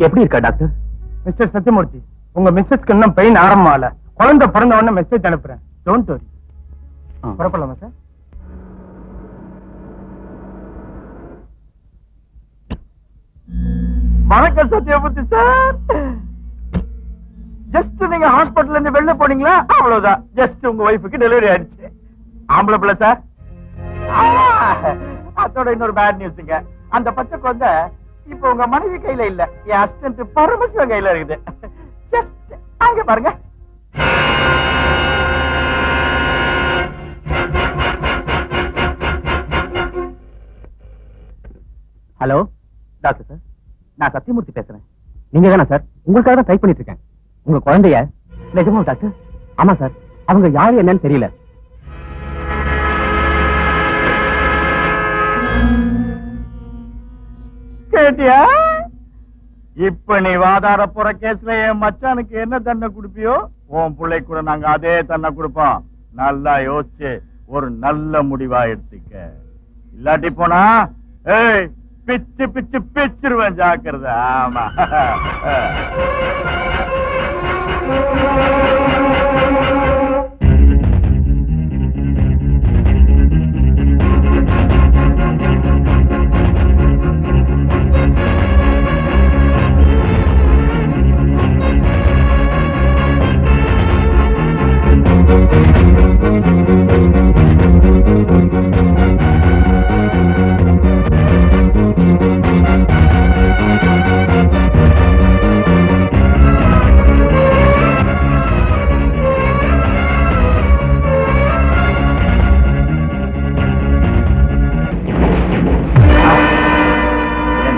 எப்படி இருக்கா doctor? Mister Sathyamoorthy, உங்க மிஸ்ஸஸ்க்கு இன்னும் பெயின் ஆரம்பமால. குழந்தை பிறந்த உடனே மெசேஜ் அனுப்புறேன். Don't worry. புறப்படலாமா சார்? வணக்கம் சத்யமூர்த்தி சார். ஜஸ்ட் நீங்க ஹாஸ்பிட்டல் இருந்து வெளில போனீங்களா? அவ்வளவுதான். ஜஸ்ட் உங்க வைஃபுக்கு டெலிவரி ஆயிடுச்சு. ஆம்பளை பிள்ளை சார். அதோட இன்னொரு பேட் நியூஸ்ங்க. அந்த பச்சை குழந்தை இப்ப உங்க மனைவி கையில இல்ல, என் அசிஸ்டன்ட் பரமசிவன் கையில இருக்குது. ஜஸ்ட் அங்க பாருங்க. ஹலோ டாக்டர் சார், நான் சத்யமூர்த்தி பேசுறேன். நீங்க தானே சார்? உங்களுக்காக தான் ட்ரை பண்ணிட்டு இருக்கேன். உங்க குழந்தைய நிஜமா டாக்டர்? ஆமா சார். அவங்க யாரு என்னன்னு தெரியல. கேட்டியா? இப்ப நீ வாதாட போற கேஸ்ல என் மச்சானுக்கு என்ன தண்டனை கொடுப்பியோ, உன் பிள்ளை கூட நாங்க அதே தண்டனை கொடுப்போம். நல்லா யோசிச்சு ஒரு நல்ல முடிவா எடுத்துக்க. இல்லாட்டி போனா ஏய் பிச்சு பிச்சு பிச்சிருவேன், ஜாக்கிரதை. ஆமா.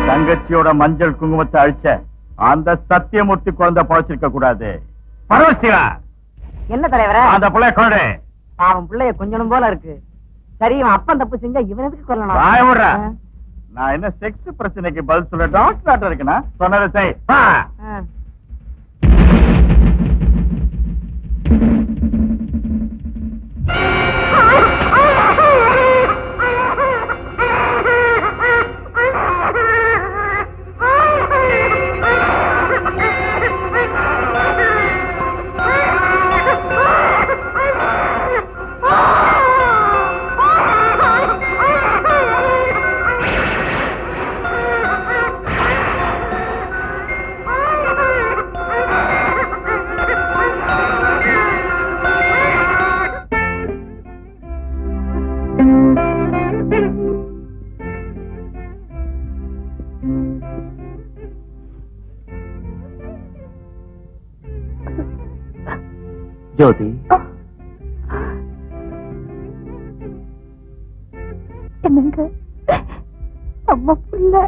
தங்கச்சியோட மஞ்சள் குங்குமத்தை அழிச்ச அந்த சத்தியமூர்த்தி குழந்தை பழச்சிருக்க கூடாது. பரவசிவா, என்ன தலைவர? அந்த பிள்ளைய கொண்டு. அவன் பிள்ளைய கொஞ்சம் போல இருக்கு. சரி, இவன் அப்பன் தப்பு செஞ்சா இவன் எதுக்கு கொல்லணும்? நான் என்ன செக்ஸ் பிரச்சனைக்கு பதில் சொல்ல டாக்டர் இருக்குன்னா சொன்னதை செய். ஜோதி, என்னங்க அம்மா புள்ள?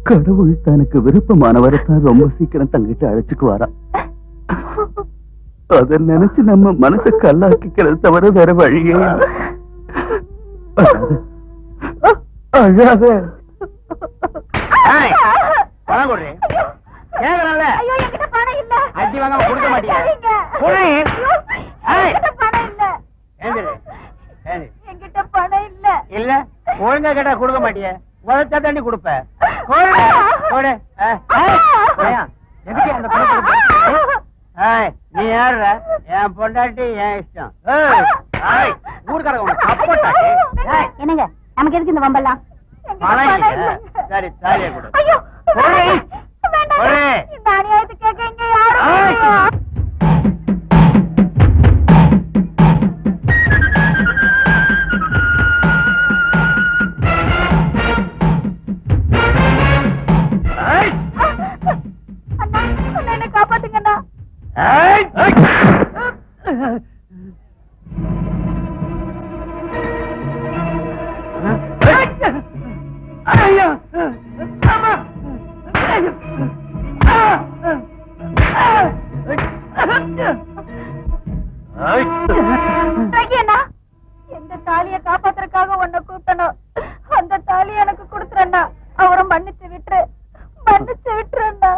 கடவுள் தனக்கு விருப்பமானவரை தான் ரொம்ப சீக்கிரம் தங்கிட்டு அழைச்சுக்குவாரா. அத நினைச்சு நம்ம மனசை கல்லாக்கிக்கிறது தவிர வேற வழியே அழாத. அடி வாங்க கொடுக்க மாட்டீங்க. என்கிட்ட பணம் இல்ல. இல்ல, ஒழுங்கா கேட்டா கொடுக்க மாட்டிய. உதச்சா தண்ணி கொடுப்ப. நீ யாரு? என் பொண்டாட்டி, என் இஷ்டம். ஊருக்காரங்க என்னங்க, நமக்கு எதுக்கு இந்த வம்பெல்லாம்? சரி, தாலியை கொடு. இந்த அநியாயத்தை கேட்க இங்க யாரும் என்ன காப்பாத்துங்கண்ணா. எந்த தாலியை காப்பாத்துறதுக்காக உன்னை கூட்டணும், அந்த தாலியை எனக்கு கொடுத்துறேன்னா அவரை மன்னிச்சு விட்டுரு, மன்னிச்சு விட்டுறேன்னா.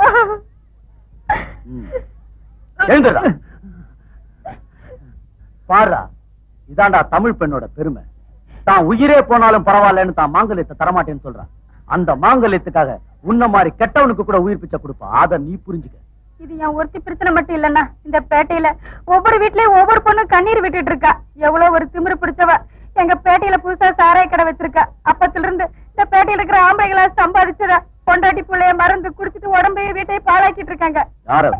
பாரா, இதாண்டா தமிழ் பெண்ணோட பெருமை. தான் உயிரே போனாலும் பரவாயில்லன்னு தான் மாங்கல்யத்தை தரமாட்டேன்னு சொல்றான். அந்த மாங்கல்யத்துக்காக உன்ன மாதிரி கெட்டவனுக்கு கூட உயிர் பிச்சை கொடுப்பா. அத நீ புரிஞ்சுக்க. இது என் ஒருத்தி பிரச்சனை மட்டும் இல்லன்னா, இந்த பேட்டையில ஒவ்வொரு வீட்லயும் ஒவ்வொரு பொண்ணும் கண்ணீர் விட்டுட்டு இருக்கா. எவ்வளவு ஒரு திமிரு பிடிச்சவ. எங்க பேட்டையில புதுசா சாராய கடை வச்சிருக்கா. அப்பத்துல இருந்து இந்த பேட்டையில இருக்கிற ஆம்பளைகளா சம்பாதிச்சதா பொண்டாட்டி புள்ளைய மறந்து குடிச்சிட்டு உடம்பையும் வீட்டையும் பாழாக்கிட்டு இருக்காங்க. யாரு?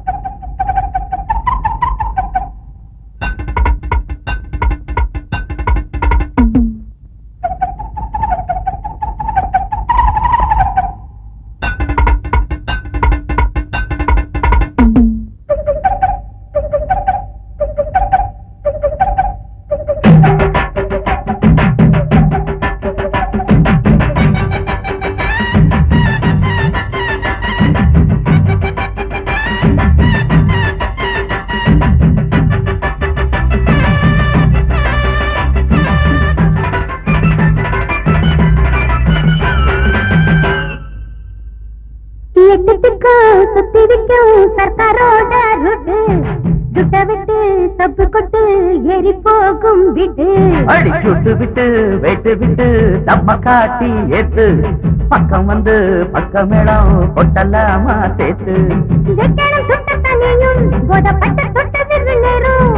சர்க்காரோட ருட்டு துட்ட விட்டு தப்பு கொட்டு எரி போகும் விட்டு அடி சுட்டு விட்டு வெட்டு விட்டு தம்ம காட்டி ஏத்து பக்கம் வந்து பக்கம் மேடம் கொட்டலாமா சேர்த்து வெட்டணும் சுட்ட தனியும் போதப்பட்ட தொட்ட விரு நேரும்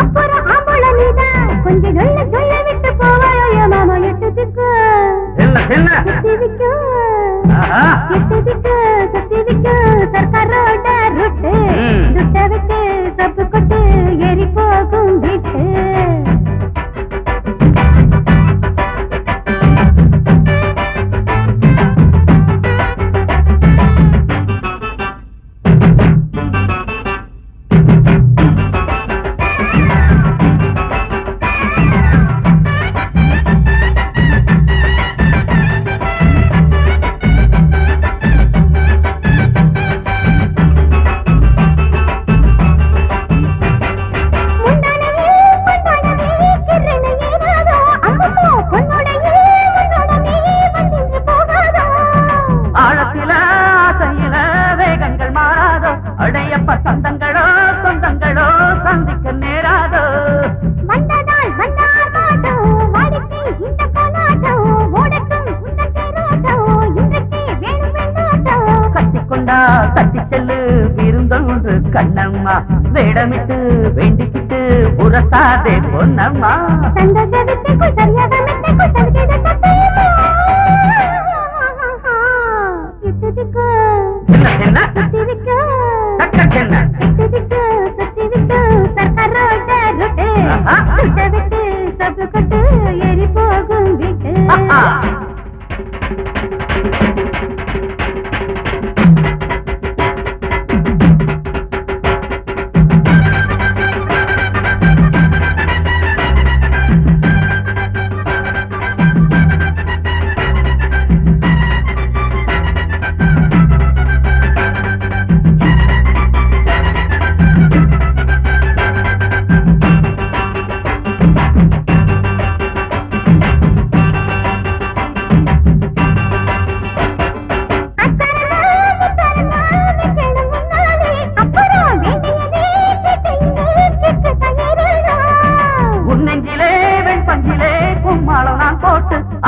அப்புறம் ஆம்பள நீதான் கொஞ்சம் சொல்ல விட்டு போவாயோ மாமா எட்டதுக்கு சர்க்காரோட ருட்டு துட்ட விட்டு தப்பு கொட்டு எரி போகும் விட்டு சொந்தங்களோ சொந்தங்களோ சந்திக்க நேராதோ வந்ததால் வந்தாடோ வாடிக்கை இந்த போனாடோ ஓடட்டும் உந்த தேரோடோ இன்றைக்கே வேணும் வேண்டாடோ கட்டிக்கொண்டா தட்டி செல்லு விருந்தொன்று கண்ணம்மா வேடமிட்டு வேண்டிக்கிட்டு உரசாதே பொன்னம்மா சந்தோஷ வித்தைக்குள் சரியாக மெத்தைக்குள் தடுக்கிட சத்தையுமா இட்டுதிக்கு என்ன சுத்திவிக்கு என்ன சுத்திவிக்கு சர்க்காரோட ருட்டு துட்ட விட்டு சப்பு கொட்டு எரி போகும் விட்டு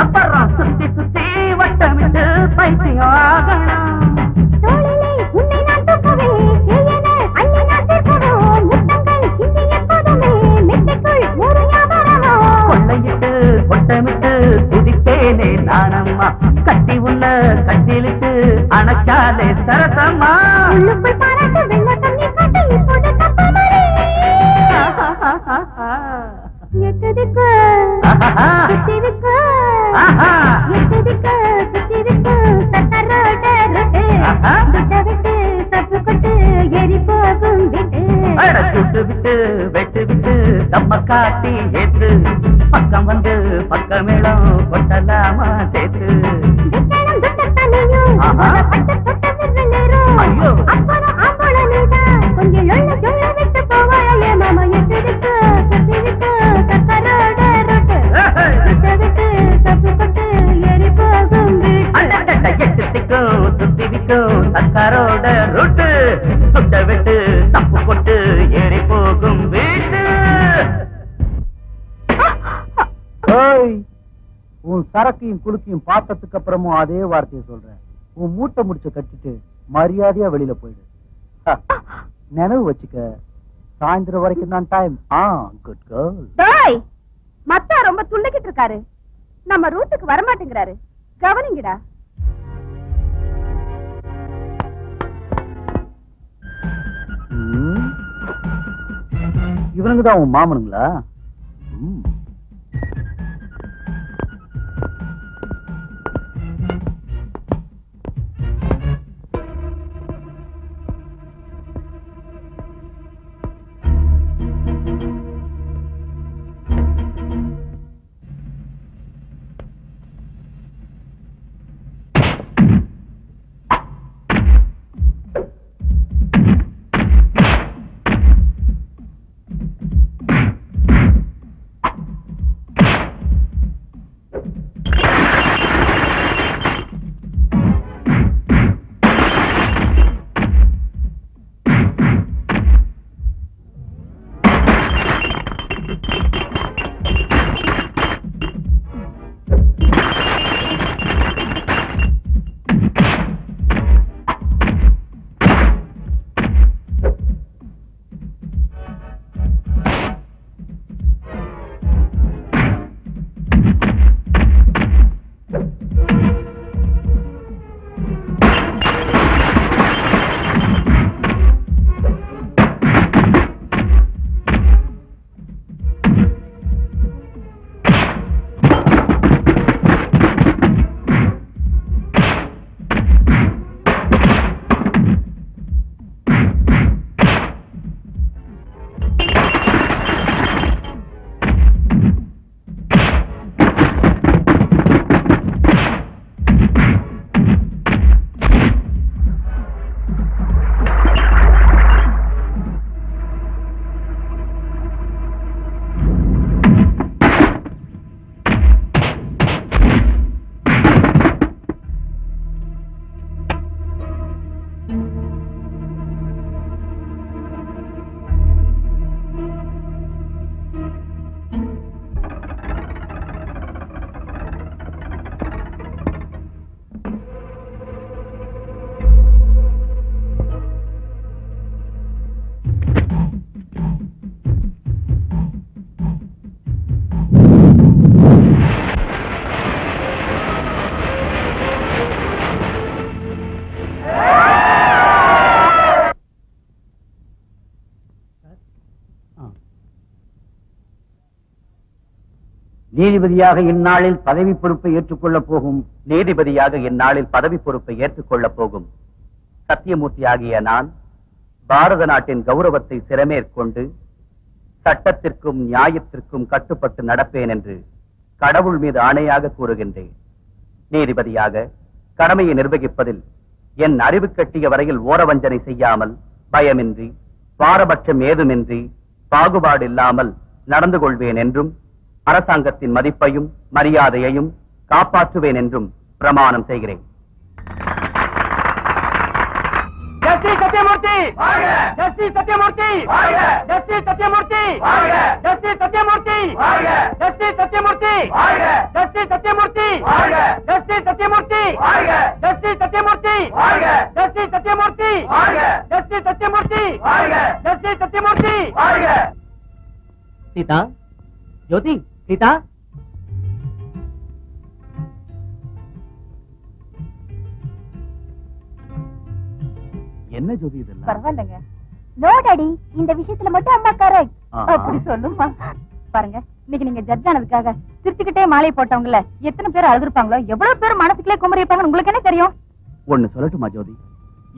அப்புறம் சுத்தி சுத்தி வட்டமிட்டு பைத்தியம் ஆகணும் உன்னை நான் தூக்கவே செய்யன அள்ளி நான் தீர்க்கவோ முத்தங்கள் இங்கே எப்போதுமே மெத்தைக்குள் ஒரு ஞாபகமோ கொள்ளையிட்டு கொட்டமிட்டு குதித்தேனே நானம்மா கட்டி உள்ள கட்டிலிட்டு அணைச்சாலே சரசம்மா உள்ளுக்குள் பாராட்டு வெள்ள தண்ணி காட்டு இப்போது தப்பமரே எட்டதுக்கு சுத்திவிக்கு எட்டதுக்கு சுத்திவிக்கு சர்க்காரோட ருட்டு துட்ட விட்டு தப்பு கொட்டு எரி போகும் விட்டு சுட்டு விட்டு வெட்டு விட்டு தம்ம காட்டி ஏத்து பக்கம் வந்து பக்கம் மேளம் கொட்டலாமா சேர்த்து வெட்டணும் துட்ட தனியும் பட்டு தொட்ட விரு நேரும் அப்புறம் ஆம்பள நீதான் கொஞ்சம் சொல்ல விட்டு போவாயே மாமா எட்டதுக்கு சுத்திவிக்கு சர்க்காரோட ருட்டு துட்ட விட்டு தப்பு கொட்டு எரி போகும் விட்டு எட்டுத்திக்கும் சுத்திவிக்கும் சர்க்காரோட ரூட்டு சுட்ட விட்டு தப்பு கொட்டு ஏறி போகும் வீட்டு உன் சரக்கையும் குலுக்கையும் பார்த்ததுக்கு அப்புறமும் அதே வார்த்தையை சொல்றேன். உன் மூட்டை முடிச்ச கட்டிட்டு மரியாதையா வெளியில போயிடு. நினைவு வச்சுக்க, சாயந்தரம் வரைக்கும் தான் டைம். Good girl. மத்தா ரொம்ப துள்ளிக்கிட்டு இருக்காரு, நம்ம ரூட்டுக்கு வரமாட்டேங்கிறாரு, கவனிங்கடா. இவனுங்கதான் உன் மாமனுங்களா? நீதிபதியாக இந்நாளில் பதவி பொறுப்பை ஏற்றுக்கொள்ளப் போகும் நீதிபதியாக இந்நாளில் பதவி பொறுப்பை ஏற்றுக்கொள்ளப் போகும் சத்தியமூர்த்தி ஆகிய நான் பாரத நாட்டின் கௌரவத்தை சிறமேற்கொண்டு சட்டத்திற்கும் நியாயத்திற்கும் கட்டுப்பட்டு நடப்பேன் என்று கடவுள் மீது ஆணையாக கூறுகின்றேன். நீதிபதியாக கடமையை நிர்வகிப்பதில் என் அறிவு கட்டிய வரையில் ஓரவஞ்சனை செய்யாமல் பயமின்றி பாரபட்சம் ஏதுமின்றி பாகுபாடு இல்லாமல் நடந்து கொள்வேன் என்றும் அரசாங்கத்தின் மதிப்பையும் மரியாதையையும் காப்பாற்றுவேன் என்றும் பிரமாணம் செய்கிறேன். Justice Sathyamurthy! Justice Sathyamurthy! Justice Sathyamurthy! Justice Sathyamurthy! Justice Sathyamurthy! Justice Sathyamurthy! Justice Sathyamurthy! Justice Sathyamurthy! Justice Sathyamurthy! Justice Sathyamurthy! Justice Sathyamurthy! Seetha, Jyothi, Seetha, என்ன ஜோதி இதெல்லாம்? பரவாயில்லைங்க. நோ டாடி, இந்த விஷயத்துல மட்டும் அம்மா கரெக்ட். அப்படி சொல்லுமா? பாருங்க, இன்னைக்கு நீங்க ஜட்ஜ் ஆனதுக்காக சிரிச்சுக்கிட்டே மாலை போட்டவங்கள எத்தனை பேர் அழுதுருப்பாங்களோ, எவ்வளவு பேர் மனசுக்குள்ளே குமரி இருப்பாங்கன்னு உங்களுக்கு என்ன தெரியும்? ஒண்ணு சொல்லட்டுமா ஜோதி,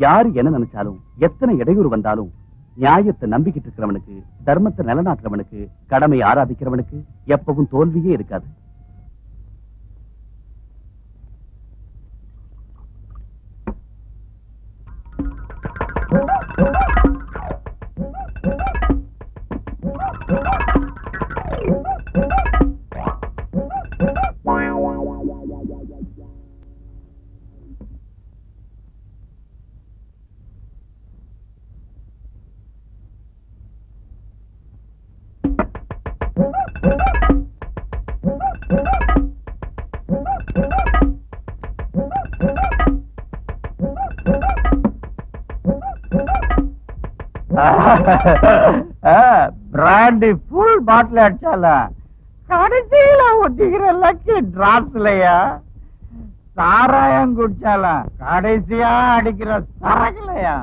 யாரு என்ன நினைச்சாலும் எத்தனை இடையூறு வந்தாலும் நியாயத்தை நம்பிக்கிட்டு இருக்கிறவனுக்கு, தர்மத்தை நிலநாட்டுறவனுக்கு, கடமையை ஆராதிக்கிறவனுக்கு எப்பவும் தோல்வியே இருக்காது. பிராண்டி ஃபுல் பாட்டில் அடிச்சால கடைசியில ஒத்திக்கிற லக்கி டிராப்ஸ்லையா சாராயம் குடிச்சாலாம் கடைசியா அடிக்கிற சரக்குலையா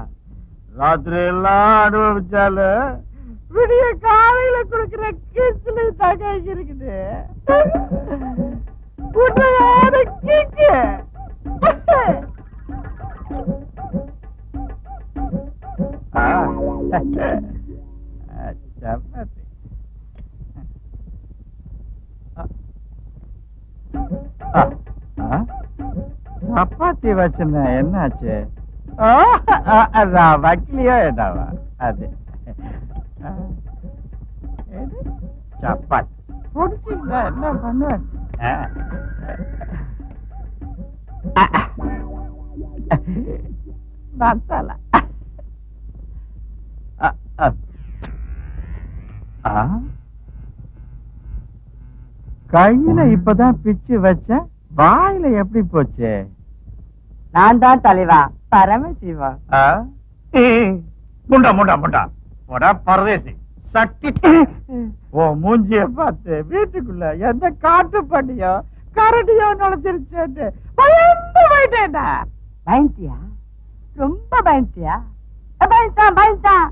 ராத்திரி எல்லாம் அனுபவிச்சால விடிய காலையில குடுக்கிற கிஸ்ல தகை இருக்குது சப்பாத்தி சப்பாத்தி வச்சிருந்தேன் என்னாச்சு வக்கலையோ என்னவா அது சப்பாத்தி பிடிச்சிருந்தா என்ன பண்ணுவேன் மசாலா கையில இப்பதான் பிச்சு வச்ச வாயில எப்படி போச்சு? நான் தான் தலைவா பரமசிவா. முண்டா முண்டா முண்டா போடா பரதேசி சட்டி. ஓ மூஞ்சிய பார்த்து வீட்டுக்குள்ள எந்த காட்டு பண்ணியோ கரடியோ நுழைச்சிருச்சு பயந்து போயிட்டேன்டா. பயந்தியா? ரொம்ப பயந்தியா? பயந்தான் பயந்தான்.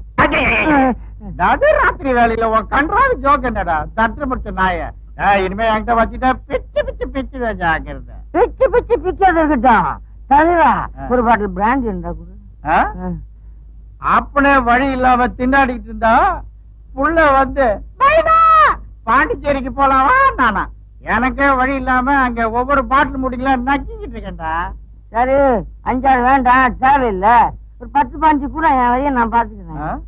நடு ராத்திரி வேலையில உன் கன்றாவி ஜோக் என்னடா தட்டு முடிச்ச நாய. இனிமே என்கிட்ட வச்சுட்டா பிச்சு பிச்சு பிச்சு ஜாக்கிரதை. பிச்சு பிச்சு பிச்சது இருக்கட்டும் தலைவா. ஒரு பாட்டில் பிராண்ட் இருந்தா கூட. அப்பனே வழி இல்லாம திண்டாடிட்டு இருந்தா புள்ள வந்து பாண்டிச்சேரிக்கு போலாமா நானா? எனக்கே வழி இல்லாம அங்க ஒவ்வொரு பாட்டில் முடிக்கலாம் நக்கிக்கிட்டு இருக்கேன்டா. சரி 5 வேண்டாம் தேவையில்லை. ஒரு 10-15 கூட என் வழியை நான் பாத்துக்கிறேன்.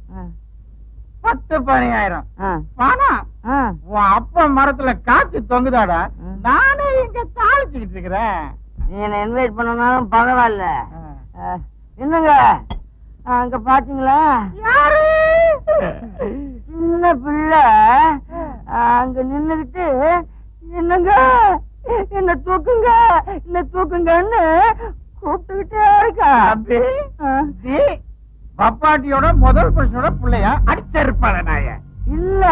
10-15 பணம் உன் அப்பா மரத்துல காய்ச்சி தொங்குதாடா. நானே இங்க தாளிச்சுக்கிட்டு இருக்கிறேன். நீ என்ன இன்வைட் பண்ணனாலும் பரவாயில்ல. என்னங்க அங்க பாத்தீங்களா சின்ன பிள்ளை அங்க நின்னுகிட்டு என்னங்க என்ன தூக்குங்க என்ன தூக்குங்கன்னு கூப்பிட்டுக்கிட்டே இருக்கா. பப்பாட்டியோட முதல் புருஷனோட பிள்ளையா அடிச்சிருப்பான நாய. இல்ல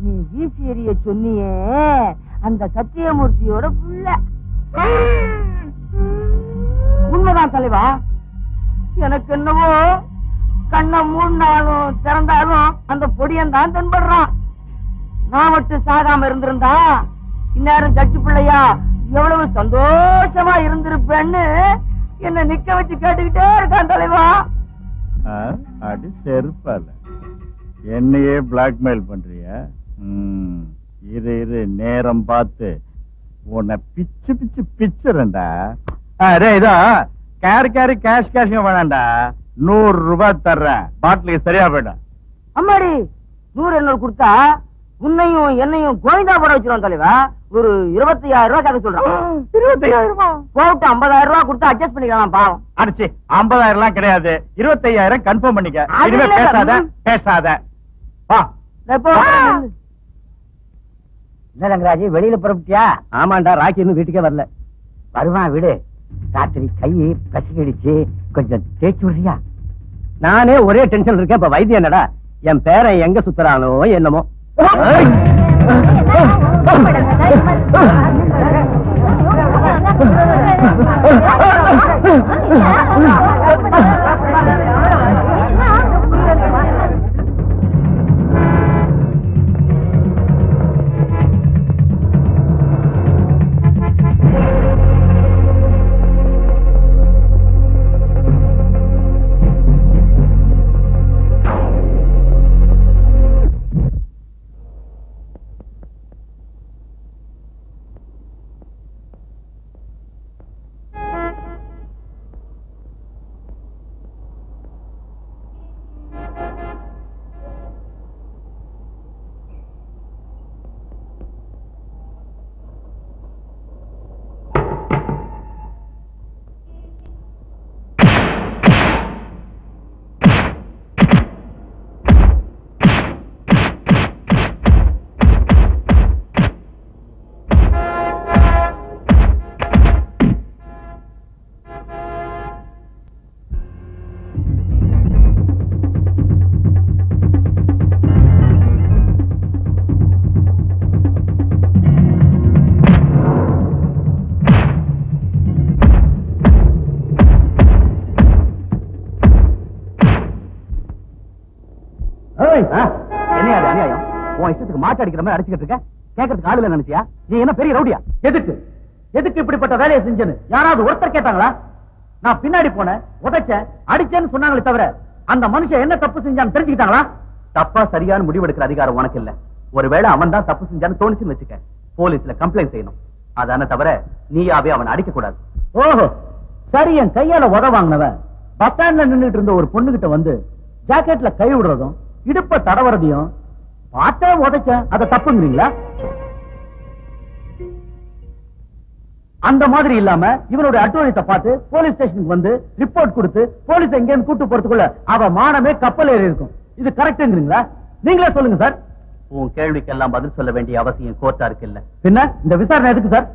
நீ வீசி எறிய சொன்னியே அந்த சத்தியமூர்த்தியோட புள்ள. உண்மைதான் தலைவா. எனக்கு என்னவோ கண்ணை மூணாலும் திறந்தாலும் அந்த பொடியன் தான் தென்படுறான். நான் மட்டும் சாகாம இருந்திருந்தா இந்நேரம் ஜட்ஜு பிள்ளையா எவ்வளவு சந்தோஷமா இருந்திருப்பேன்னு என்ன நிக்க வச்சு கேட்டுக்கிட்டே இருக்கான் தலைவா. அடி செருப்பால என்னையே பிளாக்மெயில் பண்றியா? இரு இரு நேரம் பார்த்து உன்னை பிச்சு பிச்சு பிச்சுறேன்டா. இதோ கேரி கேஷ் வேணாண்டா. 100 ரூபாய் தர்றேன் பாட்டிலுக்கு சரியா போயிடும். அம்மாடி 100 எண்ணூறு கொடுத்தா உன்னையும் என்னையும் கோவிந்தா போட வச்சிருவோம் தலைவா. ஒரு 25,000 ரூபாய் கதை சொல்றான். 25,000 போட்டு 50,000 ரூபாய் கொடுத்து அட்ஜஸ்ட் பண்ணிக்கலாம். பாவம் அடிச்சு 50,000 எல்லாம் கிடையாது. 25,000 கன்ஃபார்ம் பண்ணிக்க. இனிமே பேசாத வா. என்ன ரங்கராஜி வெளியில புறப்பட்டியா? ஆமாண்டா ராக்கி இன்னும் வீட்டுக்கே வரல. வருவான் விடு. ராத்திரி கையை பசிக்கிடுச்சு கொஞ்சம் தேய்ச்சி விடுறியா? நானே ஒரே டென்ஷன் இருக்கேன். இப்ப வைத்தியம் என்னடா என் பேரன் எங்க சுத்துறானோ என்னமோ. மாட்டு அடிக்கிற மாதிரி அடிச்சுக்கிட்டு இருக்க? கேட்கறதுக்கு ஆளுல நினைச்சியா? நீ என்ன பெரிய ரவுடியா? எதுக்கு இப்படிப்பட்ட வேலையை செஞ்சேன்னு யாராவது ஒருத்தர் கேட்டாங்களா? நான் பின்னாடி போனேன், உதைச்சேன், அடிச்சேன்னு சொன்னாங்களே தவிர அந்த மனுஷன் என்ன தப்பு செஞ்சான்னு தெரிஞ்சுக்கிட்டாங்களா? தப்பா சரியான முடிவெடுக்கிற அதிகாரம் உனக்கு இல்ல. ஒருவேளை அவன் தான் தப்பு செஞ்சான்னு தோணுச்சுன்னு வச்சுக்க, போலீஸ்ல கம்ப்ளைண்ட் செய்யணும். அதான தவிர நீயாவே அவன் அடிக்க கூடாது. ஓஹோ சரி. என் கையால உத வாங்கினவன் பஸ் ஸ்டாண்ட்ல நின்றுட்டு இருந்த ஒரு பொண்ணுகிட்ட வந்து ஜாக்கெட்ல கை விடுறதும் இடுப்ப தடவறதையும் பாட்டே உதைச்சேன், அதை தப்புங்கிறீங்களா? அந்த மாதிரி இல்லாம இவனுடைய அட்டூழியத்தை பார்த்து போலீஸ் ஸ்டேஷனுக்கு வந்து ரிப்போர்ட் கொடுத்து போலீஸ் எங்கேயும் கூட்டு போறதுக்குள்ள அவ மானமே கப்பல் ஏறி இருக்கும். இது கரெக்ட்ங்கிறீங்களா? நீங்களே சொல்லுங்க சார். உன் கேள்விக்கெல்லாம் பதில் சொல்ல வேண்டிய அவசியம் கோர்ட்டாருக்கு இல்ல. பின்ன இந்த விசாரணை எதுக்கு சார்?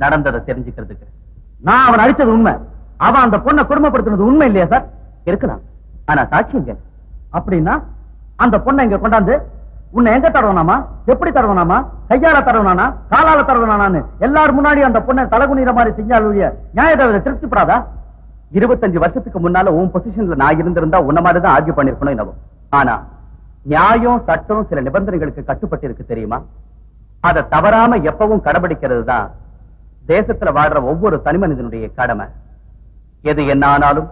நடந்ததை தெரிஞ்சுக்கிறதுக்கு. நான் அவன் அடிச்சது உண்மை, அவன் அந்த பொண்ணை குடும்பப்படுத்தினது உண்மை இல்லையா சார்? இருக்கலாம், ஆனா சாட்சியங்க. அப்படின்னா அந்த பொண்ணை இங்க கொண்டாந்து உன்னை எங்க தடவனாமா, எப்படி தடவனாமா, கையால தடவனானா, காலால தடவனானு எல்லாரும் முன்னாடி அந்த பொண்ணை தலகுனிற மாதிரி செஞ்சாலுடைய நியாயத்தை திருப்திப்படாதா? 25 வருஷத்துக்கு முன்னால உன் பொசிஷன்ல நான் இருந்திருந்தா உன்ன மாதிரி தான் ஆர்கியூ பண்ணிருக்கணும் என்னவோ. ஆனா நியாயம் சட்டம் சில நிபந்தனைகளுக்கு கட்டுப்பட்டு இருக்கு தெரியுமா? அதை தவறாம எப்பவும் கடைபிடிக்கிறது தான் தேசத்துல வாழ்ற ஒவ்வொரு தனி மனிதனுடைய கடமை. எது என்ன ஆனாலும்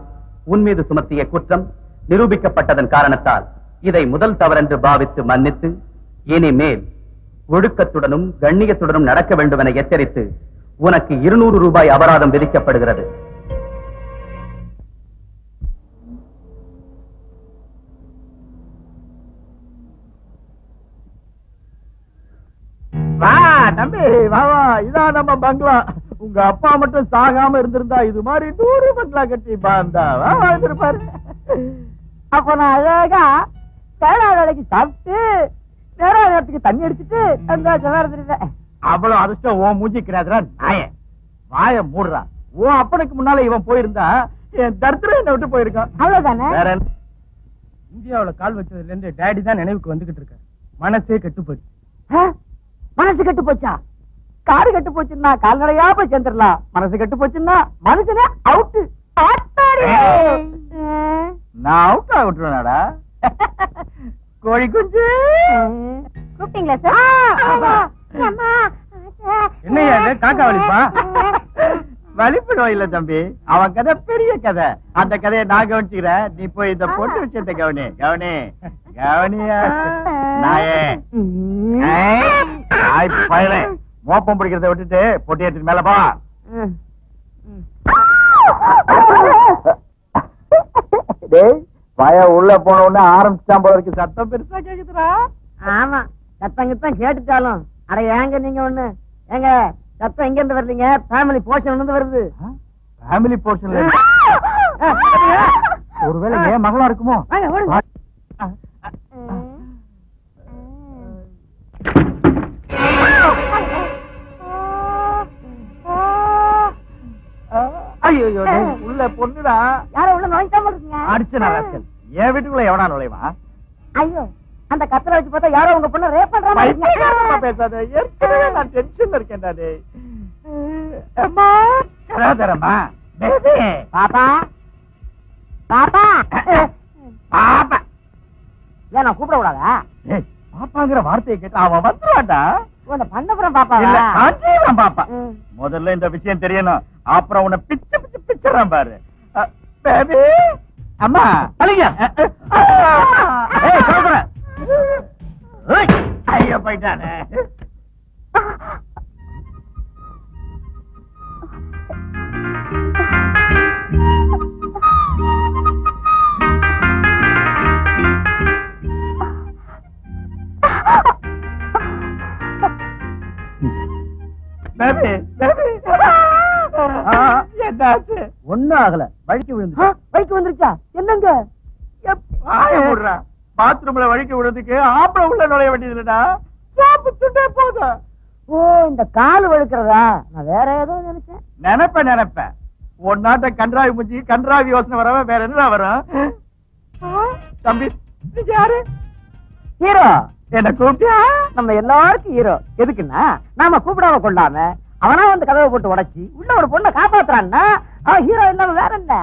உன் மீது சுமத்திய குற்றம் நிரூபிக்கப்பட்டதன் காரணத்தால் இதை முதல் தவறென்று பாவித்து மன்னித்து இனிமேல் ஒழுக்கத்துடனும் கண்ணியத்துடனும் நடக்க வேண்டும் என எச்சரித்து உனக்கு 200 ரூபாய் அபராதம் விதிக்கப்படுகிறது. வா தம்பி, வா வா, இதான் நம்ம பங்களா. உங்க அப்பா மட்டும் சாகாம இருந்திருந்தா இது மாதிரி 100 பங்களா கட்டி பாந்தா இருப்பாரு. அப்ப நான் அழகா தேடா வேலைக்கு சாப்பிட்டு நேரா நேரத்துக்கு தண்ணி அடிச்சுட்டு சந்தோஷம். அவ்வளவு அதிர்ஷ்டம் ஓ மூஞ்சிக்கிறாதுரா நாய. வாய மூடுறா. ஓ அப்பனுக்கு முன்னால இவன் போயிருந்தா என் தரித்திரம் என்ன விட்டு போயிருக்கான். அவ்வளவுதானே. வேற இந்தியாவுல கால் வச்சதுல இருந்து டேடி தான் நினைவுக்கு வந்துகிட்டு இருக்க. மனசே கெட்டு போச்சு. மனசு கெட்டு போச்சா? காடு கெட்டு போச்சுன்னா கால்நடையா போய் சேர்ந்துடலாம். மனசு கெட்டு போச்சுன்னா மனுஷனே அவுட்டு. நான் அவுட் ஆகிட்டுருவேனாடா. கோழி குஞ்சு கூப்பிட்டீங்களா சார்? என்னையா காக்கா வலிப்பா? வலிப்பு நோய் இல்ல தம்பி, அவன் கதை பெரிய கதை. அந்த கதையை நான் கவனிச்சுக்கிறேன், நீ போய் இந்த பொண்ணு விஷயத்தை கவனி. கவனி கவனியா நாயே. பயலே மோப்பம் பிடிக்கிறத விட்டுட்டு பொட்டி எடுத்துட்டு மேல போ. பய உள்ள போன உடனே ஆரம்பிச்சான் போல இருக்கு. சத்தம் பெருசா கேக்குதுடா. ஆமா, சத்தம் கித்தம் கேட்டுட்டாலும் அட ஏங்க நீங்க ஒண்ணு ஏங்க சத்தம் எங்க இருந்து வருதுங்க? ஃபேமிலி போர்ஷன்ல இருந்து வருது. ஃபேமிலி போர்ஷன்ல ஒருவேளை ஏன் மகளா இருக்குமோ? ஐயோ உள்ள பொண்ணுடா. யாரோ உள்ள நோய்க்காம இருக்கீங்க. அடிச்சனா ராஸ்கல், என் வீட்டுக்குள்ள எவனா நுழைவா? ஐயோ, அந்த கத்தரை வச்சு பார்த்தா யாரோ உங்க பொண்ணு ரேப் பண்றாங்க. பேசாத, ஏற்கனவே நான் டென்ஷன்ல இருக்கேன். அம்மா கராதரமா பேபி. பாப்பா பாப்பா பாப்பா ஏன் நான் கூப்பிட கூடாதா? பாப்பாங்கிற வார்த்தையை கேட்டா அவன் வந்துருவான்டா. உன்னை பண்ணப்புறம் பாப்பா பாப்பா. முதல்ல இந்த விஷயம் தெரியணும், அப்புறம் உன்னை பிச்சு பிச்சு பிச்சுறான் பாரு. பேபி அம்மா அழிங்க. ஐயோ போயிட்டானே. ஒண்ணும் ஆகல, வழிக்கு விழுந்து. வழிக்கு வந்துருச்சா? என்னங்க பாத்ரூம்ல வழிக்கு விழுறதுக்கு ஆம்பளை உள்ள நுழைய வேண்டியது இல்லடா, சாப்பிட்டுட்டே போதும். ஓ, இந்த கால் வழுக்கிறதா? நான் வேற ஏதோ நினைச்சேன். நினைப்பேன் உன் நாட்ட கன்றாவி முஞ்சி கன்றாவி யோசனை வரவ வேற என்ன வரும்? தம்பி நீங்க யாரு? ஹீரோ. என்ன கூப்பிட்டியா? நம்ம எல்லாருக்கும் ஹீரோ. எதுக்குன்னா நாம கூப்பிடாம கொள்ளாம அவனா வந்து கதவை போட்டு உடைச்சி உள்ள ஒரு பொண்ணை காப்பாத்துறான்னா ஹீரோ இல்லாம வேற என்ன?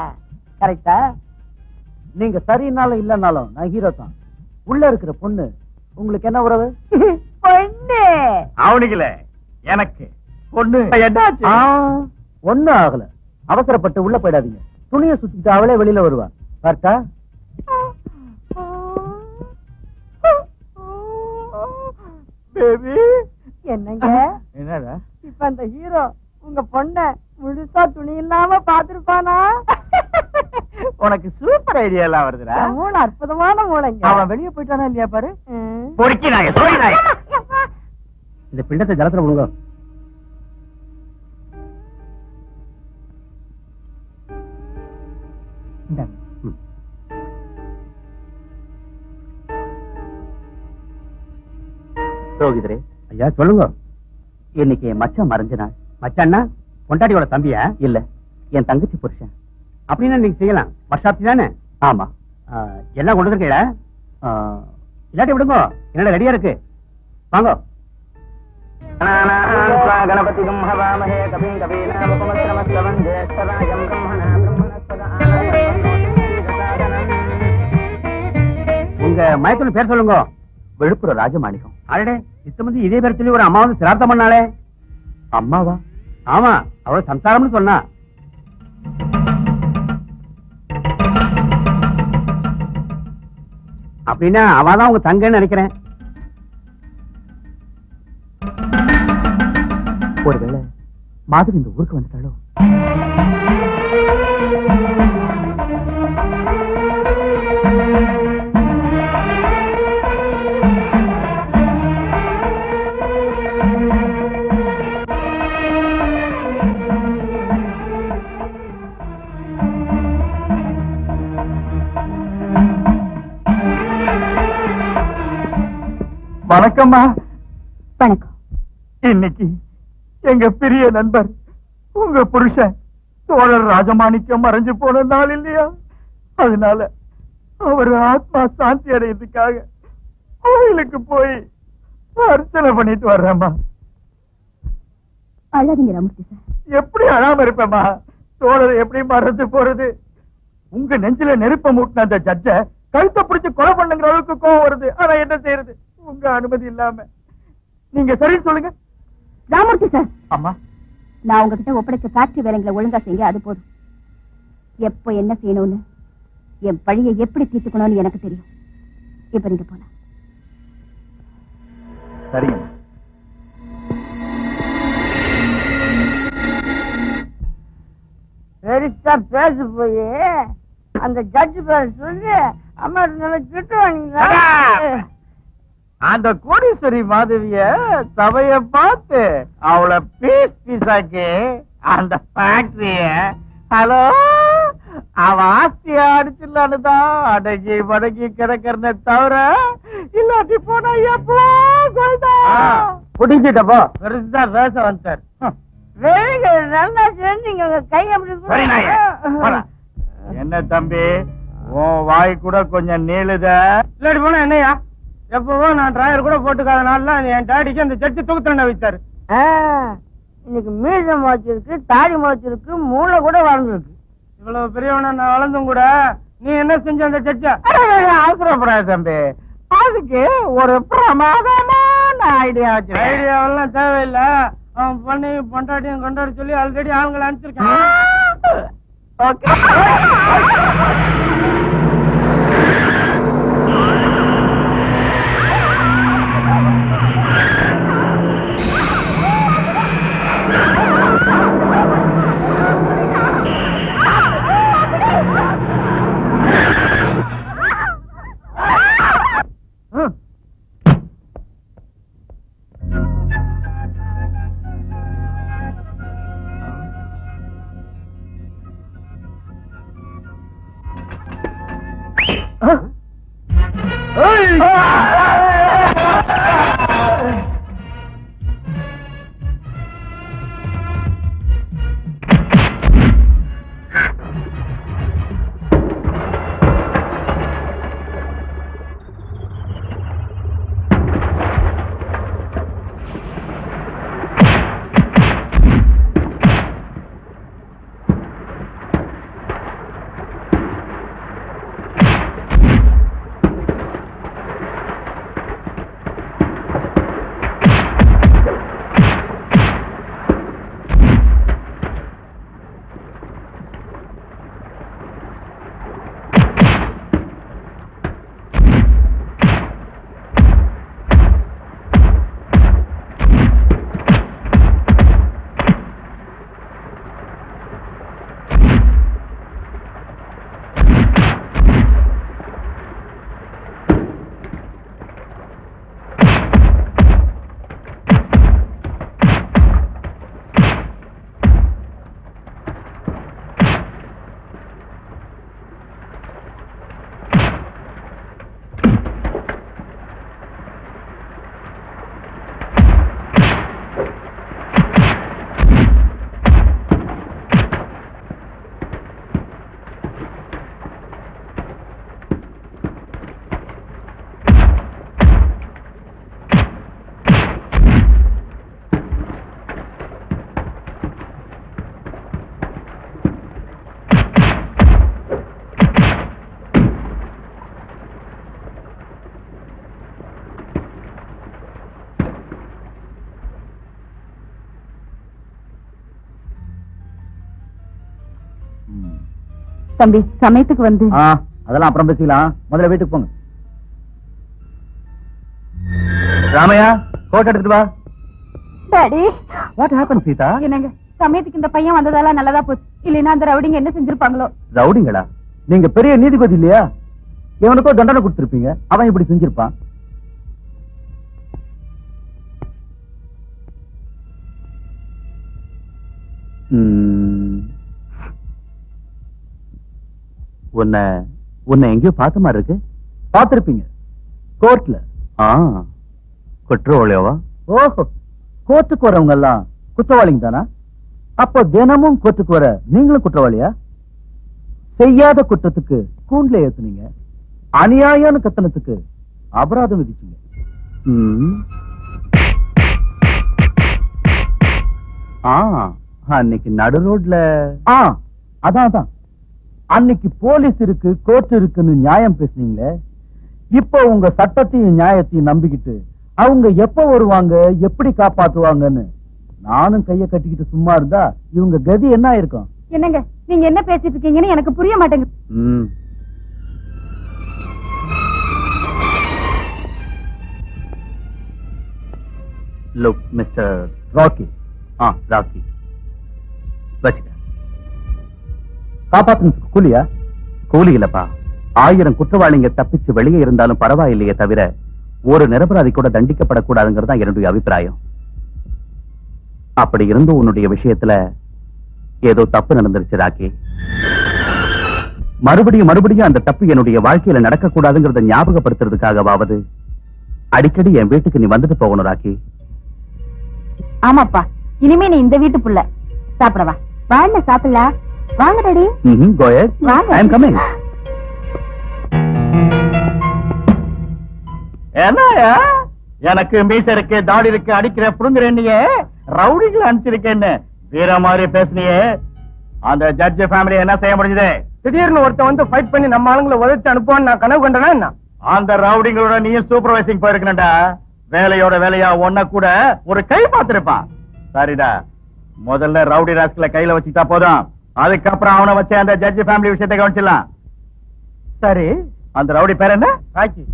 கரெக்டா? நீங்க சரினாலும் இல்லனாலும் நான் ஹீரோ தான். உள்ள இருக்கிற பொண்ணு உங்களுக்கு என்ன உறவு? பொண்ணு. அவனுக்குல எனக்கு பொண்ணு. என்னாச்சு? ஒண்ணும் ஆகல. அவசரப்பட்டு உள்ள போயிடாதீங்க. துணியை சுத்திட்டு அவளே வெளியில வருவா. பார்த்தா பேபி. என்னங்க என்னடா? இப்ப அந்த ஹீரோ உங்க பொண்ண முழுசா துணி இல்லாம பாத்துருப்பானா? உனக்கு சூப்பர் ஐடியா எல்லாம் வருதுடா. மூளை அற்புதமான மூளைங்க. அவன் வெளியே போயிட்டானா இல்லையா பாரு. பொறுக்கினாங்க பொறுக்கினாங்க. இந்த பிண்டத்தை ஜலத்துல விடுங்க. ரோகிதரே, ஐயா சொல்லுங்க. இன்னைக்கு என் மச்சான் மறைஞ்ச நாள். மச்சான்னா பொண்டாட்டியோட தம்பியா? இல்ல, என் தங்கச்சி புருஷன். அப்படின்னா நீங்க செய்யலாம். வருஷாப்தி தானே? ஆமா. எல்லாம் கொண்டு வந்துருக்கீங்களா? இல்லாட்டி விடுங்க, என்னோட ரெடியா இருக்கு. வாங்க. கணபதி உங்க மயத்துல பேர் சொல்லுங்க. விழுப்புரம் ராஜமாணிக்கம். அடடே, இத்தமதி இதே பேர் சொல்லி ஒரு அம்மா வந்து சிரார்த்தம் பண்ணாளே. அம்மாவா? ஆமா, அவள சம்சாரம்னு சொன்னா. அப்படின்னா அவதான் உங்க தங்கன்னு நினைக்கிறேன். ஒருவேளை மாதவி இந்த ஊருக்கு வந்துட்டாளோ? வணக்கம்மா. வணக்கம். இன்னைக்கு எங்க பெரிய நண்பர் உங்க புருஷன் தோழர் ராஜமாணிக்கம் மறைஞ்சு போன நாள் இல்லையா? அதனால அவர் ஆத்மா சாந்தி அடையறதுக்காக கோயிலுக்கு போய் அர்ச்சனை பண்ணிட்டு வர்றேம்மா. அழாதீங்க ராமூர்த்தி சார். எப்படி அழாம இருப்பேம்மா? தோழர் எப்படி மறந்து போறது? உங்க நெஞ்சில நெருப்ப மூட்டின அந்த ஜட்ஜ கழுத்தை பிடிச்சு கொலை பண்ணுங்கிற அளவுக்கு கோவம் வருது. ஆனா என்ன செய்யறது? உங்க அனுமதி இல்லாம. நீங்க சரி சொல்லுங்க. ராமூர்த்தி சார், அம்மா, நான் உங்ககிட்ட ஒப்படைச்ச ஃபேக்டரி வேலைங்களை ஒழுங்கா செய்யுங்க, அது போதும். எப்ப என்ன செய்யணும்னு, என் பழியை எப்படி தீர்த்துக்கணும்னு எனக்கு தெரியும். இப்ப நீங்க போலாம். சரிங்க. பெருசா பேசு போய் அந்த ஜட்ஜ் பேர் சொல்லி அம்மா நல்லா திட்டு வாங்கிங்களா? அந்த கோடீஸ்வரி மாதவிய சபைய பார்த்து அவளை பீஸ் பீஸாக்கி அந்த ஃபேக்டரிய ஹலோ அவ ஆஸ்தியா அடிச்சிடலான்னு தான் அடங்கி வடங்கி கிடக்கிறத தவிர இல்லாட்டி போனா எப்போ புடிச்சிட்டப்போ பெருசா பேச வந்தார். வேலைகள் நல்லா செஞ்சீங்க. கை என்ன தம்பி, உன் வாய் கூட கொஞ்சம் நீளுத. இல்லாட்டி போனா என்னையா? எப்பவோ நான் டிராயர் கூட போட்டுக்காத நாள்ல என் டாடிக்கு அந்த செட்டு தூக்கத்துல வச்சாரு. இன்னைக்கு மீசம் முளைச்சிருக்கு, தாடி முளைச்சிருக்கு, மூளை கூட வளர்ந்துருக்கு. இவ்வளவு பெரியவன நான் வளர்ந்தும் கூட நீ என்ன செஞ்ச அந்த செட்ட? அவசரப்படாது தம்பி, அதுக்கு ஒரு பிரமாதமான ஐடியா வச்சு. ஐடியாவெல்லாம் தேவையில்லை. அவன் பண்ணி பொண்டாட்டியும் கொண்டாடி சொல்லி ஆல்ரெடி ஆளுங்களை அனுப்பிச்சிருக்கேன். ஓகே. தம்பி சமயத்துக்கு வந்து அதெல்லாம் அப்புறம் பேசிக்கலாம், முதல்ல வீட்டுக்கு போங்க. ராமையா, கோட் எடுத்துட்டு வா. Daddy what happen Sita? என்னங்க சமயத்துக்கு இந்த பையன் வந்ததால நல்லதா போச்சு, இல்லைன்னா அந்த ரவுடிங்க என்ன செஞ்சிருப்பாங்களோ. ரவுடிங்களா? நீங்க பெரிய நீதிபதி இல்லையா? இவனுக்கோ தண்டனை கொடுத்திருப்பீங்க, அவன் இப்படி செஞ்சிருப்பான். உன்னை எங்கேயோ பார்த்த மாதிரி இருக்கு. பார்த்திருப்பீங்க, கோர்ட்ல. குற்றவாளியாவா? ஓஹோ, கோர்ட்டுக்கு வரவங்க எல்லாம் குற்றவாளிங்க தானா? அப்ப தினமும் கோர்ட்டுக்கு வர நீங்களும் குற்றவாளியா? செய்யாத குற்றத்துக்கு கூண்டுல ஏத்துனீங்க, அநியாயம்னு கத்தனத்துக்கு அபராதம் விதிச்சீங்க. அன்னைக்கு நடு ரோட்ல அதான் அன்னைக்கு போலீஸ் இருக்கு கோர்ட் இருக்குன்னு நியாயம் பேசுனீங்களே, இப்ப உங்க சட்டத்தையும் நியாயத்தையும் நம்பிக்கிட்டு அவங்க எப்ப வருவாங்க, எப்படி காப்பாத்துவாங்கன்னு நானும் கைய கட்டிக்கிட்டு சும்மா இருந்தா இவங்க கதி என்ன ஆயிருக்கும்? என்னங்க நீங்க என்ன பேசிட்டு இருக்கீங்கன்னு எனக்கு புரிய மாட்டேங்குது. Look mister rakhi. ராக்கி வச்சுக்க. காப்பாத்துறதுக்கு கூலியா? கூலி இல்லப்பா, 1000 குற்றவாளிங்க தப்பிச்சு வெளியே இருந்தாலும் பரவாயில்லையே தவிர ஒரு நிரபராதி கூட தண்டிக்கப்படக்கூடாதுங்கிறது தான் என்னுடைய அபிப்பிராயம். அப்படி இருந்து உன்னுடைய விஷயத்துல ஏதோ தப்பு நடந்துருச்சு ராக்கி. மறுபடியும் அந்த தப்பு என்னுடைய வாழ்க்கையில நடக்கக்கூடாதுங்கிறத ஞாபகப்படுத்துறதுக்காகவாவது அடிக்கடி என் வீட்டுக்கு நீ வந்துட்டு போகணும் ராக்கி. ஆமாப்பா, இனிமே நீ இந்த வீட்டு புள்ள. சாப்பிடவா? வாங்க சாப்பிடலாம். வாங்க daddy. Go ahead. I am coming. என்னயா எனக்கு மீச இருக்கு, தாடி இருக்கு, அடிக்கிற புடுங்குறேன்னியே, ரவுடிகளை அனுப்பிச்சிருக்கேன்னு வீர மாதிரி பேசுனியே, அந்த ஜட்ஜ் ஃபேமிலி என்ன செய்ய முடிஞ்சது? திடீர்னு ஒருத்தன் வந்து ஃபைட் பண்ணி நம்ம ஆளுங்களை உதச்சு அனுப்புவான்னு நான் கனவு கண்டனா என்ன? அந்த ரவுடிங்களோட நீயும் சூப்பர்வைசிங் போயிருக்கணும்டா. வேலையோட வேலையா ஒன்ன கூட ஒரு கை பார்த்திருப்பான். சரிடா, முதல்ல ரவுடி ராஸ்கல கையில வச்சுட்டா போதும், அதுக்கப்புறம் அவனை வச்சு அந்த ஜட்ஜ் ஃபேமிலி விஷயத்தை கவனிச்சிடலாம். சரி, அந்த ரவுடி பேர் என்ன? ராக்கி.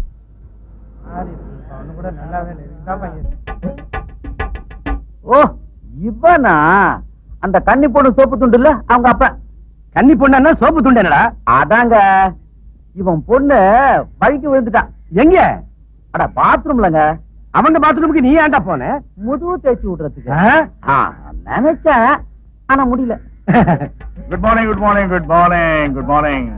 ஓ, இவனா அந்த கன்னி பொண்ணு சோப்பு துண்டு இல்ல அவங்க அப்ப? கன்னி பொண்ணு சோப்பு துண்டு என்னடா? அதாங்க, இவன் பொண்ணு வழிக்கு விழுந்துட்டான். எங்க? அட பாத்ரூம்லங்க. அவங்க பாத்ரூமுக்கு நீ ஏன்டா போன? முதுகு தேய்ச்சி விடுறதுக்கு நினைச்சேன், ஆனா முடியல. Good morning, good morning, good morning, good morning.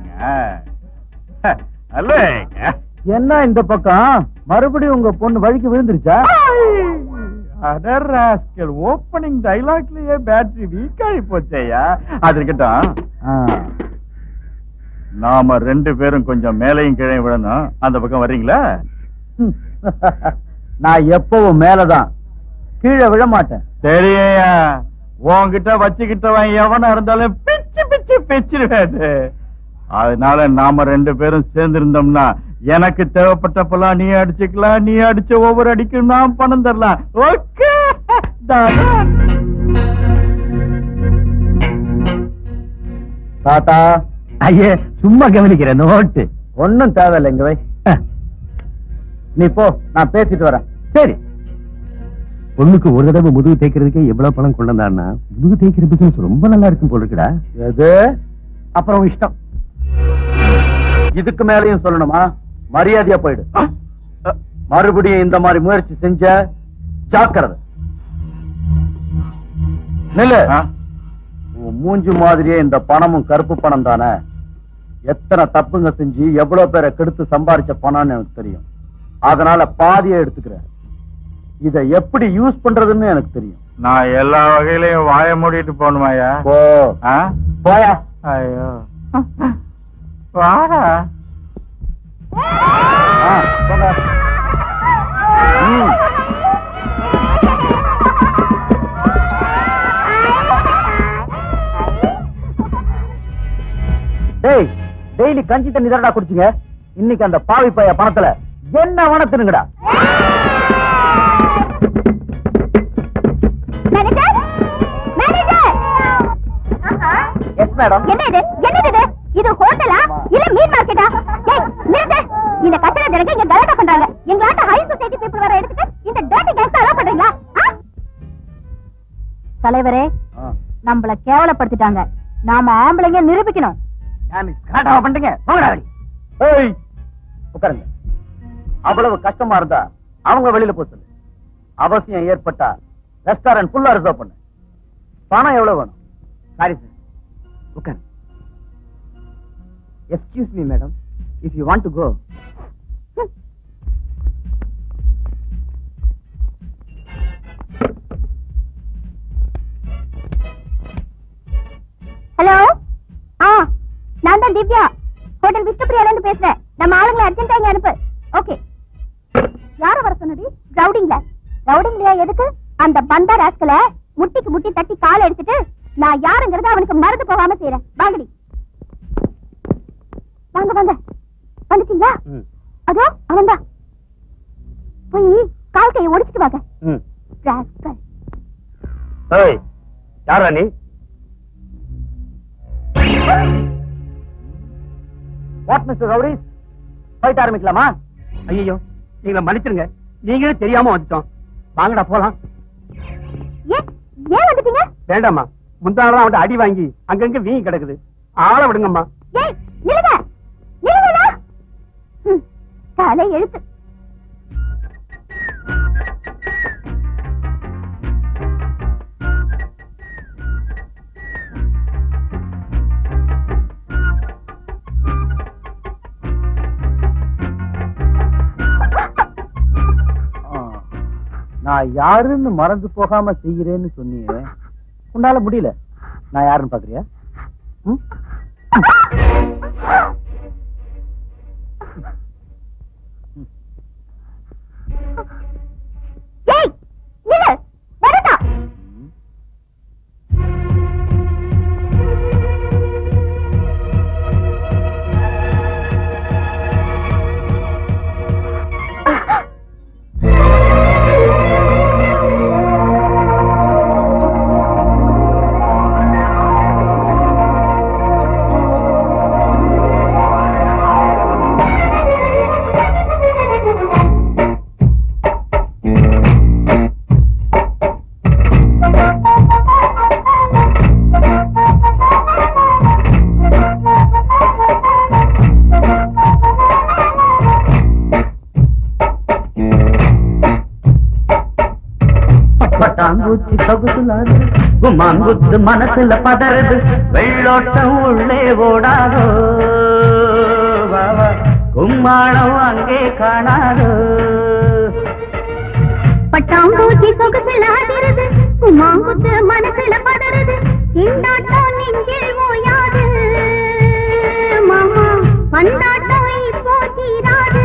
என்ன இந்த பக்கம் மறுபடியும் உங்க பொண்ணு வழிக்கு விழுந்துருச்சா? அதர் ராஸ்கல், ஓப்பனிங் டைலாக்லயே பேட்டரி வீக் ஆகி போச்சேயா. அது இருக்கட்டும், நாம 2 பேரும் கொஞ்சம் மேலையும் கீழே விடணும். அந்த பக்கம் வர்றீங்களா? நான் எப்பவும் மேலதான், கீழே விழ மாட்டேன். சரியா, உன்கிட்ட வச்சுக்கிட்டவன் எவனா இருந்தாலும் பிச்சு பிச்சு பிச்சிருவேது. அதனால நாம 2 பேரும் சேர்ந்து இருந்தோம்னா எனக்கு தேவைப்பட்டப்பெல்லாம் நீ அடிச்சுக்கலாம், நீ அடிச்ச ஒவ்வொரு அடிக்கும் நான் பணம் தரலாம். ஓகே? தாத்தா, ஐயே சும்மா கவனிக்கிறேன். நோட்டு ஒன்னும் தேவையில்லை, இங்க வை. நீ போ, நான் பேசிட்டு வரேன். சரி. பொண்ணுக்கு ஒரு தடவை முதுகு தேய்க்கிறதுக்கே எவ்வளவு பணம் கொண்டு வந்தான்னா, முதுகு தேய்க்கிற பிசினஸ் ரொம்ப நல்லா இருக்கும் போல இருக்குடா. எது? அப்புறம் இஷ்டம். இதுக்கு மேலையும் சொல்லணுமா? மரியாதையா போயிடு. மறுபடியும் இந்த மாதிரி முயற்சி செஞ்ச ஜாக்கிரதை. நில்லு. உன் மூஞ்சி மாதிரியே இந்த பணமும் கருப்பு பணம் தானே. எத்தனை தப்புங்க செஞ்சு எவ்வளவு பேரை கெடுத்து சம்பாதிச்ச பணம்னு எனக்கு தெரியும். அதனால பாதியை எடுத்துக்கிறேன். இதை எப்படி யூஸ் பண்றதுன்னு எனக்கு தெரியும். நான் எல்லா வகையிலையும் வாய மூடிட்டு போகணுமாயா? போ. போயா. ஐயோ, வாடா. டெய்லி கஞ்சி தண்ணி தானடா குடிச்சீங்க, இன்னைக்கு அந்த பாவி பைய பணத்துல என்ன வனத்துனுங்கடா. Manager, manager. Yes madam. என்னது என்னது? இது ஹோட்டலா இல்ல மீட் மார்க்கெட்டா? நிறுத்து. இந்த கட்டட ஜனங்க இங்க கலாட்டா பண்றாங்க. எங்களாட்ட ஹை சொசைட்டி பீப்புள் வர எடுத்துட்டு இந்த டர்ட்டி கேங்ஸ் அலோ பண்றீங்களா? தலைவரே, நம்மள கேவலப்படுத்திட்டாங்க. நாம ஆம்பளைங்க நிரூபிக்கணும். கலாட்டாவா பண்றீங்க? போங்கடா வெளிய. ஏய், உட்காருங்க. அவ்வளவு கஷ்டமா இருந்தா அவங்க வெளியில போக சொல்லு. அவசியம் ஏற்பட்டா ரெஸ்டாரண்ட் ஃபுல்லா ரிசர்வ் பண்ணு. பணம் எவ்வளவு வேணும்? சாரி சார், உட்கார். Excuse me madam, if you want to go. Hello, நான் தான் திவ்யா, ஹோட்டல் விஷ்ணுபிரியால இருந்து பேசுறேன். நம்ம ஆளுங்களை அர்ஜென்ட்டா இங்க அனுப்பு. ஓகே. யார வர சொன்னடி? ரவுடிங்களா? ரவுடிங்களா எதுக்கு? அந்த பந்தா ராஸ்கல முட்டிக்கு முட்டி தட்டி கால் எடுத்துட்டு நான் யாருங்கிறத அவனுக்கு மறந்து போகாம செய்யறேன். வாங்கடி. வாங்க வாங்க. வந்துட்டீங்களா? அதோ அவன்தான். போய் கால் கையை ஒடிச்சிட்டு வாங்க. ராஸ்கல். ஏய், யாரா நீ? வாட் மிஸ்டர் ரவுடிஸ், ஃபைட் ஆரம்பிக்கலாமா? ஐயோ, நீங்க மன்னிச்சிருங்க, நீங்களே தெரியாம வந்துட்டோம். வாங்கடா போலாம். ஏன் வந்துட்டீங்க? வேண்டாமா, முந்தானதான் அவன் அடி வாங்கி அங்கங்க வீங்கி கிடக்குது. ஆள விடுங்கம்மா. ஏய், நில்லுங்க. நில்லுங்க. காலை எழுத்து. நான் யாருன்னு மறந்து போகாம செய்யறேன்னு சொன்னீங்க. உன்னால முடியல. நான் யாருன்னு பாக்குறியா? ஏய், நில்லு. வரடா. பட்டாம்பூச்சி பகுசுலாது, குமாங்குத்து மனசுல பதறது, வெள்ளோட்டம் உள்ளே ஓடாதோ, கும்மாளம் அங்கே காணாதோ. பட்டாம்பூச்சி சொகுசலாகிறது, குமாங்குத்து மனசுல பதறது, திண்டாட்டம் நெஞ்சில் ஓயாது, மாமா பந்தாட்டம் இப்போ தீராது.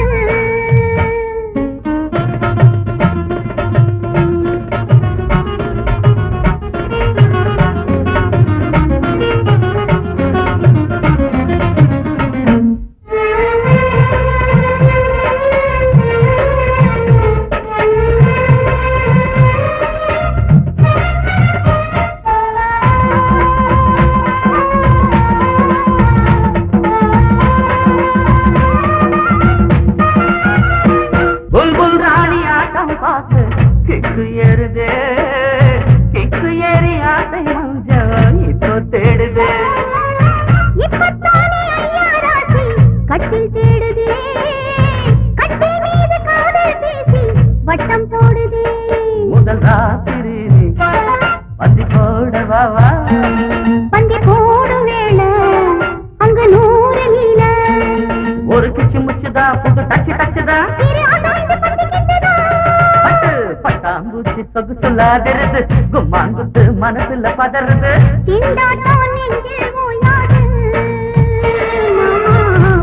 குமாங்குத்து மனசுல பதறது, திண்டாட்டம் நெஞ்சில் ஓயாது,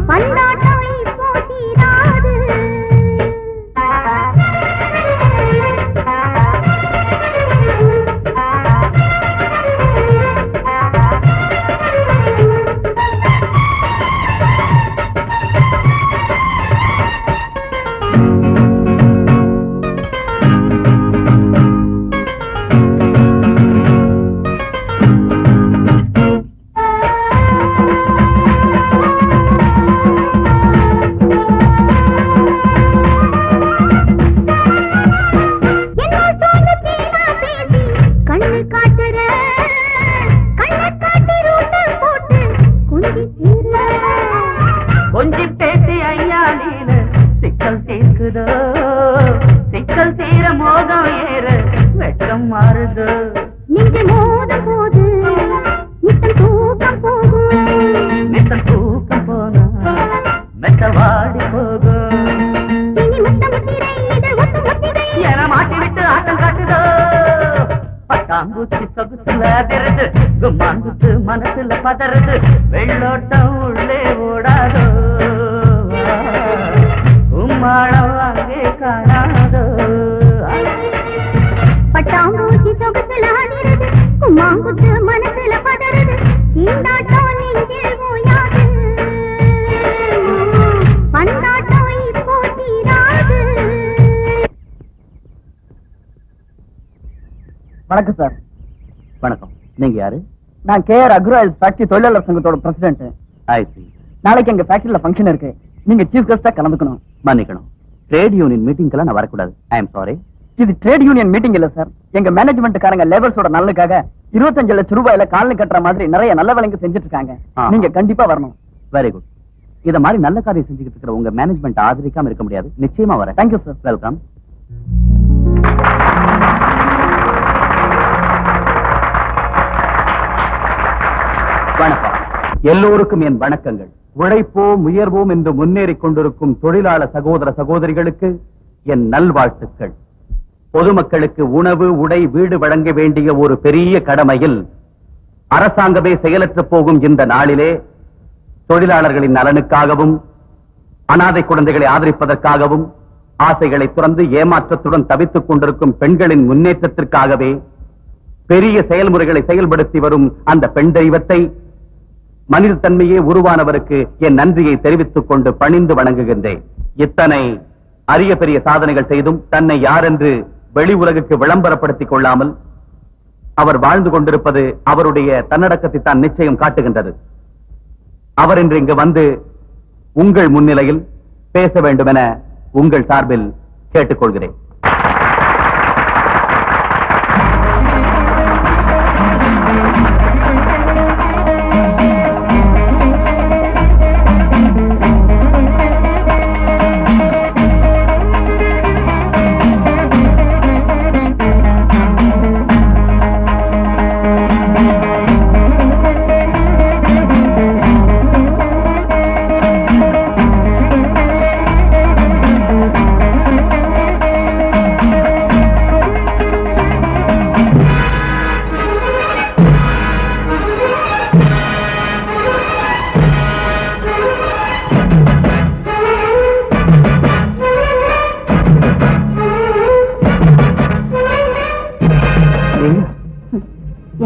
பந்தாட்டம் இப்போ தீராது. கொஞ்சி பேசி ஐயா நீனு சிக்கல் தீர்க்குதோ சிக்கல் தீர மோகம் ஏற வெட்டம் மாறுதோ நெஞ்சு மோதும் போது நித்தம் தூக்கம் போகும் நித்தம் தூக்கம் போனா மெத்த வாடி போகும் இனி முத்தம் முத்திரை இதழ் ஒத்து முத்திரை என மாட்டி விட்டு ஆட்டம் காட்டுதோ பட்டாம்பூச்சி சொகுசுல அதிருது கும்மாங்குத்து மனசுல பதறுது வெள்ளோட்டம் உள்ளே ஓடாதோ உம்மாளம் அங்கே காணாதோ பட்டாம்பூச்சி சொகுசுல அதிருது கும்மாங்குத்து மனசுல பதறுது தீண்டாட்டம் நெஞ்சில் ஓயாது பந்தாட்டம் இப்போ தீராது. வணக்கம் சார். வணக்கம். நீங்க யாரு? நான் கேஆர் அக்ரோயில் ஃபேக்டரி தொழிலாளர் சங்கத்தோட பிரசிடென்ட். நாளைக்கு எங்க ஃபேக்டரியில ஃபங்க்ஷன் இருக்கு. நீங்க சீஃப் கெஸ்டா கலந்துக்கணும். மன்னிக்கணும், ட்ரேட் யூனியன் மீட்டிங்க்கெல்லாம் நான் வரக்கூடாது. I am sorry. இது ட்ரேட் யூனியன் மீட்டிங் இல்ல சார். எங்க மேனேஜ்மெண்ட்காரங்க லேபர்ஸோட நல்லுக்காக 25 லட்சம் ரூபாயில காலனி கட்டுற மாதிரி நிறைய நல்ல வேலைங்க செஞ்சுட்டு இருக்காங்க. நீங்க கண்டிப்பா வரணும். Very good. இத மாதிரி நல்ல காரியம் செஞ்சுக்கிட்டு இருக்கிற உங்க மேனேஜ்மெண்ட் ஆதரிக்காம இருக்க முடியாது. நிச்சயமா வரேன். Thank you sir. வெல்கம். வணக்கம். எல்லோருக்கும் என் வணக்கங்கள். உழைப்போம் உயர்வோம் என்று முன்னேறிக் கொண்டிருக்கும் தொழிலாளர் சகோதர சகோதரிகளுக்கு என் நல்வாழ்த்துக்கள். பொதுமக்களுக்கு உணவு உடை வீடு வழங்க வேண்டிய ஒரு பெரிய கடமையில் அரசாங்கமே செயலற்று போகும் இந்த நாளிலே தொழிலாளர்களின் நலனுக்காகவும் அனாதை குழந்தைகளை ஆதரிப்பதற்காகவும் ஆசைகளை துறந்து ஏமாற்றத்துடன் தவித்துக் கொண்டிருக்கும் பெண்களின் முன்னேற்றத்திற்காகவே பெரிய செயல்முறைகளை செயல்படுத்தி வரும் அந்த பெண் தெய்வத்தை, மனித தன்மையே உருவானவருக்கு என் நன்றியை தெரிவித்துக் கொண்டு பணிந்து வணங்குகின்றேன். இத்தனை அரிய பெரிய சாதனைகள் செய்தும் தன்னை யார் என்று வெளி உலகுக்கு விளம்பரப்படுத்திக் கொள்ளாமல் அவர் வாழ்ந்து கொண்டிருப்பது அவருடைய தன்னடக்கத்தை தான் நிச்சயம் காட்டுகின்றது. அவர் இன்று இங்கு வந்து உங்கள் முன்னிலையில் பேச வேண்டும் என உங்கள் சார்பில் கேட்டுக்கொள்கிறேன்.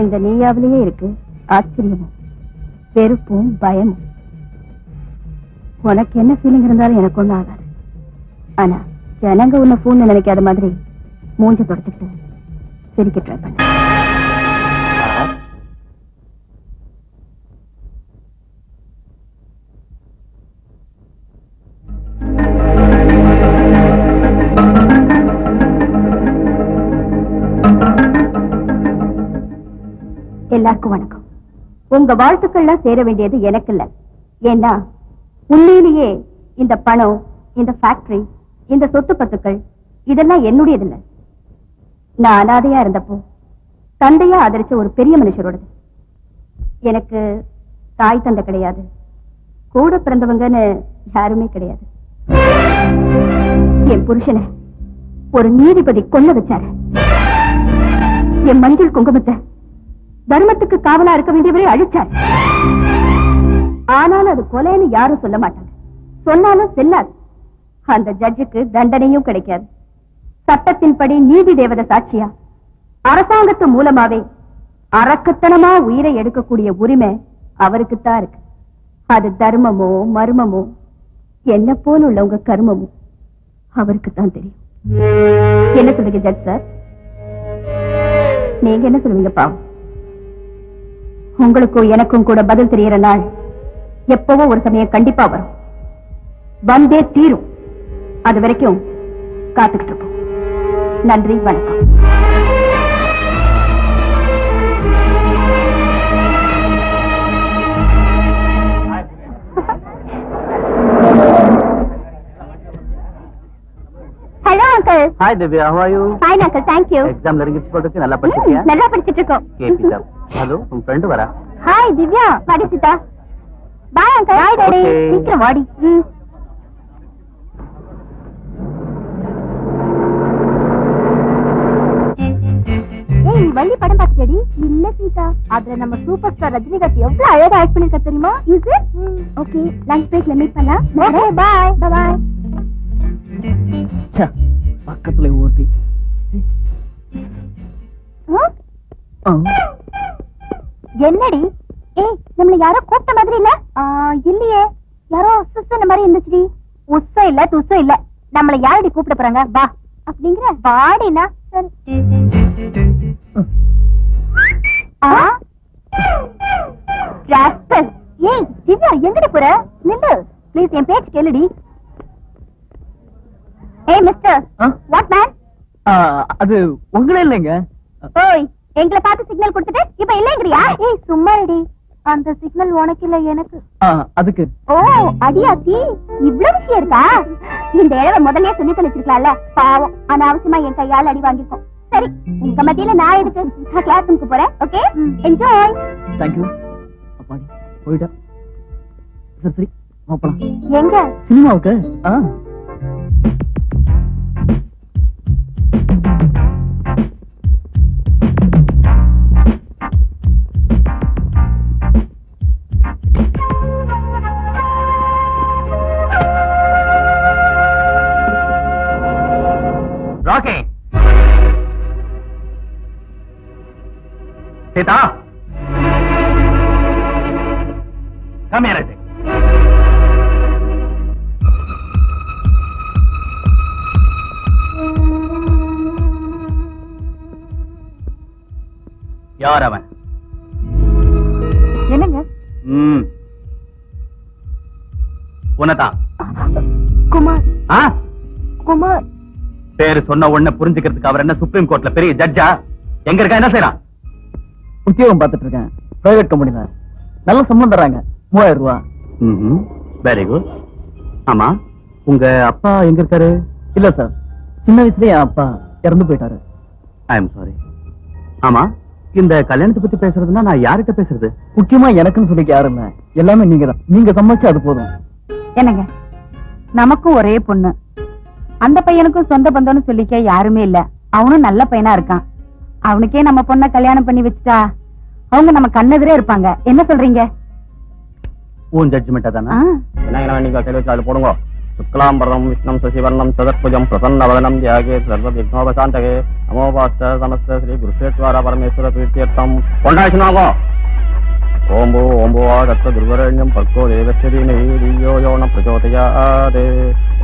இந்த நீயாவிலேயே இருக்கு ஆச்சரியமும் வெறுப்பும் பயமும். உனக்கு என்ன ஃபீலிங் இருந்தாலும் எனக்கு ஒண்ணும் ஆகாது. ஆனா ஜனங்க உன்னை பூன்னு நினைக்காத மாதிரி மூஞ்ச தொடச்சுக்கிட்டு சிரிக்க ட்ரை பண்ண. எல்லாருக்கும் வணக்கம். உங்க வாழ்த்துக்கள்லாம் சேர வேண்டியது எனக்கு இல்ல. ஏன்னா உண்மையிலேயே இந்த பணம், இந்த ஃபேக்டரி, இந்த சொத்து பத்துக்கள் இதெல்லாம் என்னுடையது இல்ல. நான் அனாதையா இருந்தப்போ தந்தையா ஆதரிச்ச ஒரு பெரிய மனுஷரோடது. எனக்கு தாய் தந்தை கிடையாது, கூட பிறந்தவங்கன்னு யாருமே கிடையாது. என் புருஷனை ஒரு நீதிபதி கொல்ல வச்சாரு. என் மஞ்சள் குங்குமத்தை தர்மத்துக்கு காவலா இருக்க வேண்டியவரை அழிச்சார். ஆனாலும் அது கொலைன்னு யாரும் சொல்ல மாட்டாங்க. சொன்னாலும் செல்லாது. அந்த ஜட்ஜுக்கு தண்டனையும் கிடைக்காது. சட்டத்தின்படி நீதி தேவதை சாட்சியா அரசாங்கத்து மூலமாவே அரக்கத்தனமா உயிரை எடுக்கக்கூடிய உரிமை அவருக்குத்தான் இருக்கு. அது தர்மமோ மர்மமோ என்ன போல உள்ள உங்க கர்மமோ அவருக்குத்தான் தெரியும். என்ன சொல்லுங்க ஜட்ஜ் சார்? நீங்க என்ன சொல்லுவீங்க? பாவம், உங்களுக்கும் எனக்கும் கூட பதில் தெரியற நாள் எப்பவோ ஒரு சமயம் கண்டிப்பா வரும். வந்தே தீரும். அது வரைக்கும் காத்துக்கிட்டு இருப்போம். நன்றி, வணக்கம். Hi Divya, how are you? Fine uncle, thank you. Exam நெருங்கிச்சு போறதுக்கு நல்லா படிச்சிட்டியா? நல்லா படிச்சிட்டு இருக்கோம். Keep it up. Hello, உன் friend வரா? Hi Divya, வாடி Sita. Bye uncle. Bye daddy. Okay. சீக்கிரம் வாடி. ஏய், வள்ளி படம் பார்த்தியாடி? இல்ல சீதா. அதுல நம்ம சூப்பர் ஸ்டார் ரஜினிகாந்த் எவ்வளவு அழகா ஆக்ட் பண்ணிருக்கா தெரியுமா? Is it? Okay, lunch breakல மீட் பண்ணலாம். Okay, bye. Bye bye. பக்கத்துல ஓட்டி என்னடி? ஏய், நம்மள யாரோ கூப்பிட்ட மாதிரி இல்ல? இல்லையே. யாரோ சுசன மாதிரி இருந்துச்சுடி. உஸ்ஸ இல்ல துஸ்ஸ இல்ல. நம்மள யாரடி கூப்பிட போறாங்க? வா அப்படிங்கற. வாடினா சரி. ராஸ்கல். ஏய் திவ்யா, எங்கடி போற? நில்லு ப்ளீஸ், என் பேச்சு கேளுடி. ஏய் மிஸ்டர், வாட் மேன்? அது உங்களே இல்லைங்க. ஓய், எங்களை பார்த்து சிக்னல் கொடுத்துட்டு இப்ப இல்லங்கறியா? ஏய் சும்மா ரெடி. அந்த சிக்னல் உனக்கு இல்ல எனக்கு. அதுக்கு. ஓ அடியாத்தி, இவ்ளோ விஷயம் இருக்கா? இந்த இழவை முதல்லயே சொல்லி தொலைச்சிருக்கலாம்ல. பாவம், அனாவசியமா என் கையால அடி வாங்கிருக்கோம். சரி, உங்க மத்தியில நான் எதுக்கு? நான் கிளாஸ் ரூமுக்கு போறேன். Okay, enjoy. Thank you. அப்பாடி போய்டா. சரி போலாம். எங்க? சினிமாவுக்கு. Rakhi, Sita, come here. யார் அவன்? என்னங்க? உன்னதான். குமார். குமார் பேரு சொன்ன உடனே புரிஞ்சுக்கிறதுக்கு அவர் என்ன சுப்ரீம் கோர்ட்ல பெரிய ஜட்ஜா? எங்க இருக்கா, என்ன செய்யறான்? உத்தியோகம் பார்த்துட்டு இருக்கேன், பிரைவேட் கம்பெனில. நல்ல சம்பளம் தராங்க, 3000 ரூபாய். Very good. ஆமா, உங்க அப்பா எங்க இருக்காரு? இல்ல சார், சின்ன வயசுலயே என் அப்பா இறந்து போயிட்டாரு. I am sorry. ஆமா, இந்த கல்யாணத்தை பத்தி பேசுறதுன்னா நான் யார்கிட்ட பேசுறது? முக்கியமா எனக்குன்னு சொல்லிக்க யாரும் இல்ல, எல்லாமே நீங்க தான். நீங்க சம்பாதிச்சு அது போதும். என்னங்க, நமக்கும் ஒரே பொண்ணு, அந்த பையனுக்கும் சொந்த பந்தம்னு சொல்லிக்க யாருமே இல்ல. அவனும் நல்ல பையனா இருக்கான். அவனுக்கே நம்ம பொண்ண கல்யாணம் பண்ணி வச்சுட்டா அவங்க நம்ம கண்ணெதிரே இருப்பாங்க. என்ன சொல்றீங்க? உன் ஜட்ஜ்மெண்டா தானா? என்ன நீங்க கேள்வி போடுங்க. சுக்லாம்பரம் விஷ்ணம் சசிவர்ணம் சதற்புஜம் பிரசன்னவதனம் தியாகே சர்வ விக்னோபசாந்தகே நமோபாஸ்த நமஸ்த ஸ்ரீ குருஷேஸ்வர பரமேஸ்வர பீர்த்தியர்த்தம் கொண்டாடினாங்க. ஓம்போ ஓம்போவா தத்த துர்வரண்யம் பர்கோ தேவஸ்வரீமே தீயோ யோன பிரச்சோதயாதே.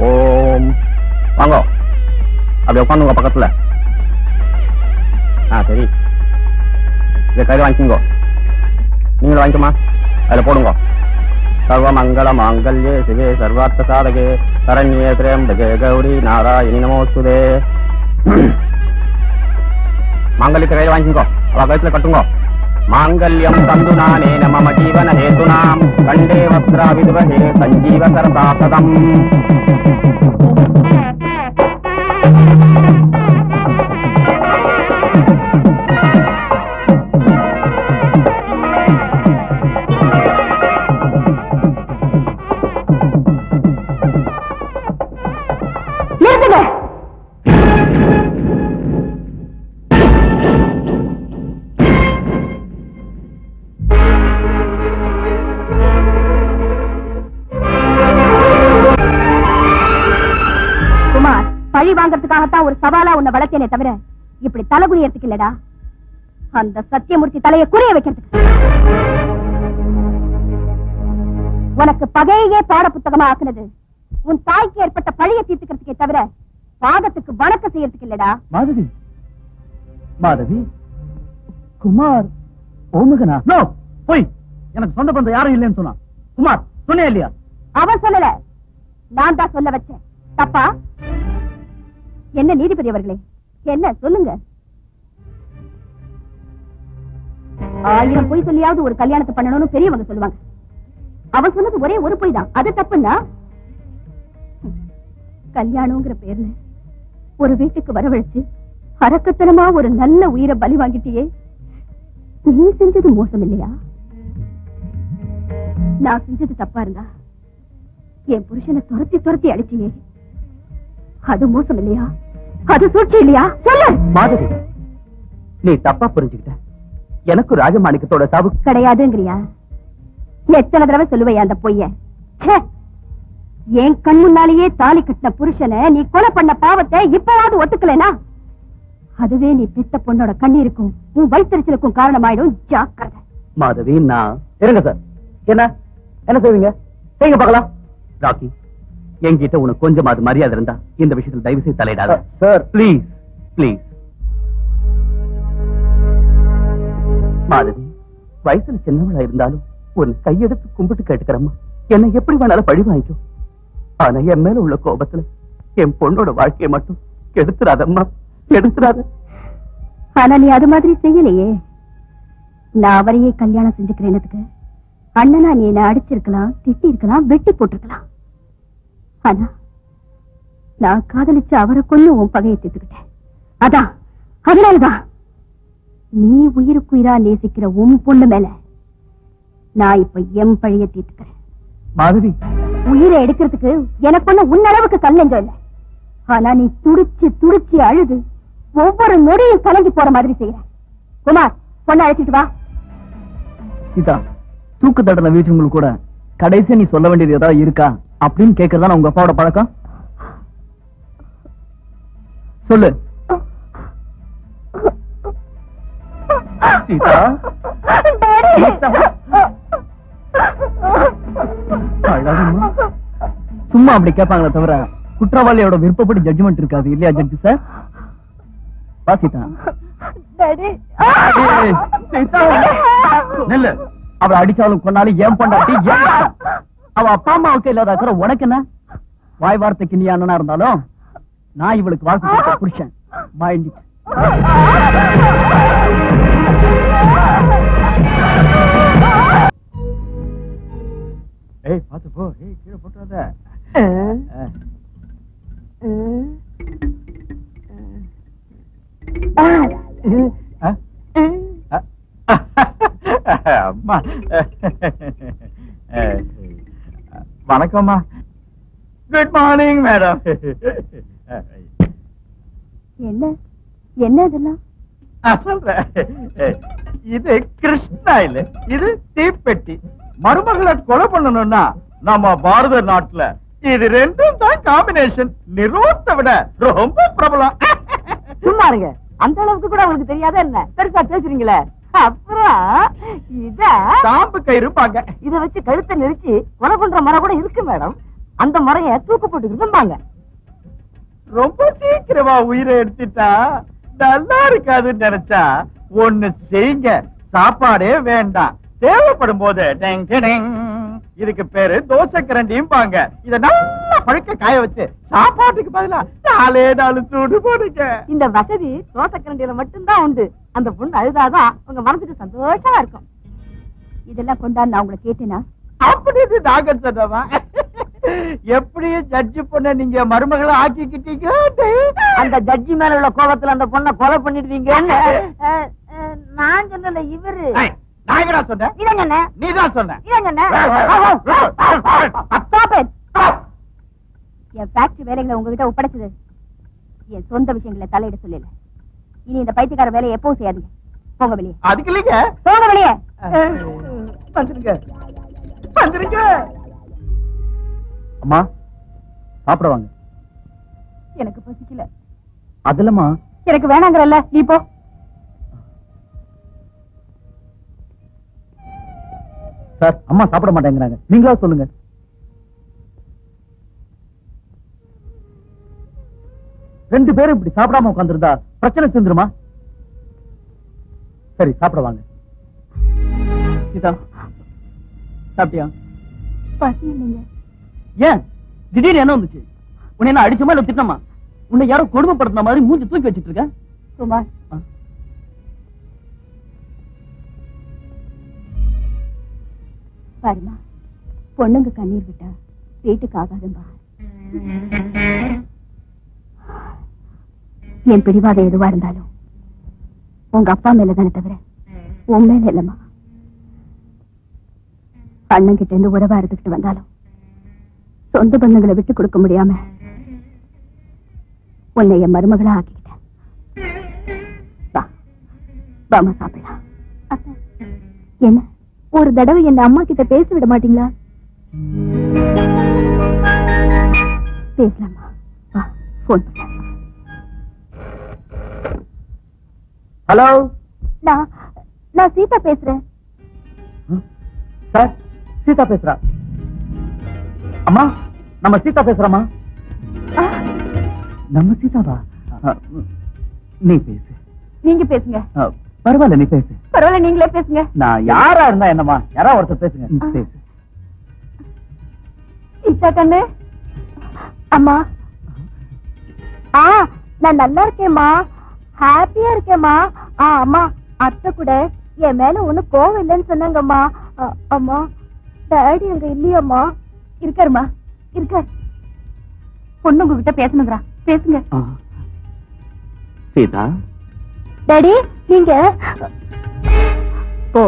ஓம். வாங்க, அப்படி உட்காந்துங்க பக்கத்துல. சரி, இதை கையில் வாங்கிக்கோங்க. நீங்களும் வாங்கிக்கோமா, அதில் போடுங்க. சர்வ மங்கள மாங்கல்யே சிவே சர்வார்த்த சாதகே சரண்யே திரயம்பகே கௌரி நாராயணி நமோஸ்துதே. மாங்கல்யத்தை கையில் வாங்கிக்கோ, அவ கழுத்துல கட்டுங்க. மாங்கல்யம் தந்து நானே மம ஜீவன ஹேதுனாம் கண்டே வஸ்திரா விதுவஹே சஞ்சீவ சரதாசதம். பழி வாங்கறதுக்காகத்தான் ஒரு சவாலா உன்னை வளர்த்தேனே தவிர இப்படி தலைகுனியறதுக்கு இல்லடா. அந்த சத்தியமூர்த்தி தலையை குறிய வைக்கிறதுக்கு. உனக்கு பகையே பாட புத்தகமா ஆக்குனது உன் தாய்க்கு ஏற்பட்ட பழியை தீர்த்துக்கிறதுக்கே தவிர பாதத்துக்கு வணக்கம் செய்யறதுக்கு இல்லடா. மாதவி, மாதவி, குமார் ஓமுகனா? நோ, போய். எனக்கு சொந்த பந்தம் யாரும் இல்லைன்னு சொன்னான். குமார் சொன்னே இல்லையா? அவன் சொல்லல, நான் தான் சொல்ல வச்சேன். தப்பா? என்ன நீதிபதி அவர்களே, என்ன சொல்லுங்க. 1000 பொய் சொல்லியாவது ஒரு கல்யாணத்தை பண்ணணும்னு பெரியவங்க சொல்லுவாங்க. அவன் சொன்னது ஒரே ஒரு பொய் தான், அது தப்புன்னா? கல்யாணம்ங்கிற பேர்ல ஒரு வீட்டுக்கு வரவழைச்சு அரக்கத்தனமா ஒரு நல்ல உயிரை பலி வாங்கிட்டியே, நீ செஞ்சது மோசம் இல்லையா? நான் செஞ்சது தப்பா இருந்தா என் புருஷனை துரத்தி துரத்தி அடிச்சியே, அது மோசம் இல்லையா? அது சூழ்ச்சி இல்லையா? சொல்லு. மாதவி, நீ தப்பா புரிஞ்சுக்கிட்ட. எனக்கு ராஜமாணிக்கத்தோட சாவு கிடையாதுங்கிறியா? எத்தனை தடவை சொல்லுவையா அந்த பொய்ய? என் கண் முன்னாலேயே தாலி கட்டின புருஷனை நீ கொலை பண்ண பாவத்தை இப்பவாவது ஒத்துக்கலனா அதுவே நீ பெத்த பொண்ணோட கண்ணீருக்கும் உன் வயிற்றுச்சலுக்கும் காரணமாயிடும். ஜாக்கிரதை. மாதவி, நான் இருங்க சார். என்ன என்ன செய்வீங்க? செய்யுங்க பார்க்கலாம். ராக்கி, என்கிட்ட உனக்கு கொஞ்சமாவது மரியாதை இருந்தா இந்த விஷயத்தில் தயவு செய்து தலையிடாத சார். Please please. மாதவி, வயசுல சின்னவளா இருந்தாலும் ஒரு கையெடுத்து கும்பிட்டு கேட்டுக்கிறம்மா, என்னை எப்படி வேணாலும் பழி வாங்கிக்கும். ஆனா என் மேல உள்ள கோபத்துல என் பொண்ணோட வாழ்க்கையை மட்டும் கெடுத்துறாதம்மா, கெடுத்துறாத. ஆனா நீ அது மாதிரி செய்யலையே. நான் அவரையே கல்யாணம் செஞ்சுக்கிறேனதுக்கு அண்ணனா நீ என்ன அடிச்சிருக்கலாம், திட்டி இருக்கலாம், வெட்டி போட்டிருக்கலாம். ஆனா நான் காதலிச்சு அவரை கொண்டு உன் பகையை தீர்த்துக்கிட்டேன். அதான் அதனாலதான் நீ உயிருக்குயிரா நேசிக்கிற உன் பொண்ணு மேல நான் இப்ப எம் பழைய தீர்த்துக்கிறேன். மாதவி, உயிரை எடுக்கிறதுக்கு எனக்கு ஒண்ணு உன்னளவுக்கு கல்லெஞ்சம் இல்லை. ஆனா நீ துடிச்சு துடிச்சு அழுது ஒவ்வொரு நொடியும் கலங்கி போற மாதிரி செய்யற. குமார், பொண்ணை அழைச்சிட்டு வா. சீதா, தூக்கு தண்டனை வீச்சவங்களுக்கு கூட கடைசியா நீ சொல்ல வேண்டியது ஏதாவது இருக்கா அப்படின்னு கேட்கறதா உங்க அப்பாவோட பழக்கம்? சொல்லு. சீதா, அழகம்மா. சும்மா அப்படி கேட்பாங்களே தவிர குற்றவாளியோட விருப்பப்படி ஜட்ஜ்மெண்ட் இருக்காது இல்லையா ஜட்ஜி சார்? சீதா, நெல்லு. அவளை அடிச்சாலும் கொண்டாலும் ஏன் பொண்டாட்டி ஏன் இஷ்டம்? அவ அப்பா அம்மாவுக்கு இல்லாத அக்கறை உனக்கு என்ன? வாய் வார்த்தைக்கு நீ அண்ணனா இருந்தாலும் நான் இவளுக்கு வாழ்க்கை கொடுத்த புருஷன். Mind it. ஏய், பாத்து போ. ஏய், கீழே போட்டுறாத. அம்மா, வணக்கம்மா. Good morning madam. என்ன என்ன இதெல்லாம்? சொல்றேன். இது கிருஷ்ணா இல்ல, இது தீப்பெட்டி. மருமகளை கொலை பண்ணணும்னா நம்ம பாரத நாட்டுல இது ரெண்டும் தான் காம்பினேஷன். நிரோத்தை விட ரொம்ப பிரபலம். சும்மா இருங்க. அந்த அளவுக்கு கூட உங்களுக்கு தெரியாத என்ன பெருசா பேசுறீங்களே. அப்புறம் இத சாம்பு கயிறுப்பாங்க. இத வச்சு கழுத்தை நெரிச்சு கொலை பண்ற முறை கூட இருக்கு மேடம். அந்த முறைய தூக்கு போட்டு இருந்தாங்க. ரொம்ப சீக்கிரமா உயிரை எடுத்துட்டா நல்லா இருக்காதுன்னு நினைச்சா ஒண்ணு செய்யுங்க. சாப்பாடே வேண்டாம். தேவைப்படும் போது இதுக்கு பேரு தோசை கரண்டியும் பாங்க. இத நல்லா பழுக்க காய வச்சு சாப்பாட்டுக்கு பதிலா 4 சூடு போடுங்க. இந்த வசதி தோசை கரண்டியில மட்டும்தான் உண்டு. அந்த பொண்ணு அழுதாதான் உங்க மனசுக்கு சந்தோஷமா இருக்கும். இதெல்லாம் கொண்டாந்து நான் உங்களை கேட்டேனா? அப்படின்னு நாங்க சொன்னவா? எப்படியும் ஜட்ஜி பொண்ண நீங்க மருமகளை ஆக்கிக்கிட்டீங்க. அந்த ஜட்ஜி மேல உள்ள கோபத்துல அந்த பொண்ணை கொலை பண்ணிடுவீங்கன்னு நான் சொன்னல. இவரு நாயகடா சொன்ன. இதங்க நீதான் சொன்ன. என் ஃபேக்டரி வேலைகளை உங்ககிட்ட ஒப்படைச்சது என் சொந்த விஷயங்களை தலையிட சொல்லல. இனி இந்த பைத்தியக்கார வேலையை எப்பவும் செய்யாதீங்க. போங்க வெளியே. அதுக்கு இல்லைங்க. போங்க வெளியே. வந்துருங்க வந்துருங்க. அம்மா, சாப்பிட வாங்க. எனக்கு பசிக்கல. அதுலமா எனக்கு வேணாங்கறல்ல, நீ போ. சார், அம்மா சாப்பிட மாட்டேங்கிறாங்க. நீங்களா சொல்லுங்க. ரெண்டு பேரும் இப்படி சாப்பிடாம உட்கார்ந்திருந்தா பிரச்சனை தீந்துருமா? சரி, சாப்பிட வாங்க. சீதா, சாப்பிட்டியா? பசி இல்லைங்க. ஏன் திடீர்னு என்ன வந்துச்சு? உன்னை என்ன அடிச்சமா இல்ல திட்டமா? உன்னை யாரோ கொடுமைப்படுத்தின மாதிரி மூஞ்சி தூக்கி வச்சிட்டு இருக்க. குமார், பாருமா, பொண்ணுங்க கண்ணீர் விட்டா வீட்டுக்கு ஆகாதும்பா. என் பிடிவாதம் எதுவா இருந்தாலும் உங்க அப்பா மேலதானே தவிர உன் மேல இல்லம்மா. அண்ணன் கிட்ட இருந்து உறவா இருந்துகிட்டு வந்தாலும் சொந்த பந்தங்களை விட்டு கொடுக்க முடியாம உன்னை என் மருமகளா ஆக்கிக்கிட்டேன். வாமா சாப்பிடலாம். என்ன ஒரு தடவை என் அம்மா கிட்ட பேச விட மாட்டீங்களா? பேசலாமா? வா, போன் பண்ண. ஹலோ, நான் சீதா பேசுறேன். சார், சீதா பேசுறா. அம்மா, நம்ம சீதா பேசுறோமா? நம்ம சீதாவா? நீ பேசு. நீங்க பேசுங்க. பரவாயில்ல, நீ பேசு. பரவாயில்ல, நீங்களே பேசுங்க. நான் யாரா இருந்தா என்னம்மா? யாரா ஒருத்தர் பேசுங்க. பேசு. சீதா கண்ணு. அம்மா, நான் நல்லா இருக்கேம்மா, ஹாப்பியா இருக்கேம்மா. அம்மா, அத்தை கூட என் மேல ஒண்ணும் கோவம் இல்லைன்னு சொன்னாங்கம்மா. அம்மா, டாடி அங்க இல்லையாம்மா? இருக்காருமா, இருக்காரு. பொண்ணு உங்ககிட்ட பேசணுங்கிறா, பேசுங்க. சீதா. டாடி, நீங்க போ.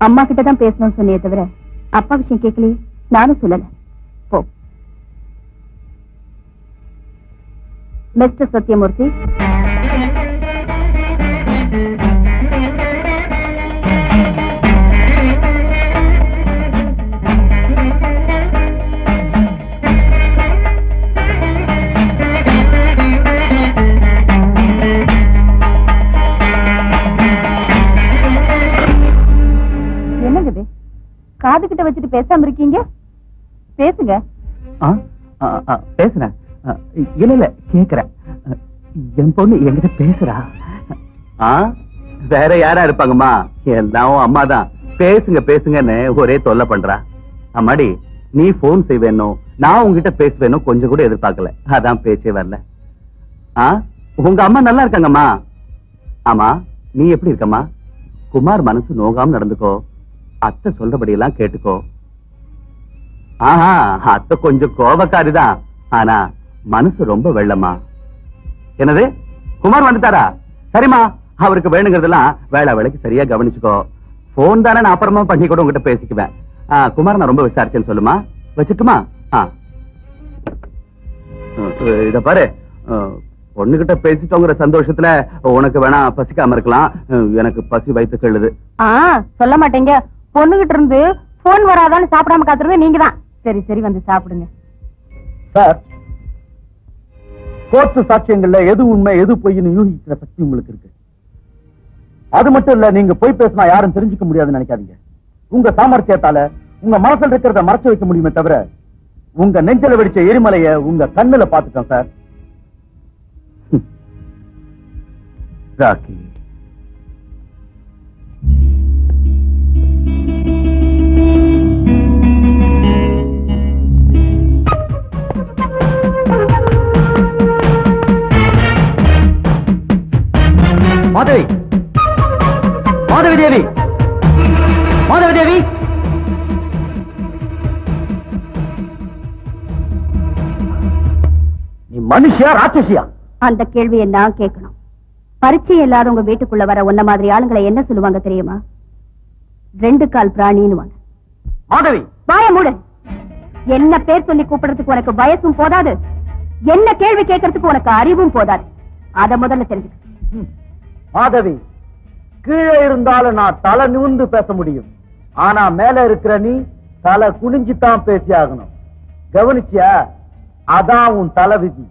அம்மா கிட்ட தான் பேசணும்னு சொன்னியே தவிர அப்பா விஷயம் கேட்கலையே, நானும் சொல்லல. போ. மிஸ்டர் சத்யமூர்த்தி, என்னங்க காது கிட்ட வச்சுட்டு பேசாம இருக்கீங்க? பேசுங்க. பேசுறேன். இல்ல கேக்குறேன். என் பொண்ணு என்கிட்ட பேசுறா. வேற யாரா இருப்பாங்கம்மா? எல்லாம் அம்மா தான். பேசுங்க பேசுங்கன்னு ஒரே தொல்லை பண்றா. அம்மாடி, நீ போன் செய்வேணும், நான் உங்ககிட்ட பேசுவேணும் கொஞ்சம் கூட எதிர்பார்க்கல. அதான் பேச்சே வரல. உங்க அம்மா நல்லா இருக்காங்கம்மா. ஆமா, நீ எப்படி இருக்கம்மா? குமார் மனசு நோகாம நடந்துக்கோ. அத்தை சொல்றபடி எல்லாம் கேட்டுக்கோ. அத்தை கொஞ்சம் கோபக்காரிதான், ஆனா மனசு ரொம்ப வெள்ளமா. என்னது, குமார் வந்துட்டாரா? சரிம்மா, அவருக்கு வேணுங்கிறதெல்லாம் வேலை வேலைக்கு சரியா கவனிச்சுக்கோ. போன் தானே, நான் அப்புறமா பண்ணி கூட உங்ககிட்ட பேசிக்குவேன். குமார் நான் ரொம்ப விசாரிச்சேன்னு சொல்லுமா. வச்சுட்டுமா? இத பாரு, பொண்ணுகிட்ட பேசிட்டோங்கிற சந்தோஷத்துல உனக்கு வேணா பசிக்காம இருக்கலாம், எனக்கு பசி வயித்து கழுது. சொல்ல மாட்டீங்க. பொண்ணுகிட்ட இருந்து போன் வராதான்னு சாப்பிடாம காத்துறது நீங்க தான். சரி சரி, வந்து சாப்பிடுங்க. சார், கோர்ட்டு சாட்சியங்கள்ல எது உண்மை எது பொய்ன்னு யூகிக்கிற சக்தி உங்களுக்கு இருக்கு. அது மட்டும் இல்ல, நீங்க போய் பேசினா யாரும் தெரிஞ்சுக்க முடியாதுன்னு நினைக்காதீங்க. உங்க சாமர்த்தியத்தால உங்க மனசுல இருக்கிறத மறைச்சு வைக்க முடியுமே தவிர உங்க நெஞ்சில வெடிச்ச எரிமலைய உங்க கண்ணுல பாத்துட்டோம் சார். ராக்கி, மாதவி, மாதவி தேவி, மாதவி தேவி, நீ மனுஷியா ராட்சசியா? அந்த கேள்வியை நான் கேட்கணும். பரிச்சை இல்லாத உங்க வீட்டுக்குள்ள வர உன்ன மாதிரி ஆளுங்களை என்ன சொல்லுவாங்க தெரியுமா? 2 கால் பிராணின்னு. மாதவி, வாய மூடு. என்ன பேர் சொல்லி கூப்பிடுறதுக்கு உனக்கு வயசும் போதாது, என்ன கேள்வி கேட்கறதுக்கு உனக்கு அறிவும் போதாது. அத முதல்ல தெரிஞ்சுக்க. மாதவி, கீழே இருந்தாலும் நான் தலை நிமிர்ந்து பேச முடியும், ஆனா மேல இருக்கிற நீ தலை குனிஞ்சுதான் பேசி ஆகணும். கவனிச்சியா? அதான் உன் தலை விதி.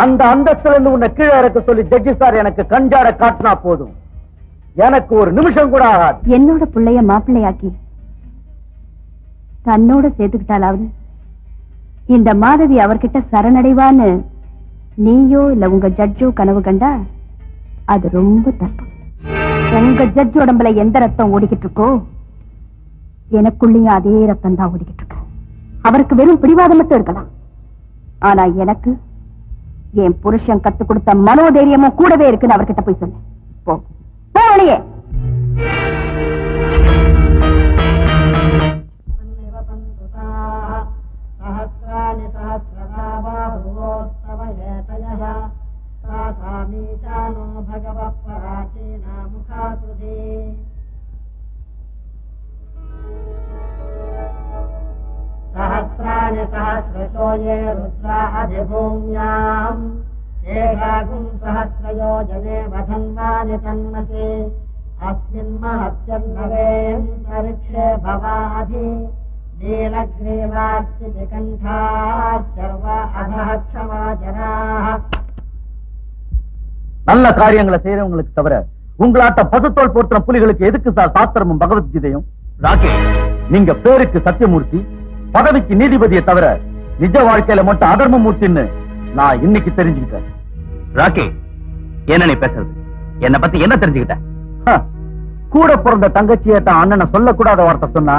அந்த அந்தஸ்துல இருந்து உன்னை கீழே இறக்க சொல்லி ஜட்ஜி சார் எனக்கு கஞ்சாட காட்டினா போதும், எனக்கு ஒரு நிமிஷம் கூட ஆகாது. என்னோட பிள்ளைய மாப்பிள்ளையாக்கி தன்னோட சேர்த்துக்கிட்டாலாவது இந்த மாதவி அவர்கிட்ட சரணடைவான்னு நீயோ இல்ல உங்க ஜட்ஜோ கனவு கண்டா அது ரொம்ப தப்பு. உங்க ஜட்ஜ் உடம்புல எந்த ரத்தம் ஓடிக்கிட்டு இருக்கோ எனக்குள்ளேயும் அதே ரத்தம் தான் ஓடிக்கிட்டு இருக்கு. அவருக்கு வெறும் பிடிவாதம் மட்டும் இருக்கலாம், ஆனா எனக்கு என் புருஷன் கத்து கொடுத்த மனோதைரியமும் கூடவே இருக்குன்னு அவர்கிட்ட போய் சொன்னேன். போ வெளியே. तानि सहस्रशो ये रुद्रा अधिभूम्याम् तेषागुं सहस्रयोजने वधन्वानि तन्मसि अस्मिन् महत्यन्तरिक्षे भवाधि नीलग्रीवास्ति कण्ठाः सर्व अधः क्षमा जनाः. நல்ல காரியங்களை செய்யறவங்களுக்கு தவிர உங்களாட்ட பசுத்தோல் போற்ற புலிகளுக்கு எதுக்கு சார் சாஸ்திரமும் பகவத்கீதையும்? ராகே, நீங்க பேருக்கு சத்தியமூர்த்தி, பதவிக்கு நீதிபதியை தவிர நிஜ வாழ்க்கையில மட்டும் அதர்மமூர்த்தின்னு நான் இன்னைக்கு தெரிஞ்சுக்கிட்டேன். ராகே, என்ன நீ பேசுறது? என்ன பத்தி என்ன தெரிஞ்சுக்கிட்ட? கூட பிறந்த தங்கச்சியை தான் அண்ணனை சொல்லக்கூடாத வார்த்தை சொன்னா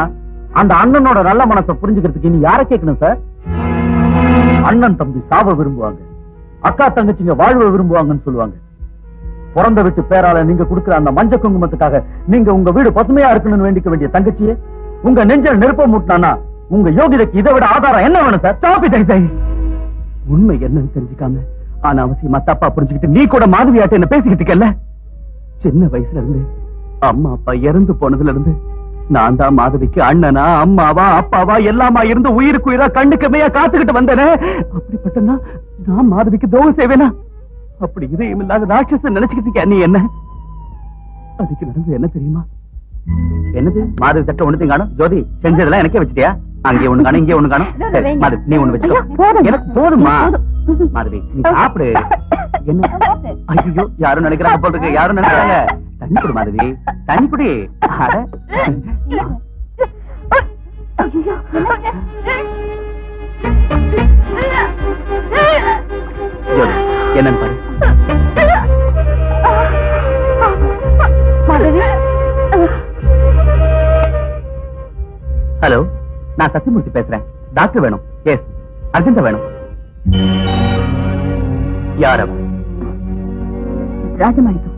அந்த அண்ணனோட நல்ல மனசை புரிஞ்சுக்கிறதுக்கு நீ யார கேட்கணும் சார்? அண்ணன் தம்பி சாவ விரும்புவாங்க, அக்கா தங்கச்சிங்க வாழ்வ விரும்புவாங்கன்னு சொல்லுவாங்க. பிறந்த வீட்டு பேரால நீங்க கொடுக்கிற அந்த மஞ்ச குங்குமத்துக்காக நீங்க உங்க வீடு பசுமையா இருக்கணும்னு வேண்டிக்க வேண்டிய தங்கச்சியே உங்க நெஞ்சில் நெருப்ப மூட்டினா உங்க யோகிதைக்கு இதை விட ஆதாரம் என்ன வேணும் சார்? உண்மை என்னன்னு தெரிஞ்சுக்காம ஆனா அவசியமா தப்பா புரிஞ்சுக்கிட்டு நீ கூட மாதவியாட்ட என்ன பேசிக்கிட்டு இருக்கல. சின்ன வயசுல இருந்து அம்மா அப்பா இறந்து போனதுல இருந்து நான் தான் மாதவிக்கு அண்ணனா அம்மாவா அப்பாவா எல்லாமா இருந்து உயிருக்கு உயிரா கண்ணுக்கமையா காத்துக்கிட்டு வந்தேனே. அப்படிப்பட்டனா நான் மாதவிக்கு துரோகம் செய்வேனா? அப்படி இதயம் இல்லாத ராட்சசன் நினைச்சுக்கிட்டு நீ என்ன? அதுக்கு நடந்தது என்ன தெரியுமா? என்னது மாதவி தட்ட ஒண்ணு காணும்? ஜோதி செஞ்சதெல்லாம் எனக்கே வச்சுட்டியா? அங்கே ஒண்ணு காணும், இங்கே ஒண்ணு காணும். சரி மாதவி நீ ஒண்ணு வச்சுக்கோ, எனக்கு போதுமா? மாதவி நீ சாப்பிடு. என்ன? ஐயோ யாரும் நினைக்கிறாங்க போல இருக்கு, யாரும் நினைக்கிறாங்க. தண்ணி குடி மாதவி, தண்ணி குடி. என்னன்னு பாரு. ஹலோ, நான் சத்தியமூர்த்தி பேசுறேன். டாக்டர் வேணும். எஸ், அர்ஜென்டா வேணும். யார் அவன்? ராஜமாணிக்கம்.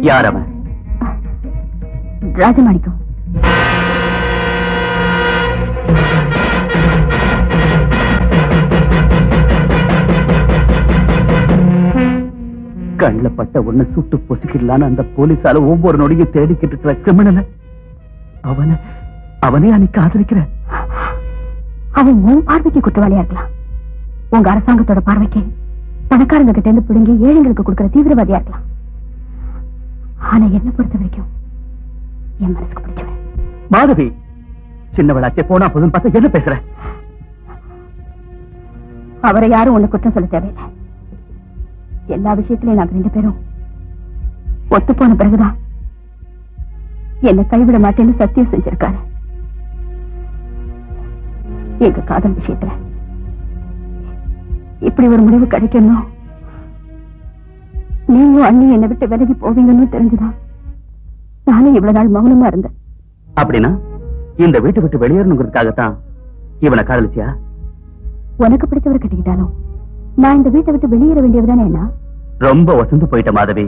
யார் அவன்? ராஜமாணிக்கம். கண்ல பட்ட ஒண்ணு சுட்டு பொசிக்கலான்னு அந்த போலீஸால ஒவ்வொரு நொடியும் தேடிக்கிட்டு இருக்கிற கிரிமினல அவனே அன்னைக்கு ஆதரிக்கிற. அவன் உன் பார்வைக்கு குற்றவாளியா இருக்கலாம், உங்க அரசாங்கத்தோட பார்வைக்கு பணக்காரங்க கிட்ட இருந்து பிடுங்கி ஏழைங்களுக்கு கொடுக்கிற தீவிரவாதியா இருக்கலாம். ஆனா என்ன பொறுத்த வரைக்கும் என் மனசுக்கு பிடிச்சவன். மாதவி சின்னவளாச்சே போனா போதும் பார்த்து என்ன பேசுற? அவரை யாரும் ஒண்ணு குற்றம் சொல்ல தேவையில்லை. எல்லா விஷயத்திலையும் நாங்க 2 பேரும் ஒத்து போன பிறகுதான் என்னை கைவிட மாட்டேன்னு சத்தியம் செஞ்சிருக்காரு. எங்க காதல் விஷயத்துல இப்படி ஒரு முடிவு கிடைக்கணும், நீயும் அண்ணி என்னை விட்டு விலகி போவீங்கன்னு தெரிஞ்சுதான் நானும் இவ்வளவு நாள் மௌனமா இருந்தேன். அப்படின்னா இந்த வீட்டை விட்டு வெளியேறணுங்கிறதுக்காகத்தான் இவனை காதலிச்சியா? உனக்கு பிடிச்சவரை கட்டிக்கிட்டாலும் நான் இந்த வீட்டை விட்டு வெளியேற வேண்டியதுதானே. என்ன ரொம்ப வசந்து போயிட்ட மாதவி,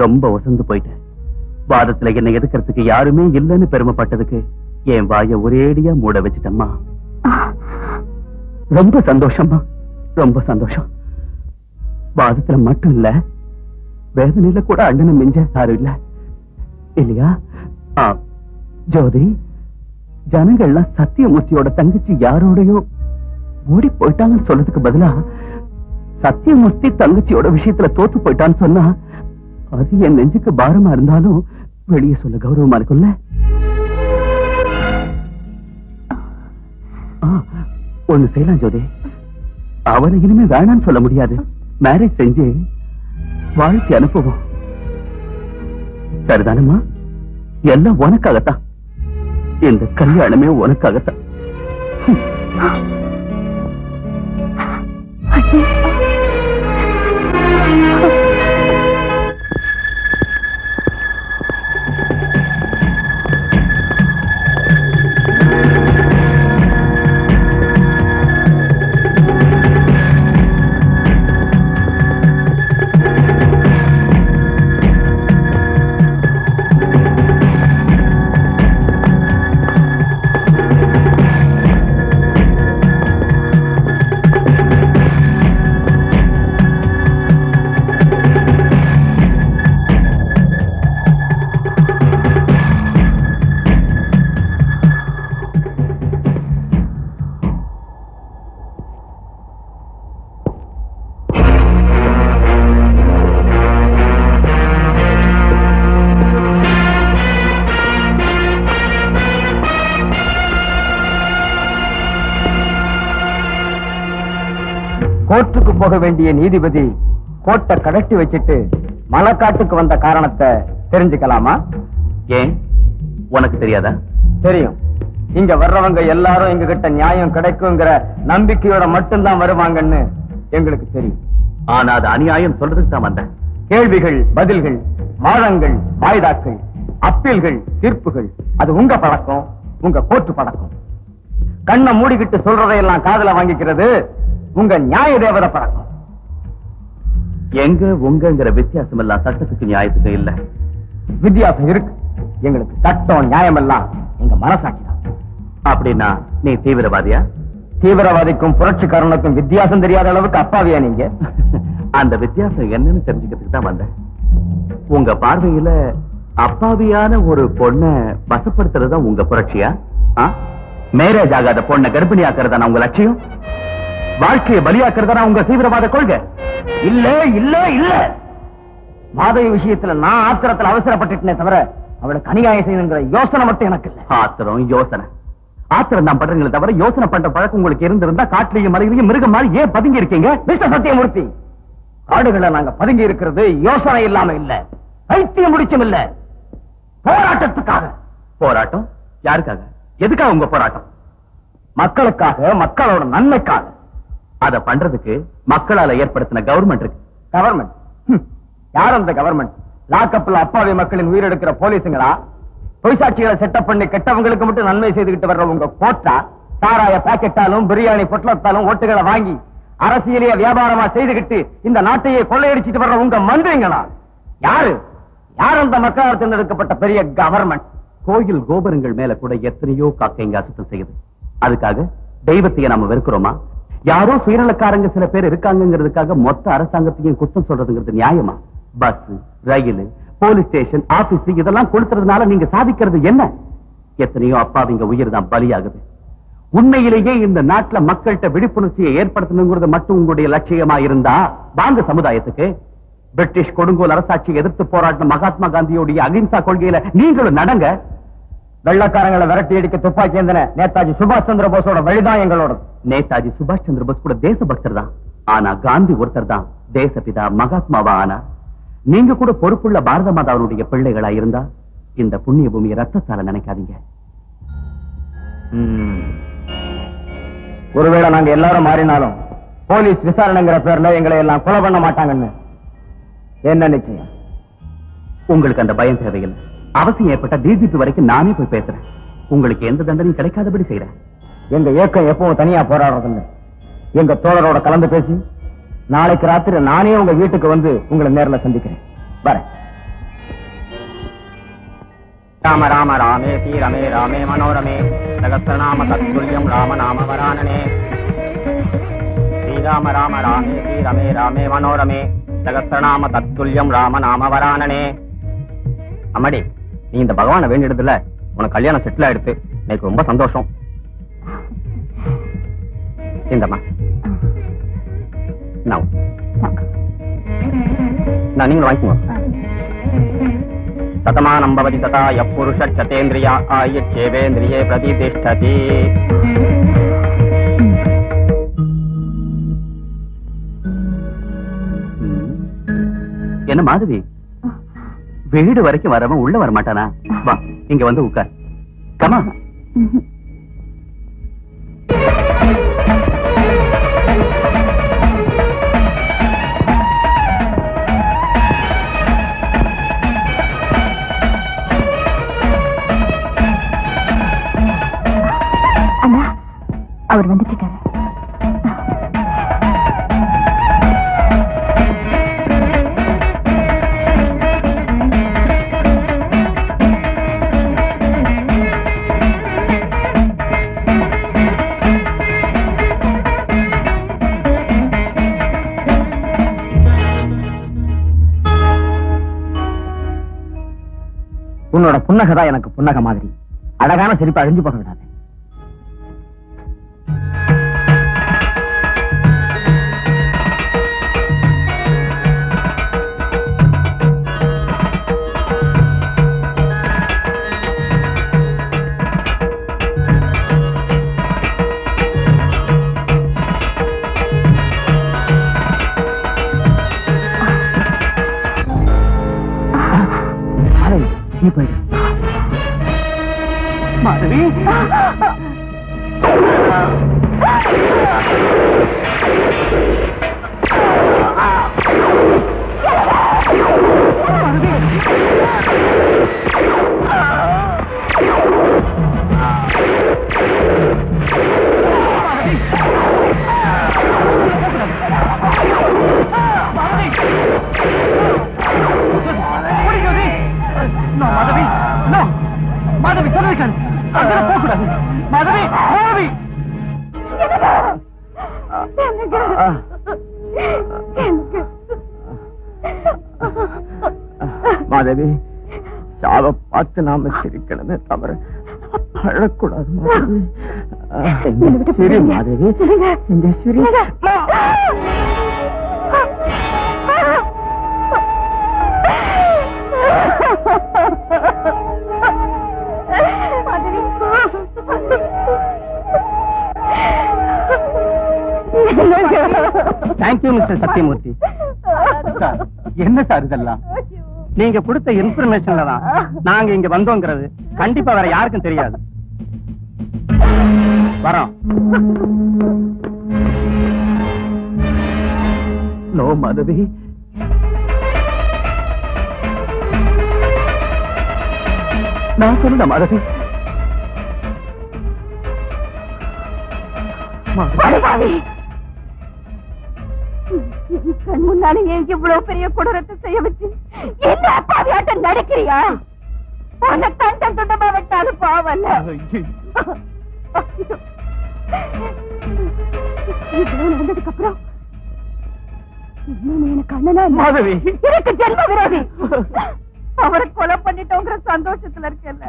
ரொம்ப வசந்து போயிட்ட. வாதத்துல என்னை எதுக்கிறதுக்கு யாருமே இல்லைன்னு பெருமைப்பட்டதுக்கு என் வாய ஒரேடியா மூட வச்சுட்டம்மா. ரொம்ப சந்தோஷம்மா, ரொம்ப சந்தோஷம். வாதத்துல மட்டும் இல்ல, வேதனையில கூட அண்ணனை மிஞ்ச யாரும் இல்ல இல்லையா? ஜோதி, ஜனங்கள்லாம் சத்தியமூர்த்தியோட தங்கச்சி யாரோடையோ ஓடி போயிட்டாங்கன்னு சொல்றதுக்கு பதிலா சத்தியமூர்த்தி தங்கச்சியோட விஷயத்துல தோத்து போயிட்டான்னு சொன்னா அது என் நெஞ்சுக்கு பாரமா இருந்தாலும் வெளியே சொல்ல கௌரவமா இருக்கும்ல. ஒண்ணு செய்யலாம் ஜோதி, அவனை இனிமே வேணான்னு சொல்ல முடியாது. மேரேஜ் செஞ்சு வாழ்க்கை அனுப்புவோம். சரிதானம்மா? எல்லாம் உனக்காகத்தான், இந்த கல்யாணமே உனக்காகத்தான். கோர்ட்டுக்கு போக வேண்டிய நீதிபதி கோர்ட்டை கடட்டி வச்சிட்டு மலைக்காட்டுக்கு வந்த காரணத்தை தெரிஞ்சுக்கலாமா? ஏன் உனக்கு தெரியாதா? தெரியும். இங்க வர்றவங்க எல்லாரும் எங்க கிட்ட நியாயம் கிடைக்குங்கிற நம்பிக்கையோட மட்டும்தான் வருவாங்கன்னு எங்களுக்கு தெரியும். ஆனா அது அநியாயம் சொல்றதுக்கு தான் வந்தேன். கேள்விகள், பதில்கள், வாதங்கள், வாய்தாக்கள், அப்பீல்கள், தீர்ப்புகள், அது உங்க பழக்கம், உங்க கோர்ட்டு பழக்கம். கண்ணை மூடிக்கிட்டு சொல்றதையெல்லாம் காதுல வாங்கிக்கிறது உங்க நியாய தேவத பழக்கம். எங்க உங்கங்கிற வித்தியாசம் எல்லாம் சட்டத்துக்கு நியாயத்துக்கு இல்ல. வித்தியாசம் இருக்கு. எங்களுக்கு சட்டம் நியாயம் எல்லாம் எங்க மனசாட்சி தான். அப்படின்னா நீ தீவிரவாதியா? தீவிரவாதிக்கும் புரட்சிக்காரனுக்கும் வித்தியாசம் தெரியாத அளவுக்கு அப்பாவியா நீங்க? அந்த வித்தியாசம் என்னன்னு தெரிஞ்சுக்கிறதுக்கு தான் வந்தேன். உங்க பார்வையில அப்பாவியான ஒரு பொண்ணை வசப்படுத்துறதா உங்க புரட்சியா? மேரேஜ் ஆகாத பொண்ணை கர்ப்பிணியாக்குறதா உங்க லட்சியம்? வாழ்க்கையை பலியாக்குறதா உங்க தீவிரவாத கொள்கை? இல்ல இல்ல இல்ல. மாதவி விஷயத்துல நான் ஆத்திரத்துல அவசரப்பட்டுட்டேனே தவிர அவளுக்கு அநியாயம் செய்யணுங்கிற யோசனை மட்டும் எனக்கு இல்ல. ஆத்திரம் யோசனை ஆத்திரம் தான் பண்றீங்களே தவிர யோசனை பண்ற பழக்கம் உங்களுக்கு இருந்திருந்தா காட்டிலையும் மலையிலையும் மிருகம் மாதிரி ஏன் பதுங்கி இருக்கீங்க? மிஸ்டர் சத்தியமூர்த்தி, காடுகளை நாங்க பதுங்கி இருக்கிறது யோசனை இல்லாம இல்ல, பைத்தியம் முடிச்சும் இல்ல, போராட்டத்துக்காக. போராட்டம் யாருக்காக? எதுக்காக உங்க போராட்டம்? மக்களுக்காக, மக்களோட நன்மைக்காக. அத பண்றதுக்கு மக்களால ஏற்படுத்தின கவர்மெண்ட் இருக்கு. கவர்மெண்ட்? யார் அந்த கவர்மெண்ட்? லாக்கப்ல அப்பாவி மக்களின் உயிரெடுக்கிற போலீஸுங்களா? பொய்சாட்சிகளை செட்டப் பண்ணி கெட்டவங்களுக்கு மட்டும் நன்மை செய்துகிட்டு வர்ற உங்க கோட்டா? சாராய பாக்கெட்டாலும் பிரியாணி பொட்டலத்தாலும் ஓட்டுகளை வாங்கி அரசியலைய வியாபாரமா செய்துகிட்டு இந்த நாட்டையே கொள்ளையடிச்சிட்டு வர்ற உங்க மந்திரிங்களா? யாரு யார் அந்த மக்களால் தேர்ந்தெடுக்கப்பட்ட பெரிய கவர்மெண்ட்? கோயில் கோபுரங்கள் மேல கூட எத்தனையோ காக்கைங்க அசுத்தம் செய்யுது. அதுக்காக தெய்வத்தையே நாம வெறுக்கிறோமா? யாரோ சுயநலக்காரங்க சில பேர் இருக்காங்கிறதுக்காக மொத்த அரசாங்கத்தையும் குத்தம் சொல்றதுங்கிறது நியாயமா? பஸ், ரயில், போலீஸ் ஸ்டேஷன், ஆபீஸ் இதெல்லாம் கொடுத்துறதுனால நீங்க சாதிக்கிறது என்ன? எத்தனையோ அப்பாவிங்க உயிர் தான் பலியாகுது. உண்மையிலேயே இந்த நாட்டுல மக்கள்கிட்ட விழிப்புணர்ச்சியை ஏற்படுத்தணுங்கிறது மட்டும் உங்களுடைய லட்சியமா இருந்தா வாங்க சமுதாயத்துக்கு. பிரிட்டிஷ் கொடுங்கோல் அரசாட்சியை எதிர்த்து போராடின மகாத்மா காந்தியோடைய அகிம்சா கொள்கையில நீங்களும் நடங்க. வெள்ளக்காரங்களை விரட்டி அடிக்க துப்பாக்கி ஏந்தின நேதாஜி சுபாஷ் சந்திர போஸோட வழிதான் எங்களோட. நேதாஜி சுபாஷ் சந்திர போஸ் கூட தேசபக்தர் தான். ஆனா காந்தி ஒருத்தர் தான் தேசபிதா மகாத்மாவா ஆனா. நீங்க கூட பொறுப்புள்ள பாரத மாதாவுடைய பிள்ளைகளா இருந்தா இந்த புண்ணிய பூமியை ரத்தத்தால நினைக்காதீங்க. ஒருவேளை நாங்க எல்லாரும் மாறினாலும் போலீஸ் விசாரணைங்கிற பேர்ல எங்களை எல்லாம் கொலை பண்ண மாட்டாங்கன்னு என்ன நிச்சயம்? உங்களுக்கு அந்த பயம் தேவையில்லை. அவசியம் ஏற்பட்ட டிஜிபி வரைக்கும் நானே போய் பேசுறேன். உங்களுக்கு எந்த தண்டனையும் கிடைக்காதபடி செய்யறேன். எங்க இயக்கம் எப்பவும் தனியா போராடுறதில்லை. எங்க தோழரோட கலந்து பேசி நாளைக்கு ராத்திரி நானே உங்க வீட்டுக்கு வந்து உங்களை நேரில் சந்திக்கிறேன். வரேன். ராம ராம ராமே ரமே ராமே மனோரமே சகஸ்ரநாம தத்துல்யம் ராம நாம வரானனே. ஸ்ரீராம ராம ராமே ரமே ராமே மனோரமே சகஸ்ரநாம தத்துல்யம் ராம நாம வரானனே. அம்மாடி, நீ இந்த பகவானை வேண்டிடுதுல உனக்கு கல்யாணம் செட்டில் ஆயிடுத்து. எனக்கு ரொம்ப சந்தோஷம். இந்தம்மா நீங்களும் வாங்கிக்கோங்க. சதமானம் பவதி ததா யப்புருஷ சதேந்திரியா ஆயுட்சேவேந்திரியே பிரதிதிஷ்டதி. என்ன மாதிரி வீடு வரைக்கும் வரவன் உள்ள வர மாட்டானா? வா இங்க வந்து உட்கார். கமா. அண்ணா, அவர் வந்துட்டு இருக்காரு. உன்னோட புன்னகதான் எனக்கு புன்னக மாதிரி. அழகான சிரிப்பு அழிஞ்சு போக விடாது. நீ போயிடு. மாதவி மாதவி சொல்லுங்கள். போகக்கூடாது. மாதவி மாதவி மாதவி சாவ பார்த்து நாம சிரிக்கணுமே தவிர அழக்கூடாது. மாதவி சரி மாதவி இங்க சிரி. Thank you mister Sathyamoorthy. என்ன சார் இதெல்லாம்? நீங்க கொடுத்த இன்ஃபர்மேஷன்ல தான் நாங்க இங்க வந்தோங்கிறது கண்டிப்பா வேற யாருக்கும் தெரியாது. வரோம். நோ மாதவி, நான் சொல்லுங்க மாதவி. கண் முன்னாலே இவ்வளவு பெரிய கொடூரத்தை செய்ய வச்சு என்ன அப்பாவியாட்டம் நடக்கிறியா? உன்னை கண்டம் துண்டமா விட்டாலும் பாவல்ல. இவ்வளவு நடந்ததுக்கு அப்புறம் இன்னும் எனக்கு அண்ணனா மாதவி, எனக்கு ஜென்ம விரோதி. அவரை கொலை பண்ணிட்டோங்கிற சந்தோஷத்துல இருக்கேன்ல,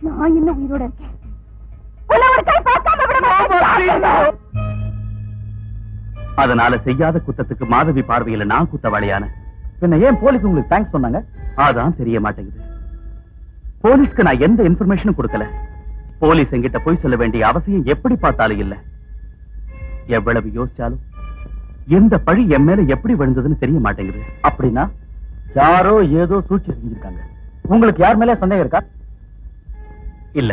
நான் இன்னும் உயிரோட இருக்கேன். ஒரு கை பார்க்காம விட. அதனால செய்யாத குத்தத்துக்கு மாதவி பார்வையில நான் குத்தவாளியான என்ன ஏன் போலீஸ் உங்களுக்கு தேங்க்ஸ் சொன்னாங்க? அதான் தெரிய மாட்டேங்குது. போலீஸ்க்கு நான் எந்த இன்ஃபர்மேஷனும் கொடுக்கல. போலீஸ் என்கிட்ட போய் சொல்ல வேண்டிய அவசியம் எப்படி பார்த்தாலும் இல்ல. எவ்வளவு யோசிச்சாலும் எந்த பழி என் மேல எப்படி விழுந்ததுன்னு தெரிய மாட்டேங்குது. அப்படின்னா யாரோ ஏதோ சூழ்ச்சி செஞ்சிருக்காங்க. உங்களுக்கு யார் மேல சந்தேகம் இருக்கா? இல்ல.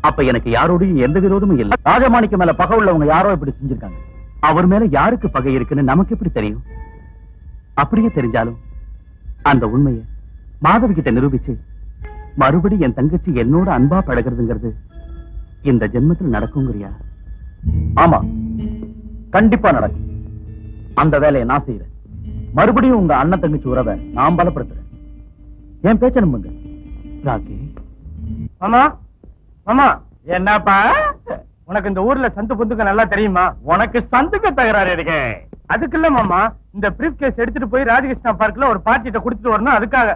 அப்ப எனக்கு யாரோடையும் எந்த விரோதமும் இல்ல. ராஜமாணிக்க மேல பகை உள்ளவங்க யாரோ இப்படி செஞ்சிருக்காங்க. அவர் மேல யாருக்கு பகை இருக்குன்னு நமக்கு எப்படி தெரியும்? அப்படியே தெரிஞ்சாலும் அந்த உண்மையை மாதவி கிட்ட நிரூபிச்சு மறுபடி என் தங்கச்சி என்னோட அன்பா பழகிறதுங்கிறது இந்த ஜென்மத்தில் நடக்குங்கிறியா? ஆமா, கண்டிப்பா நடக்கும். அந்த வேலையை நான் செய்யறேன். மறுபடியும் உங்க அண்ணன் தங்கச்சி உறவை நான் பலப்படுத்துறேன். என் பேச்ச நம்புங்க. ராக்கி. மாமா மாமா, என்னப்பா உனக்கு இந்த ஊர்ல சந்து புந்துக்கு நல்லா தெரியுமா? உனக்கு சந்துக்கு தகராறு இருக்கு. அதுக்கு இல்ல மாமா, இந்த பிரீஃப் கேஸ் எடுத்துட்டு போய் ராஜகிருஷ்ணா பார்க்ல ஒரு பார்ட்டிட்ட கொடுத்துட்டு வரணும், அதுக்காக.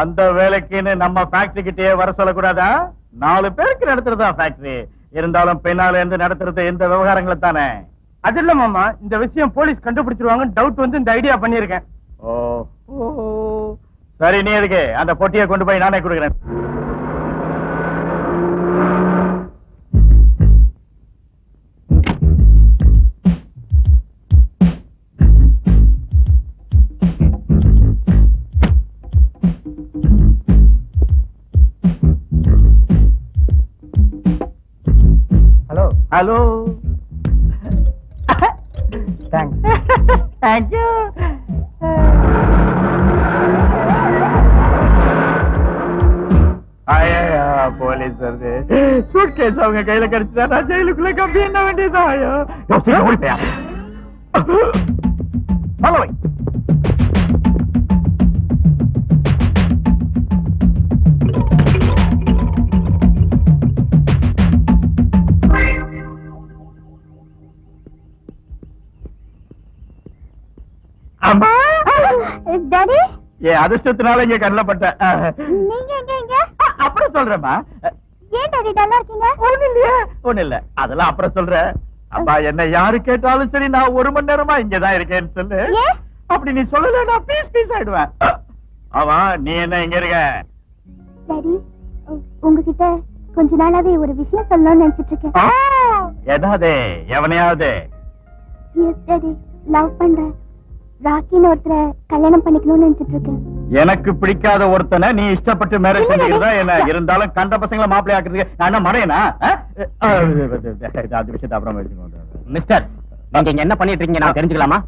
அந்த வேலைக்குன்னு நம்ம ஃபேக்டரி கிட்டே வர சொல்லக்கூடாதா? 4 பேருக்கு நடத்துறதா ஃபேக்டரி. இருந்தாலும் பின்னால இருந்து நடத்துறது இந்த விவகாரங்களை தானே. அது இல்ல மாமா, இந்த விஷயம் போலீஸ் கண்டுபிடிச்சிருவாங்கன்னு டவுட் வந்து இந்த ஐடியா பண்ணிருக்கேன். ஓ சரி, நீ எதுக்கு அந்த பொட்டியை கொண்டு போய் நானே கொடுக்குறேன். Hello hello, thank you. போலீஸ் வருது. சூட்கேஸ் அவங்க கையில கிடைச்சதா நான் ஜெயிலுக்குள்ள கம்பி என்ன வேண்டியதா? டாடி, ஏ அதிர்ஷ்டத்தினால இங்க கண்ணப்பட்ட. நீங்க எங்க இங்க? அப்புறம் சொல்றேம்மா. ஏன் டாடி டல்லா இருக்கீங்க? ஒண்ணு இல்ல, அதெல்லாம் அப்புறம் சொல்றேன். அப்பா, என்ன யாரு கேட்டாலும் சரி நான் 1 மணி நேரமா இங்கதான் இருக்கேன்னு சொல்லு. அப்படி நீ சொல்லல நான் பீஸ் ஆயிடுவேன். ஆமா, நீ என்ன இங்க இருக்க? டாடி, உங்ககிட்ட கொஞ்ச நாளாவே ஒரு விஷயம் சொல்லணும்னு நினைச்சிட்டு இருக்கேன். என்னது? எவனையாவது? எஸ் டாடி, லவ் பண்றேன். ராக்கின்னு ஒருத்தரை கல்யாணம் பண்ணிக்கணும்னு நினைச்சிட்டு இருக்கேன். எனக்கு பிடிக்காத ஒருத்தனை நீ இஷ்டப்பட்டு மேரேஜ் பண்ணிக்கிறதா என்ன? இருந்தாலும் கண்ட பசங்களை மாப்பிள்ளை ஆக்குறதுக்கு நான் என்ன மறையனா? அது விஷயத்தை அப்புறம் மிஸ்டர், நீங்க இங்க என்ன பண்ணிட்டு இருக்கீங்க நான் தெரிஞ்சுக்கலாமா?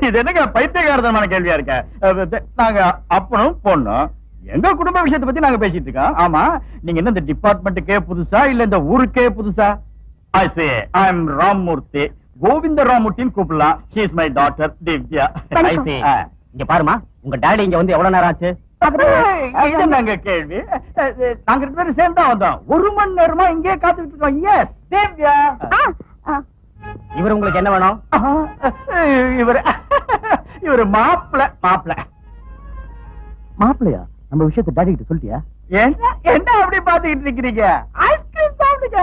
இது என்னங்க பைத்தியகாரதமான கேள்வியா இருக்க? நாங்க அப்பனும் பொண்ணும் எங்க குடும்ப விஷயத்தை பத்தி நாங்க பேசிட்டு இருக்கோம். ஆமா, நீங்க என்ன இந்த டிபார்ட்மெண்ட்டுக்கே புதுசா இல்ல இந்த ஊருக்கே புதுசா? I say I am Ramurthy. Govind ராமூர்த்தின்னு கூப்பிடலாம். she is my daughter Divya. I see. இங்க பாருமா, உங்க டாடி இங்க வந்து எவ்வளவு நேரம் ஆச்சு? இது நாங்க கேள்வி. நாங்க ரெண்டு பேரும் சேர்ந்து தான் வந்தோம். 1 மணி நேரமா இங்கே காத்துக்கிட்டு இருக்கோம். எஸ் திவ்யா. இவர் உங்களுக்கு என்ன வேணும்? இவரு மாப்பிள்ள. மாப்பிள்ளையா? நம்ம விஷயத்தை டாடி கிட்ட சொல்லிட்டியா? என்ன அப்படி பாத்துக்கிட்டு இருக்கிறீங்க? ஐஸ்கிரீம் சாப்பிடுங்க.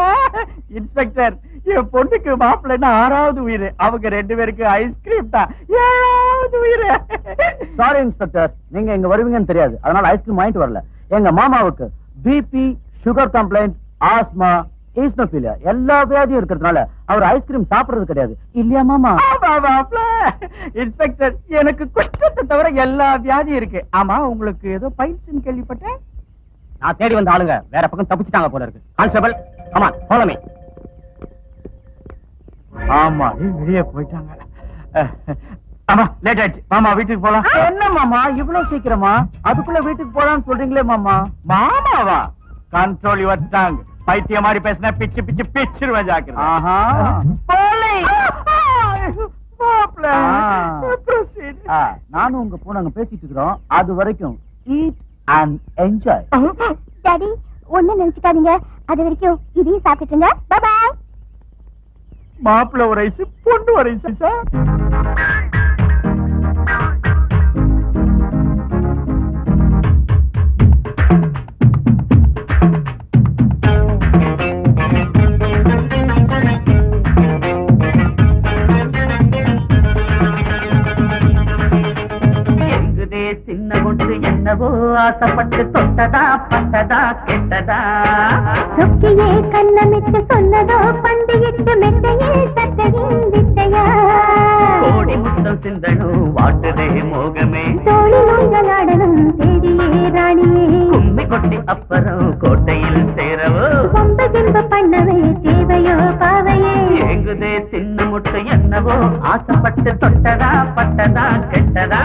இன்ஸ்பெக்டர், என் பொண்ணுக்கு மாப்பிள்ளைன்னா 6வது உயிர். அவங்க 2 பேருக்கு ஐஸ்கிரீம் தான் 7வது உயிர். சாரி இன்ஸ்பெக்டர், நீங்க இங்க வருவீங்கன்னு தெரியாது, அதனால ஐஸ்கிரீம் வாங்கிட்டு வரல. எங்க மாமாவுக்கு பிபி, சுகர் கம்ப்ளைண்ட், ஆஸ்மா, ஈஸ்னோபீலியா எல்லா வியாதியும் இருக்கிறதுனால அவர் ஐஸ்கிரீம் சாப்பிடுறது கிடையாது. இல்லையா மாமா? இன்ஸ்பெக்டர், எனக்கு குஷ்டத்தை தவிர எல்லா வியாதியும் இருக்கு. ஆமா, உங்களுக்கு ஏதோ பைல்ஸ்னு கேள்விப்பட்டேன். நான் தேடி வந்த ஆளுங்க வேற பக்கம் தப்பிச்சிட்டாங்க போல இருக்கு. Constable, come on, follow me. ஆமா, வெளியே போயிட்டாங்க. ஆமா, லேட் ஆயிடுச்சு. மாமா வீட்டுக்கு போலாம். என்ன மாமா இவ்வளவு சீக்கிரமா? அதுக்குள்ள வீட்டுக்கு போலான்னு சொல்றீங்களே மாமா. மாமாவா? Control your tongue. பைத்திய மாதிரி பேசினா பிச்சு பிச்சு பிச்சிருவேன். ஜாக்கிரதை. ஆஹா, நானும் உங்க பூனாங்க பேசிட்டு இருக்கிறோம். அது வரைக்கும் eat and enjoy. டாடி ஒண்ணு நினைச்சுக்காதீங்க, அது வரைக்கும் இதையும் சாப்பிட்டுங்க. By by. மாப்பிள்ள ஒரு ஐஸ், பொண்ணு ஒரு ஐஸ். சின்ன ஒன்று என்னவோ ஆசைப்பட்டு தொட்டதா பட்டதா கெட்டதா? சொக்கியே கண்ணமிட்டு சொன்னதோ பண்டிகிட்டு மெத்தையில் தட்டையின் விட்டையா? கோடி முத்தம் சிந்தனும் வாட்டுதே மோகமே, தோழி நோய்களாடனும் தேடியே ராணியே, கும்மி கொட்டி அப்புறம் கோட்டையில் சேரவோ ரொம்ப திம்ப பண்ணவே தேவையோ பாவையே? எங்குதே சின்ன முட்டை என்னவோ ஆசைப்பட்டு தொட்டதா பட்டதா கெட்டதா?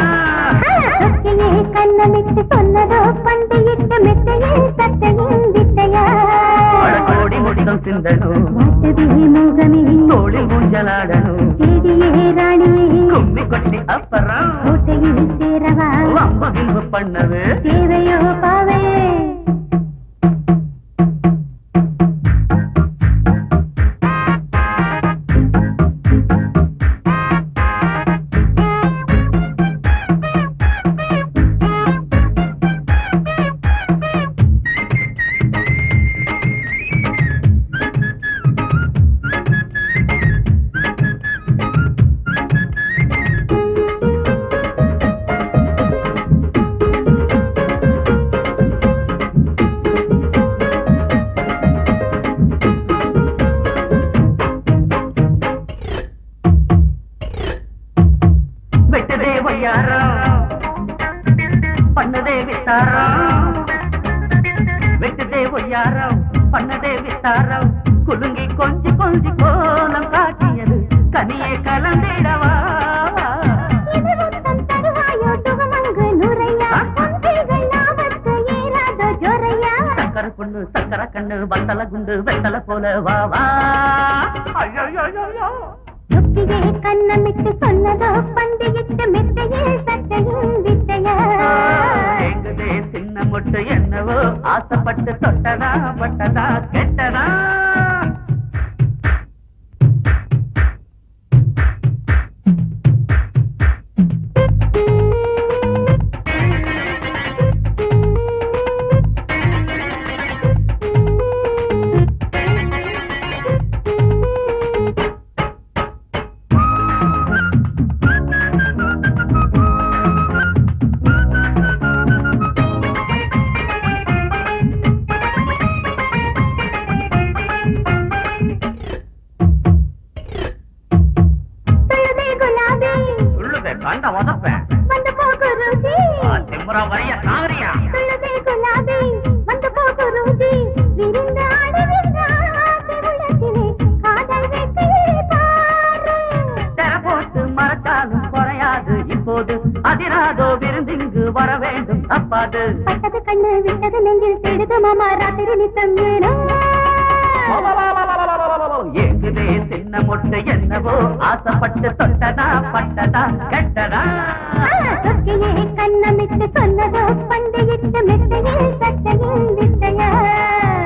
சொக்கியே கண்ணமிட்டு சொன்னதோ பண்டிகிட்டு மெத்தையில் தட்டையின் விட்டையா? கோடி முத்தம் சிந்தனும் வாட்டுதே மோகமே, தோழி ஊஞ்சலாடனும் தேடியே ராணியே, கும்மி கொட்டி அப்புறம் கோட்டையில் சேரவா ரொம்ப திம்ப பண்ணவே தேவையோ பாவையே? பண்ணதே வித்தாரம், வெட்டுதே ஒய்யாரம், பண்ணதே வித்தாரம், குலுங்கி கொஞ்சி கொஞ்சி கோலம் காட்டியது கனியே கலந்திடவா? சக்கர பொண்ணு சக்கர கண்ணு வத்தல குண்டு வெத்தல போல வா வா. சொக்கியே கண்ணமிட்டு சொன்னதோ பண்டிகிட்டு மெத்தையில் தட்டையின் விட்டையா? எங்குதே சின்ன முட்டு என்னவோ ஆசைப்பட்டு தொட்டதா பட்டதா கெட்டதா? அப்புறம் வரைய சாகரியா சொல்லுதே குலாபி வந்து போட்டு ரோஜி விரிந்த ஆடுகின்ற ஆசை உள்ளத்திலே காதல் வெற்றியை பாரு தெர போட்டு மறக்காலும் குறையாது இப்போது அதிராதோ விருந்திங்கு வர வேண்டும் தப்பாது பட்டது கண்ணு விட்டது நெஞ்சில் தேடுது மாமா ராத்திரி நித்தம் ஏனோ ஏங்குதே சின்ன மொட்டை என்னவோ ஆசைப்பட்டு தொட்டதா பட்டதா கெட்டதா சொற்கையே கண்ணமிட்டு சொன்னதோ பண்டையிட்டு மெட்டையில் சட்டையில் விட்டையா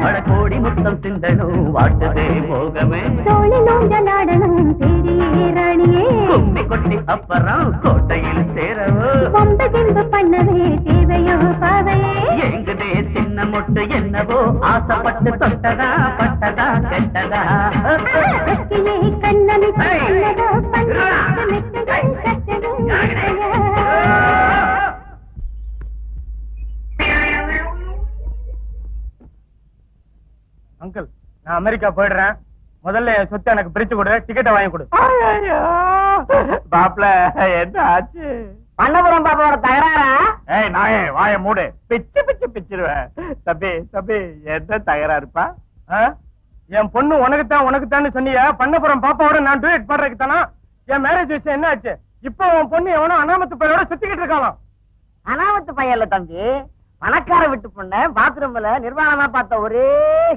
அட கோடி முத்தம் சிந்தனும் வாட்டுதே போகமே தோழி நோஞ்சலாடனும் தேடியே ராணியே கும்மி கொட்டி அப்புறம் கோட்டையில் சேரவோ பொம்ப கிம்பு பண்ணவே தேவையோ பாவையே ஏங்குதே சின்ன மொட்டை என்னவோ ஆசைப்பட்டு தொட்டதா பட்டதா கெட்டதா சொற்கையே கண்ணமிட்டு சொன்னதோ பண்டையிட்டு மெட்டையில் சட்டையில் விட்டையா அங்கிள் நான் அமெரிக்கா போயிடுறேன். முதல்ல என் சொத்தை எனக்கு பிரிச்சு கொடு, டிக்கெட்டை வாங்கி கொடு. பாப்ல என்ன ஆச்சு? பண்ணபுரம் பாப்பாவோட தகராறா? ஏய் நாயே வாய மூடு, பிச்சு பிச்சு பிச்சிருவேன். தம்பி தம்பி என்ன தகராறுப்பா? என் பொண்ணு உனக்குத்தான் சொன்னியா? பண்ணபுரம் பாப்பாவோட நான் டூயட் பாடுறதுக்கு தானா? என் மேரேஜ் விஷயம் என்ன ஆச்சு? இப்போ உன் பொண்ணு எவனோ அனாமத்து பையோட சுத்திக்கிட்டு இருக்கானோ? அனாமத்து பையன் இல்ல தம்பி, பணக்கார விட்டு பொண்ண பாத்ரூம்ல நிர்வாணமா பார்த்த ஒரே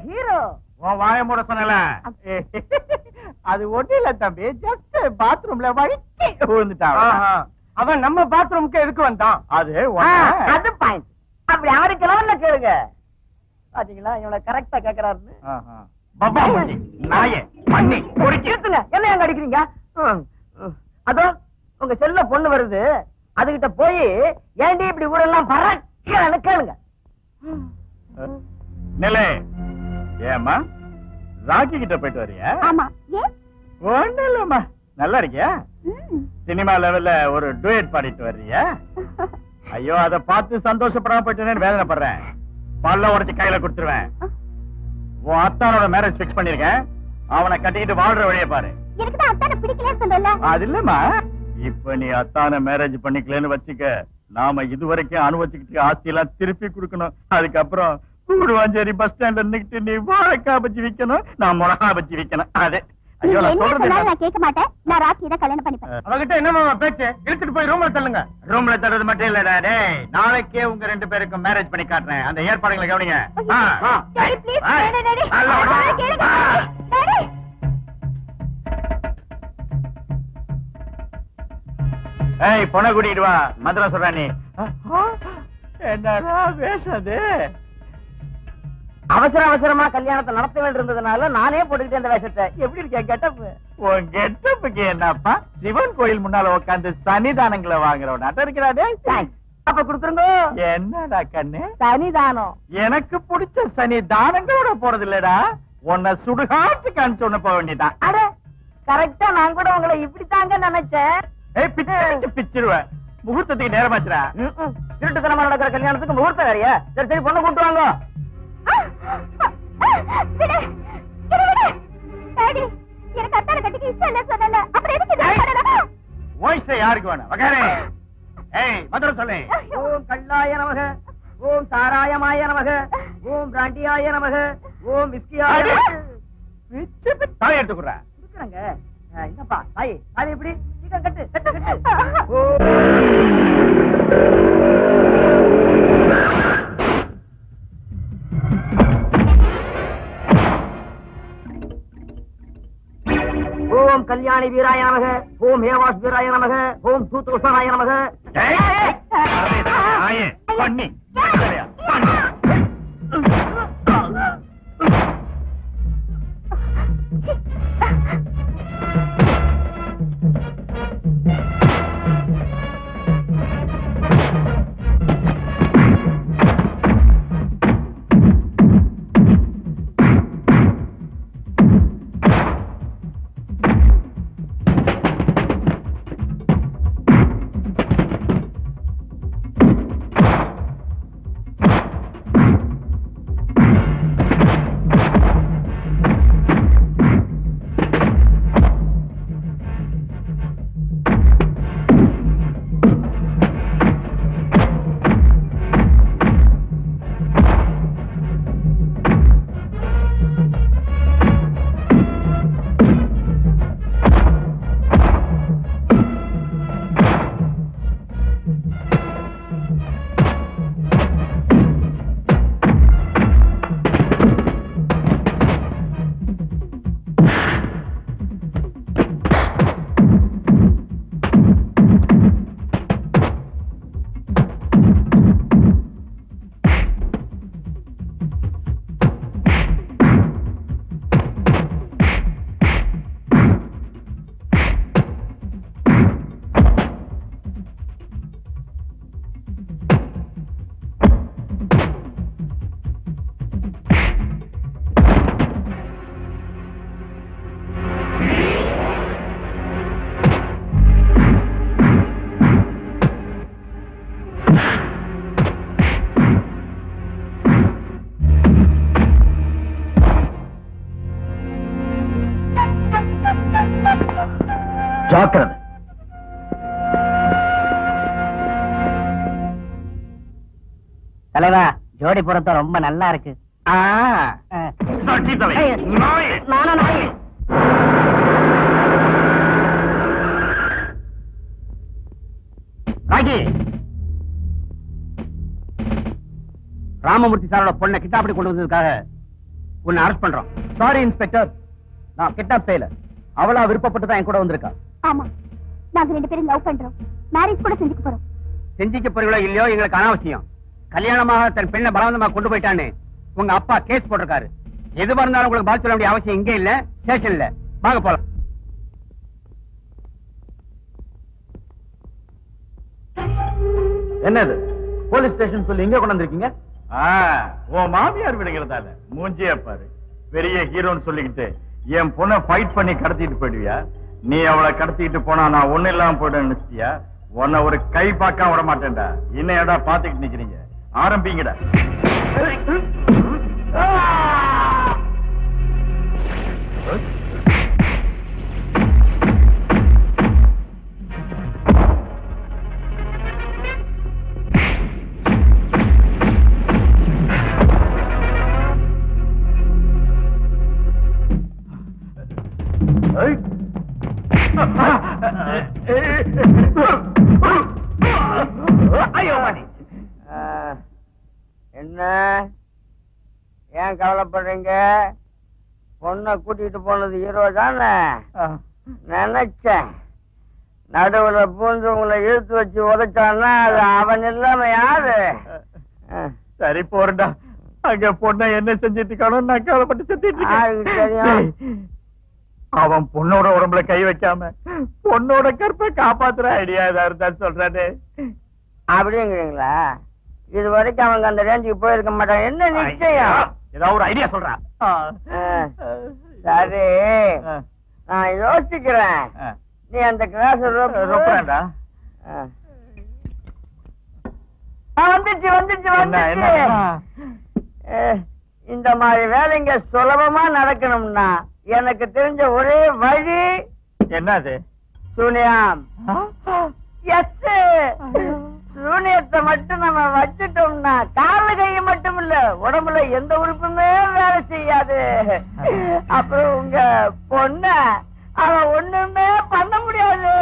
ஹீரோ. உன் வாய மூட சொன்னல. அது ஒண்ணு இல்ல தம்பி, ஜஸ்ட் பாத்ரூம்ல வழுக்கி விழுந்துட்டான். அவன் நம்ம பாத்ரூமுக்கு எதுக்கு வந்தான்? அது அது பாயிண்ட். அப்படி அவருக்கு லெவல்ல கேளுங்க. பாத்தீங்களா இவனை கரெக்டா கேக்குறாருன்னு. பாபா நாயே பண்ணி கேட்டுங்க, என்ன எங்க அடிக்கிறீங்க? அதோ உங்க செல்ல பொண்ணு வருது, அதுகிட்ட போய் ஏண்டி இப்படி ஊரெல்லாம் பறக்கன்னு கேளுங்க. நிலை ஏமா ராக்கி கிட்ட போயிட்டு வரியா? ஆமா ஏன் ஒண்ணு இல்லம்மா, நல்லா இருக்கியா? சினிமா லெவல்ல ஒரு டூயட் பாடிட்டு வர்றியா? ஐயோ அத பார்த்து சந்தோஷப்படாம போயிட்டேன்னு வேதனைப்படுறேன். பல்ல உடைச்சு கையில கொடுத்துருவேன். உன் அத்தானோட மேரேஜ் பிக்ஸ் பண்ணிருக்கேன், அவனை கட்டிக்கிட்டு வாழ்ற வழியை பாரு. எனக்கு தான் அத்தானை பிடிக்கலன்னு சொன்னல. அது இல்லம்மா, இப்ப நீ அத்தான மேரேஜ் பண்ணிக்கலன்னு வச்சுக்க, நாம இதுவரைக்கும் அனுபவிச்சுக்கிட்டு ஆஸ்தி எல்லாம் திருப்பி கொடுக்கணும். அதுக்கப்புறம் கூடுவாஞ்சேரி பஸ் ஸ்டாண்ட்ல நின்னுட்டு நீ வாழைக்காய் பஜ்ஜி விக்கணும், நான் மிளகா பஜ்ஜி விக்கணும். அது ஐயோ நான் சொல்றது நான் கேட்க மாட்டேன். நான் ராக்கி தான் கல்யாணம் பண்ணிப்பேன். அவகிட்ட என்னமா பேச்சு? இழுத்துட்டு போய் ரூம்ல தள்ளுங்க. ரூம்ல தர்றது மட்டும் இல்லடா டேய், நாளைக்கே உங்க ரெண்டு பேருக்கும் மேரேஜ் பண்ணி காட்டுறேன். அந்த ஏற்பாடுகளை கவனிங்க. டாடி ப்ளீஸ் டாடி கேளுங்க டாடி. ஏய் பொண்ணை கூட்டிட்டு வா, மதுரை சொல்ற நீ. என்னடா பேசுது? அவசரமா கல்யாணத்தை நடத்த வேண்டியிருந்ததுனால நானே போட்டுக்கிட்டே அந்த வேஷத்தை. எப்படி இருக்கேன் கெட்டப்? உன் கெட்டப்புக்கு என்னப்பா, சிவன் கோயில் முன்னால உட்காந்து சனிதானங்களை வாங்குறவன் நட்ட இருக்கிறாடே. அப்ப கொடுத்துருங்க. என்னடா கண்ணு? சனிதானம். எனக்கு பிடிச்ச சனிதானங்களோட போறது இல்லடா, உன்னை சுடுகாட்டுக்கு அனுப்பிச்சு ஒண்ணு போக வேண்டியதான். அட கரெக்டா நான் கூட உங்களை இப்படித்தாங்க நினைச்சேன். ஏய் பிச்சு பிச்சிருவேன். முகூர்த்தத்துக்கு நேரமாச்சுடா. திருட்டுத்தனமா நடக்கிற கல்யாணத்துக்கு முகூர்த்த வேறையா? சரி சரி பொண்ணு கூட்டு வாங்க. விடு விடு டாடி, எனக்கு அத்தானை கட்டிக்க இஷ்டம் இல்ல சொன்னல. அப்புறம் எதுக்கு இது பண்ணணும்? வாய்ஸ் யாருக்கு வேணும்? வகாரே. ஏய் மதுரை சொல்லு. ஓம் கல்லாய நமக, ஓம் சாராயமாய நமக, ஓம் பிராண்டியாய நமக, ஓம் விஸ்கியாய நமக. பிச்சு பிச்சு தாய் எடுத்துக்குறா. குடுக்குறங்க. என்னப்பா தாய் தாய் எப்படி சீக்கிரம் கட்டு கட்டு கட்டு. ஓம் கல்யாணி வீராய நமக, ஓம் ஹேவாஸ் வீராய நமக, ஓம் தூதோஷனாய நமக. நாயே பண்ணி பண்ணி. ஜாக்கிரதை. தலைவா, ஜோடி பொருத்தம் ரொம்ப நல்லா இருக்கு. நானும் நாய். ராஜி, ராமமூர்த்தி சாரோட பொண்ணை கிட்டாப்படி கொண்டு வந்ததுக்காக உன்னை அரெஸ்ட் பண்றோம். சாரி இன்ஸ்பெக்டர், நான் கிட்னாப் செய்யல. அவளா விருப்பப்பட்டு தான் என் கூட வந்திருக்கா. ஆமா, நாங்க 2 பேரும் லவ் பண்றோம். மேரேஜ் கூட செஞ்சுக்க போறோம். செஞ்சிக்க போறீங்களோ இல்லையோ எங்களுக்கு அனாவசியம். கல்யாணமாக தன் பெண்ணை பலவந்தமா கொண்டு போயிட்டான்னு உங்க அப்பா கேஸ் போட்டிருக்காரு. எதுவா இருந்தாலும் உங்களுக்கு பாத்து சொல்ல வேண்டிய அவசியம் இங்கே இல்ல, ஸ்டேஷன்ல. வாங்க போலாம். என்னது போலீஸ் ஸ்டேஷன் சொல்லி இங்க கொண்டு வந்திருக்கீங்க? உன் மாமியார் விடுகிறதால மூஞ்சியா பாரு. பெரிய ஹீரோன்னு சொல்லிக்கிட்டு என் பொண்ணை ஃபைட் பண்ணி கடத்திட்டு போயிடுவியா? நீ அவளை கடத்திட்டு போனா நான் ஒண்ணு இல்லாம போயிட நினைச்சிட்டியா? உன்னை ஒரு கை பார்க்க விட மாட்டேன்டா. இன்னும் ஏடா பாத்துக்கிட்டு நிக்கிறீங்க? ஆரம்பிங்கடா. என்ன ஏன் கவலைப்படுறீங்க? பொண்ணை கூட்டிட்டு போனது ஹீரோ தானே நினைச்சேன். நடுவுல பூந்து உங்களை இழுத்து வச்சு உதைச்சான்னா அது அவன் இல்லாம யாரு? சரி போறடா. அங்க பொண்ணை என்ன செஞ்சிட்டு இருக்கானோ நான் கவலைப்பட்டு செஞ்சிட்டு இருக்கேன். அவன் பொண்ணோட உடம்புல கை வைக்காம பொண்ணோட கற்பை காப்பாத்துற ஐடியா ஏதாவது இருந்தா சொல்றானே. அப்படிங்கிறீங்களா? இது வரைக்கும் அவங்க அந்த ரேஞ்சுக்கு போயிருக்க மாட்டாங்க. என்ன நிச்சயம்? ஏதாவது ஒரு ஐடியா சொல்றான். சரி, நான் யோசிக்கிறேன். நீ அந்த கிளாஸ் ரொப்படா. வந்துச்சு வந்துச்சு வந்துச்சு. இந்த மாதிரி வேலைங்க சுலபமா நடக்கணும்னா எனக்கு தெரிஞ்ச ஒரே வழி என்னது? சூனியம். எஸ், சூனியத்தை மட்டும் நம்ம வச்சுட்டோம்னா கால கைய மட்டும் இல்ல, உடம்புல எந்த உறுப்புமே வேலை செய்யாது. அப்புறம் உங்க பொண்ண அவன் ஒண்ணுமே பண்ண முடியாது.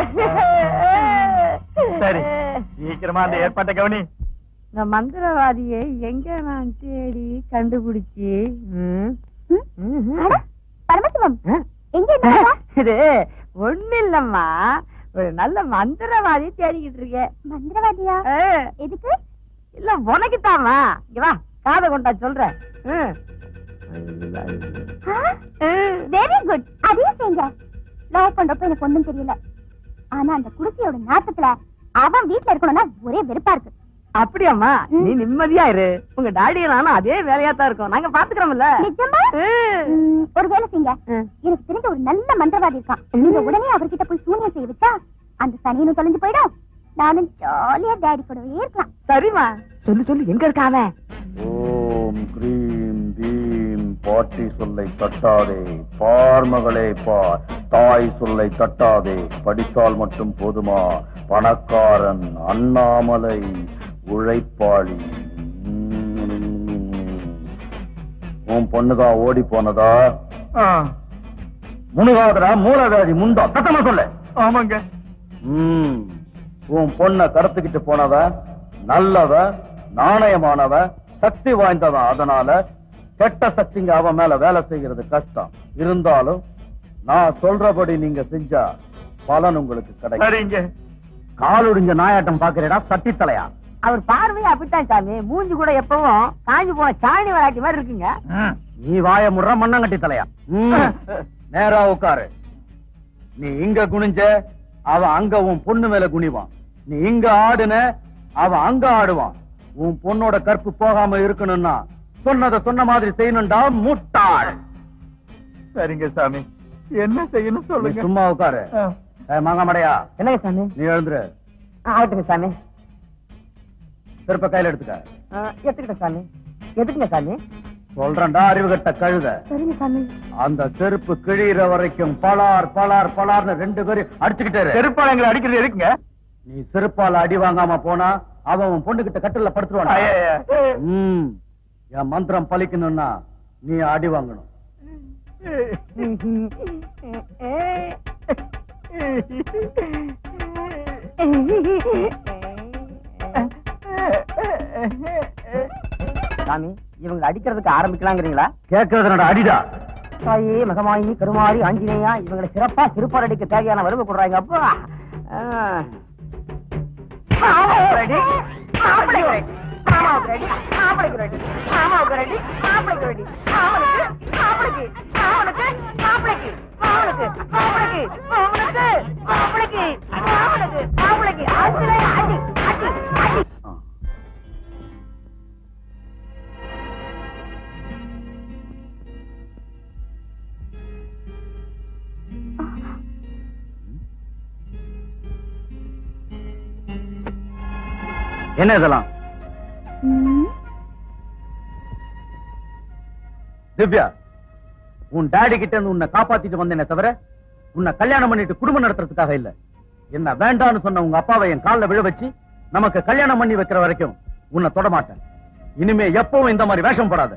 சரி, சீக்கிரமா அந்த ஏற்பாட்டை கவனி. இந்த மந்திரவாதியை எங்க நான் தேடி கண்டுபிடிச்சி பரமசிவம் எங்க இது ஒண்ணு இல்லம்மா, ஒரு நல்ல மந்திரவாதி தேடிக்கிட்டு இருக்கேன். மந்திரவாதியா? எதுக்கு? இல்ல உனக்குத்தாமா. இங்க வா, காதை கொண்டா சொல்றேன். Very good. அதே செய்யுங்க. லவ் பண்றப்ப எனக்கு ஒண்ணும் தெரியல. ஆனா அந்த குடிசையோட நாட்டத்துல அவன் வீட்டுல இருக்கணும்னா ஒரே வெறுப்பா இருக்கு. அப்படியாம்மா? நீ நிம்மதியா இரு. உங்க டாடி நானும் அதே வேலையா தான் இருக்கும். நாங்க பாத்துக்கிறோம்ல. நிஜமா? ஒரு வேலை செய்யுங்க. எனக்கு தெரிஞ்ச ஒரு நல்ல மந்திரவாதி இருக்கான். நீங்க உடனே அவர்கிட்ட போய் சூனியம் செய்ய வச்சா அந்த சனியனும் தொலைஞ்சு போயிடும். நானும் ஜாலியா டாடி கூடவே இருக்கலாம். சரிம்மா, சொல்லு சொல்லு, எங்க இருக்காவ? ஓம் கிரீம் பீம் பாட்டி சொல்லை தட்டாதே, பார்மகளே பார், தாய் சொல்லை தட்டாதே, படித்தால் மட்டும் போதுமா, பணக்காரன், அண்ணாமலை, உழைப்பாளி. உன் பொண்ணுதான் ஓடி போனதா? முனுகாதரா மூலகாதி முண்டா சத்தமா சொல்ல. ஆமாங்க. உன் பொண்ண கடத்துக்கிட்டு போனவ நல்லவ, நாணயமானவ, சக்தி வாய்ந்தவன். அதனால கெட்ட சக்திங்க அவன் மேல வேலை செய்யறது கஷ்டம். இருந்தாலும் நான் சொல்றபடி நீங்க செஞ்சா பலன் உங்களுக்கு கிடைக்கும். காலுடிஞ்ச நாயாட்டம் பாக்குறடா சட்டி தலையா. அவர் பார்வையே அப்படித்தான் சாமி. மூஞ்சி கூட எப்பவும் காஞ்சி போன சாணி வராட்டி மாதிரி இருக்குங்க. நீ வாய முடுற மண்ணங்கட்டி தலையா. நேரா உட்காரு. நீ இங்க குனிஞ்ச அவன் அங்க உன் பொண்ணு மேல குனிவான். நீ இங்க ஆடுன அவன் அங்க ஆடுவான். உன் பொண்ணோட கற்பு போகாம இருக்கணும்னா சொன்னதை சொன்ன மாதிரி செய்யணும்டா முட்டாள். சரிங்க சாமி, என்ன செய்யணும் சொல்லுங்க. சும்மா உட்காரு. மாங்காமடையா, என்னங்க சாமி? நீ எழுந்துரு. ஆகட்டுங்க சாமி. திருப்ப கையில எடுத்துக்க. எடுத்துக்கிட்ட சாமி. எதுக்குங்க சாமி? சொல்றேன்டா அறிவுகட்ட கழுத. சரிங்க சாமி. அந்த செருப்பு கிழிகிற வரைக்கும் பலார் பலார் பலார்னு 2 பேரும் அடிச்சுக்கிட்டே. செருப்பால எங்களை அடிக்கிறது எதுக்குங்க? நீ செருப்பால அடி வாங்காம போனா அவன் பொண்ணுகிட்ட கட்டில படுத்துருவான். என் மந்திரம் பலிக்கணும்னா நீ அடி வாங்கணும். சாமி, இவங்க அடிக்கிறதுக்கு ஆரம்பிக்கலாங்கிறீங்களா? கேட்கறது அடிடா. தாயே மகமாயி கருமாரி ஆஞ்சநேயா, இவங்களை சிறப்பா சிறுபார் அடிக்க தேவையான வருவ கொடுறாங்க. அப்பா என்ன இதெல்லாம்? திவ்யா, உன் டாடி கிட்ட இருந்து உன்னை காப்பாத்திட்டு வந்தேனே தவிர உன்னை கல்யாணம் பண்ணிட்டு குடும்பம் நடத்துறதுக்காக இல்ல. என்ன வேண்டான்னு சொன்ன உங்க அப்பாவை என் கால்ல விழ வச்சு நமக்கு கல்யாணம் பண்ணி வைக்கிற வரைக்கும் உன்னை தொட மாட்டேன். இனிமே எப்பவும் இந்த மாதிரி வேஷம் போடாத.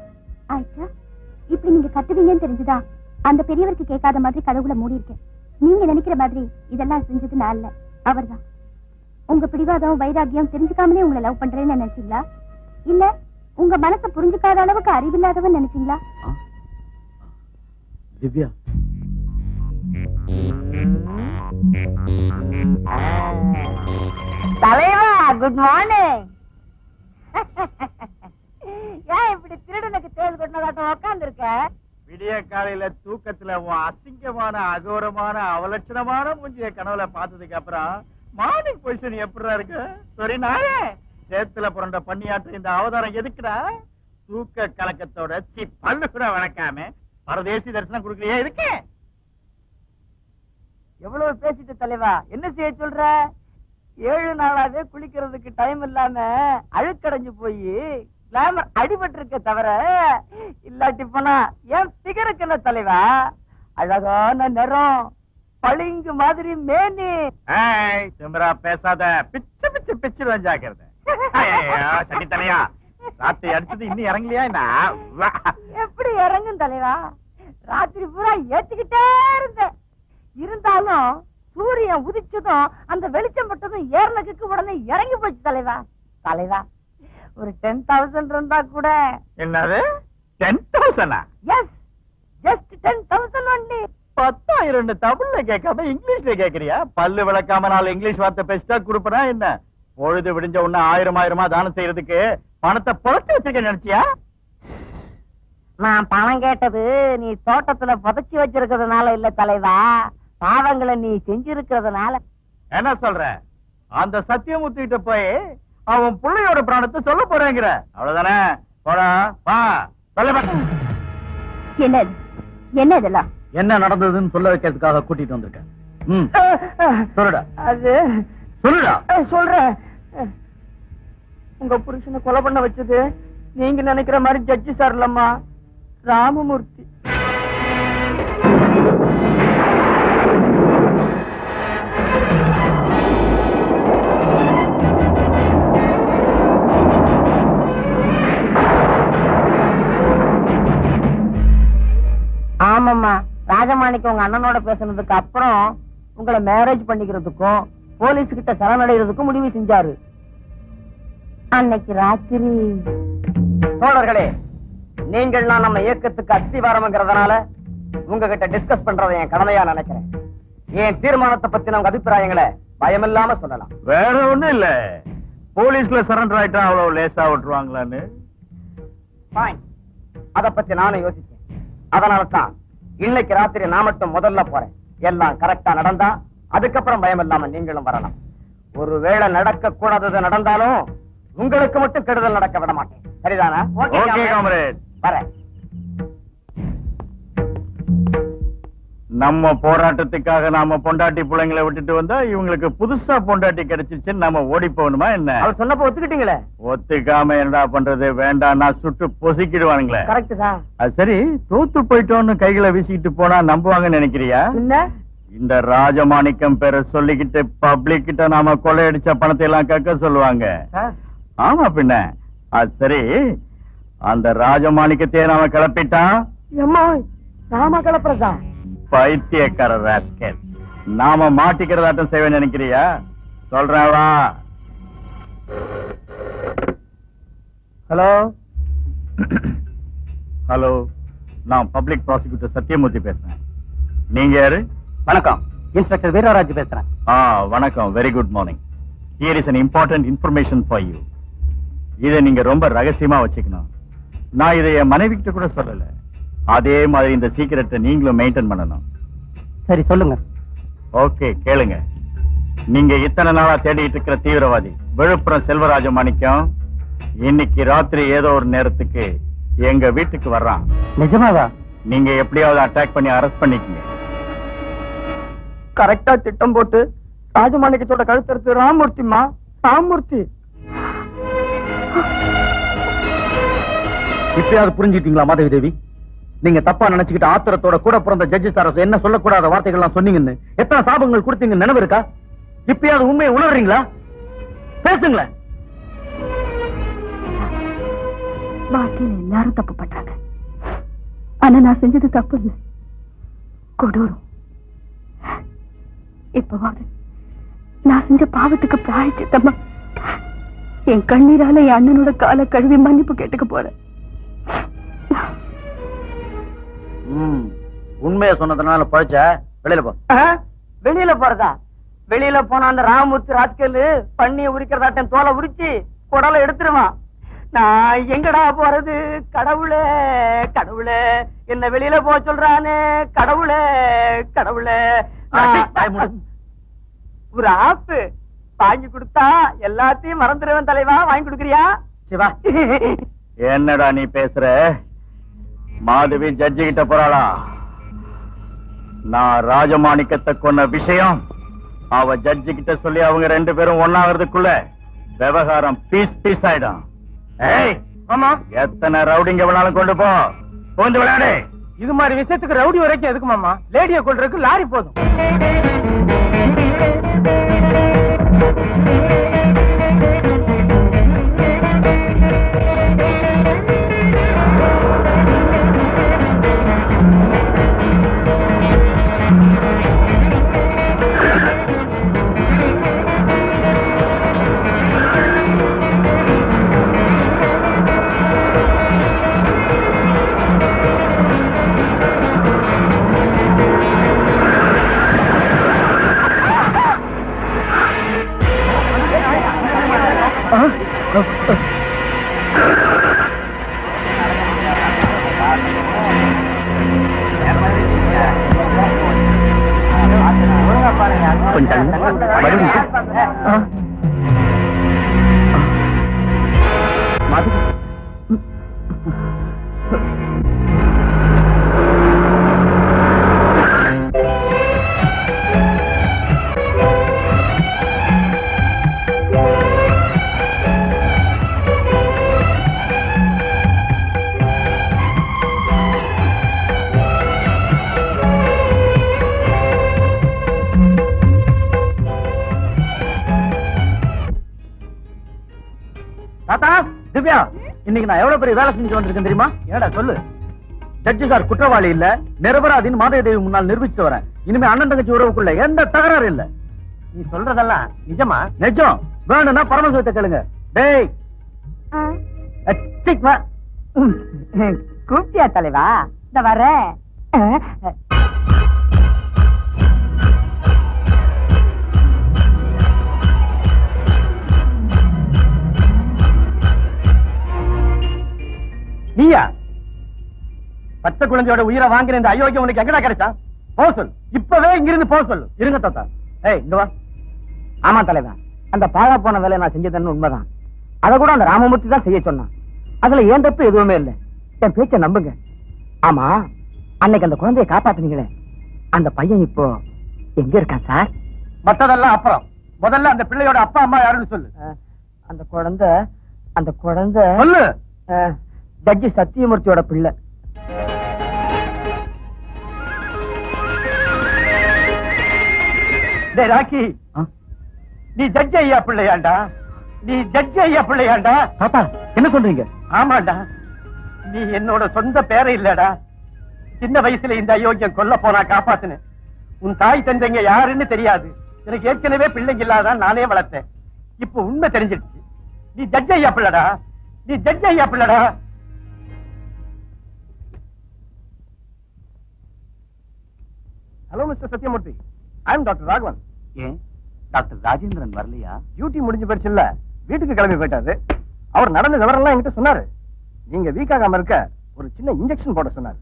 ஆயிச்சா, இப்படி நீங்க கத்துவீங்கன்னு தெரிஞ்சுதா அந்த பெரியவருக்கு கேட்காத மாதிரி கதவுல மூடி இருக்கேன். நீங்க நினைக்கிற மாதிரி இதெல்லாம் செஞ்சது நான் இல்ல, அவர்தான். உங்க பிடிவாதம் வைராகியம் தெரிஞ்சுக்காமலே உங்களை லவ் பண்றேன்னு நினைச்சீங்களா? இல்ல உங்க மனசை புரிஞ்சுக்காத அளவுக்கு அறிவில்லாதவன் நினைச்சீங்களா? திவ்யா, தலைவா, குட் மார்னிங். ஏன் இப்படி திருடனுக்கு தேல் கொண்டதாட்டம் உட்கார்ந்து இருக்க? விடிய காலையில தூக்கத்துல உன் அசிங்கமான அகோரமான அவலட்சணமான மூஞ்சிய கனவுல பார்த்ததுக்கு அப்புறம் மார்னிங் பொசிஷன் எப்படிடா இருக்கு? சரி, நானே சேத்துல புரண்ட பண்ணியாற்ற இந்த அவதாரம் எதுக்குடா? தூக்க கலக்கத்தோட பல்லு கூட வணக்காம பரதேசி தரிசனம் கொடுக்கலையே இருக்கு. எவ்வளவு பேசிட்டு தலைவா, என்ன செய்ய சொல்ற? 7 நாளாவே குளிக்கிறதுக்கு டைம் இல்லாம அழுக்கடைஞ்சு போய் கிளாமர் அடிபட்டு இருக்க தவிர இல்லாட்டி போனா என் பிகருக்கு என்ன தலைவா? அழகான நிறம், பளிங்கு மாதிரி மேனி. திமிரா பேசாத, பிச்சு பிச்சு பிச்சு வஞ்சாக்கிறது. சனி தலையா, ராத்திரி அடிச்சது இன்னும் இறங்கலையா? எப்படி இறங்கும் தலைவா? ராத்திரி பூரா ஏத்துக்கிட்டே இருந்தேன். இருந்தாலும் சூரியன் உதிச்சதும் அந்த வெளிச்சம் பட்டதும் ஏர்னக்கு உடனே இறங்கி போச்சு தலைவா. தலைவா, ஒரு 10,000 இருந்தா கூட. என்னது 10,000? S, just 10,000 only. 10,000 தமிழ்ல கேட்காம இங்கிலீஷ்ல கேக்குறியா? பல்லு விளக்காம 4 இங்கிலீஷ் வார்த்தை பேசிட்டா கொடுப்பனா என்ன? பொழுது விடிஞ்ச உடனே 1000 தானம் செய்யறதுக்கு பணத்தை புதைச்சு வச்சிருக்க நினைச்சியா? நான் பணம் கேட்டது நீ தோட்டத்துல புதைச்சு வச்சிருக்கிறதுனால இல்ல தலைவா, பாவங்களை நீ செஞ்சிருக்கிறதுனால. என்ன சொல்ற? அந்த சத்தியமூர்த்தி கிட்ட போய் அவன் பிள்ளையோட பிராணத்தை சொல்ல போறேங்கிற, அவ்வளவுதானே? போடா, வா, சொல்ல. என்ன என்ன இதெல்லாம்? என்ன நடந்ததுன்னு சொல்ல வைக்கிறதுக்காக கூட்டிட்டு வந்திருக்கேன். சொல்லுடா. அது சொல்லுடா. சொல்றேன். உங்க புருஷனை கொலை பண்ண வச்சது நீங்க நினைக்கிற மாதிரி ஜட்ஜி சார் இல்லம்மா, ராமமூர்த்தி. ஆமாம்மா, ராஜமாணிக்கு உங்க அண்ணனோட பேசுனதுக்கு அப்புறம் உங்களை மேரேஜ் பண்ணிக்கிறதுக்கும் போலீஸ் கிட்ட சரணடைறதுக்கும் முடிவு செஞ்சாரு. அன்னைக்கு ராத்திரி. தோழர்களே, நீங்கள்லாம் நம்ம இயக்கத்துக்கு அஸ்திவாரம்ங்கிறதுனால உங்ககிட்ட டிஸ்கஸ் பண்றதை என் கடமையா நினைக்கிறேன். என் தீர்மானத்தை பத்தி உங்க அபிப்பிராயங்களை பயமில்லாம சொல்லலாம். வேற ஒண்ணும் இல்ல, போலீஸ்ல சரண்டர் ஆயிட்டா அவ்வளவு லேசா விட்டுருவாங்களான்னு. அத பத்தி நானும் யோசிச்சேன். அதனாலதான் இன்னைக்கு ராத்திரி நான் மட்டும் முதல்ல போறேன். எல்லாம் கரெக்டா நடந்தா அதுக்கப்புறம் பயம் இல்லாம நீங்களும் வரலாம். ஒருவேளை நடக்க கூடாதது நடந்தாலும் உங்களுக்கு மட்டும் கெடுதல் நடக்க விட மாட்டேன். சரிதானா? Okay comrade. வரேன். நம்ம போராட்டத்துக்காக நாம பொண்டாட்டி பிள்ளைங்களை விட்டுட்டு வந்தா இவங்களுக்கு புதுசா பொண்டாட்டி கிடைச்சிருச்சுன்னு நம்ம ஓடி போகணுமா என்ன? அவர் சொன்னப்ப ஒத்துக்கிட்டீங்களே. ஒத்துக்காம என்னடா பண்றது? வேண்டாம், நான் சுட்டு பொசிக்கிடுவானுங்களே. கரெக்ட் தான். அது சரி, தோத்து போயிட்டோன்னு கைகளை வீசிக்கிட்டு போனா நம்புவாங்கன்னு நினைக்கிறியா? இந்த ராஜமாணிக்கம் பேரை சொல்லிக்கிட்டு பப்ளிக் கிட்ட நாம கொள்ளையடிச்ச பணத்தை எல்லாம் கக்க சொல்லுவாங்க. ஆமா பின்ன. அது சரி, அந்த ராஜமாணிக்கத்தையே நாம கிளப்பிட்டான். நாம கிளப்புறதா? பைத்தியக்கார ராஸ்கல். நாம மாட்டிக்கிறதாட்டம் செய்வேன்னு நினைக்கிறியா? சொல்றேன் வா. ஹலோ ஹலோ, நான் பப்ளிக் ப்ராசிக்யூட்டர் சத்தியமூர்த்தி பேசுறேன். நீங்க யாரு? வணக்கம், இன்ஸ்பெக்டர் வீரராஜ் பேசுறேன். வணக்கம். Very good morning. Here is an important information for you. இதை நீங்க ரொம்ப ரகசியமா வச்சுக்கணும். நான் இதை என் மனைவி கிட்ட கூட சொல்லல. அதே மாதிரி இந்த சீக்கிரட்டை நீங்களும் மெயின்டைன் பண்ணணும். சரி சொல்லுங்க. ஓகே, கேளுங்க. நீங்க இத்தனை நாளா தேடிட்டு இருக்கிற தீவிரவாதி விழுப்புரம் செல்வராஜ மாணிக்கம் இன்னைக்கு ராத்திரி ஏதோ ஒரு நேரத்துக்கு எங்க வீட்டுக்கு வர்றான். நிஜமாவா? நீங்க எப்படியாவது அட்டாக் பண்ணி அரெஸ்ட் பண்ணிக்கங்க. கரெக்டா திட்டம் போட்டு ராஜமாணிக்கத்தோட கழுத்தறுத்து ராமூர்த்திமா, ராமூர்த்தி. இப்பயாவது புரிஞ்சுட்டீங்களா மாதவி தேவி? நீங்க தப்பா நினைச்சுக்கிட்டு ஆத்திரத்தோட கூட பிறந்த ஜட்ஜஸ் அரசு என்ன சொல்லக்கூடாத வார்த்தைகள்லாம் சொன்னீங்கன்னு எத்தனை சாபங்கள் கொடுத்தீங்க நினைவு இருக்கா? இப்பயாவது உண்மையை உணர்றீங்களா? பேசுங்களேன். வாழ்க்கையில எல்லாரும் தப்பு பண்றாங்க. ஆனா நான் செஞ்சது தப்பு இல்லை, கொடூரம். இப்பவாது நான் செஞ்ச பாவத்துக்கு பிராயச்சித்தமா என் கண்ணீரால என் அண்ணனோட காலை கழுவி மன்னிப்பு கேட்டுக்க போறேன். உண்மையை சொன்னதுனால பழச்ச வெளியில போ. வெளியில போறதா? வெளியில போனா அந்த ராமூர்த்தி ராஸ்கல் பண்ணிய உரிக்கிறதாட்டம் தோலை உரிச்சு குடலை எடுத்துருவான். நான் எங்கடா போறது? கடவுளே கடவுளே, என்ன வெளியில போக சொல்றானே. கடவுளே கடவுளே. ஒரு ஆப்பு வாங்கி கொடுத்தா எல்லாத்தையும் மறந்துடுவேன் தலைவா. வாங்கி கொடுக்குறியா? சிவா, என்னடா நீ பேசுற? மாதவி ஜட்ஜி கிட்ட போறாளா? நான் ராஜமாணிக்கத்தை கொன்ன விஷயம் அவ ஜட்ஜி கிட்ட சொல்லி அவங்க ரெண்டு பேரும் ஒன்னாகிறதுக்குள்ள விவகாரம் பீஸ் பீஸ் ஆயிடும். ஏய், ஆமா, எத்தனை ரவுடிங்க வேணாலும் கொண்டு போ, போந்து விளையாடு. இது மாதிரி விஷயத்துக்கு ரவுடி வரைக்கும் எதுக்கு மாமா? லேடிய கொள்றதுக்கு லாரி போதும். திவ்யா, இன்னைக்கு நான் எவ்வளவு பெரிய வேலை செஞ்சு வந்திருக்கேன் தெரியுமா? ஏடா சொல்லு. ஜட்ஜி சார் குற்றவாளி இல்ல, நிரபராதின்னு மாதவி முன்னால் நிரூபிச்சு வரேன். இனிமே அண்ணன் தங்கச்சி உறவுக்குள்ள எந்த தகராறு இல்ல. நீ சொல்றதெல்லாம் நிஜமா? நிஜம். வேணும்னா பரமசிவத்தை கேளுங்க. டேய் கூப்பிட்டியா தலைவா? இந்த வர நீயா? பச்சை குழந்தையோட உயிரை வாங்கின இந்த அயோக்கியம் உனக்கு எங்கடா கிடைச்சா? போ சொல், இப்பவே இங்கிருந்து போ சொல்லு. இருங்க தாத்தா. ஏய், இங்க வா. ஆமா தலைவா, அந்த பாழா போன வேலை நான் செஞ்சதுன்னு உண்மைதான். அதை கூட அந்த ராமமூர்த்தி தான் செய்ய சொன்னான். அதுல ஏன் தப்பு எதுவுமே இல்லை. என் பேச்ச நம்புங்க. ஆமா, அன்னைக்கு அந்த குழந்தையை காப்பாத்துனீங்களே, அந்த பையன் இப்போ எங்க இருக்கான் சார்? மத்ததெல்லாம் அப்புறம், முதல்ல அந்த பிள்ளையோட அப்பா அம்மா யாருன்னு சொல்லு. அந்த குழந்தை சொல்லு. ஜட்ஜி சத்தியமூர்த்தியோட பிள்ளை. டேய் ராக்கி, நீ ஜட்ஜி ஐயா பிள்ளையாண்டா? நீ ஜட்ஜி ஐயா பிள்ளையாண்டா? தாத்தா என்ன சொல்றீங்க? ஆமாண்டா, நீ என்னோட சொந்த பேரை இல்லடா. சின்ன வயசுல இந்த அயோக்கியம் கொல்ல போனா காப்பாத்துனேன். உன் தாய் தந்தைங்க யாருன்னு தெரியாது. எனக்கு ஏற்கனவே பிள்ளைங்க இல்லாதான் நானே வளர்த்தேன். இப்ப உண்மை தெரிஞ்சிடுச்சு. நீ ஜட்ஜி ஐயா பிள்ளடா, நீ ஜட்ஜி ஐயா பிள்ளடா. Hello mister Sathyamurthy, I am doctor Raghavan. ஏன் டாக்டர் ராஜேந்திரன் வரலையா? டியூட்டி முடிஞ்சு போயிடுச்சு இல்ல, வீட்டுக்கு கிளம்பி போயிட்டாரு. அவர் நடந்த விவரம்லாம் என்கிட்ட சொன்னாரு. நீங்க வீக் ஆகாம இருக்க ஒரு சின்ன இன்ஜெக்ஷன் போட சொன்னாரு.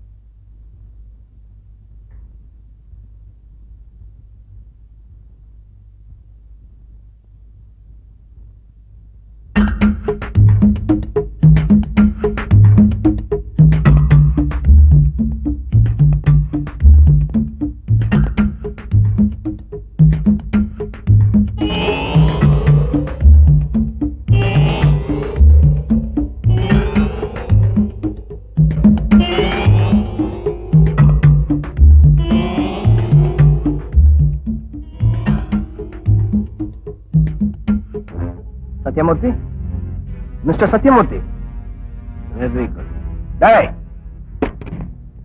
Sathyamoorthy, mister Sathyamoorthy, very good. டேய்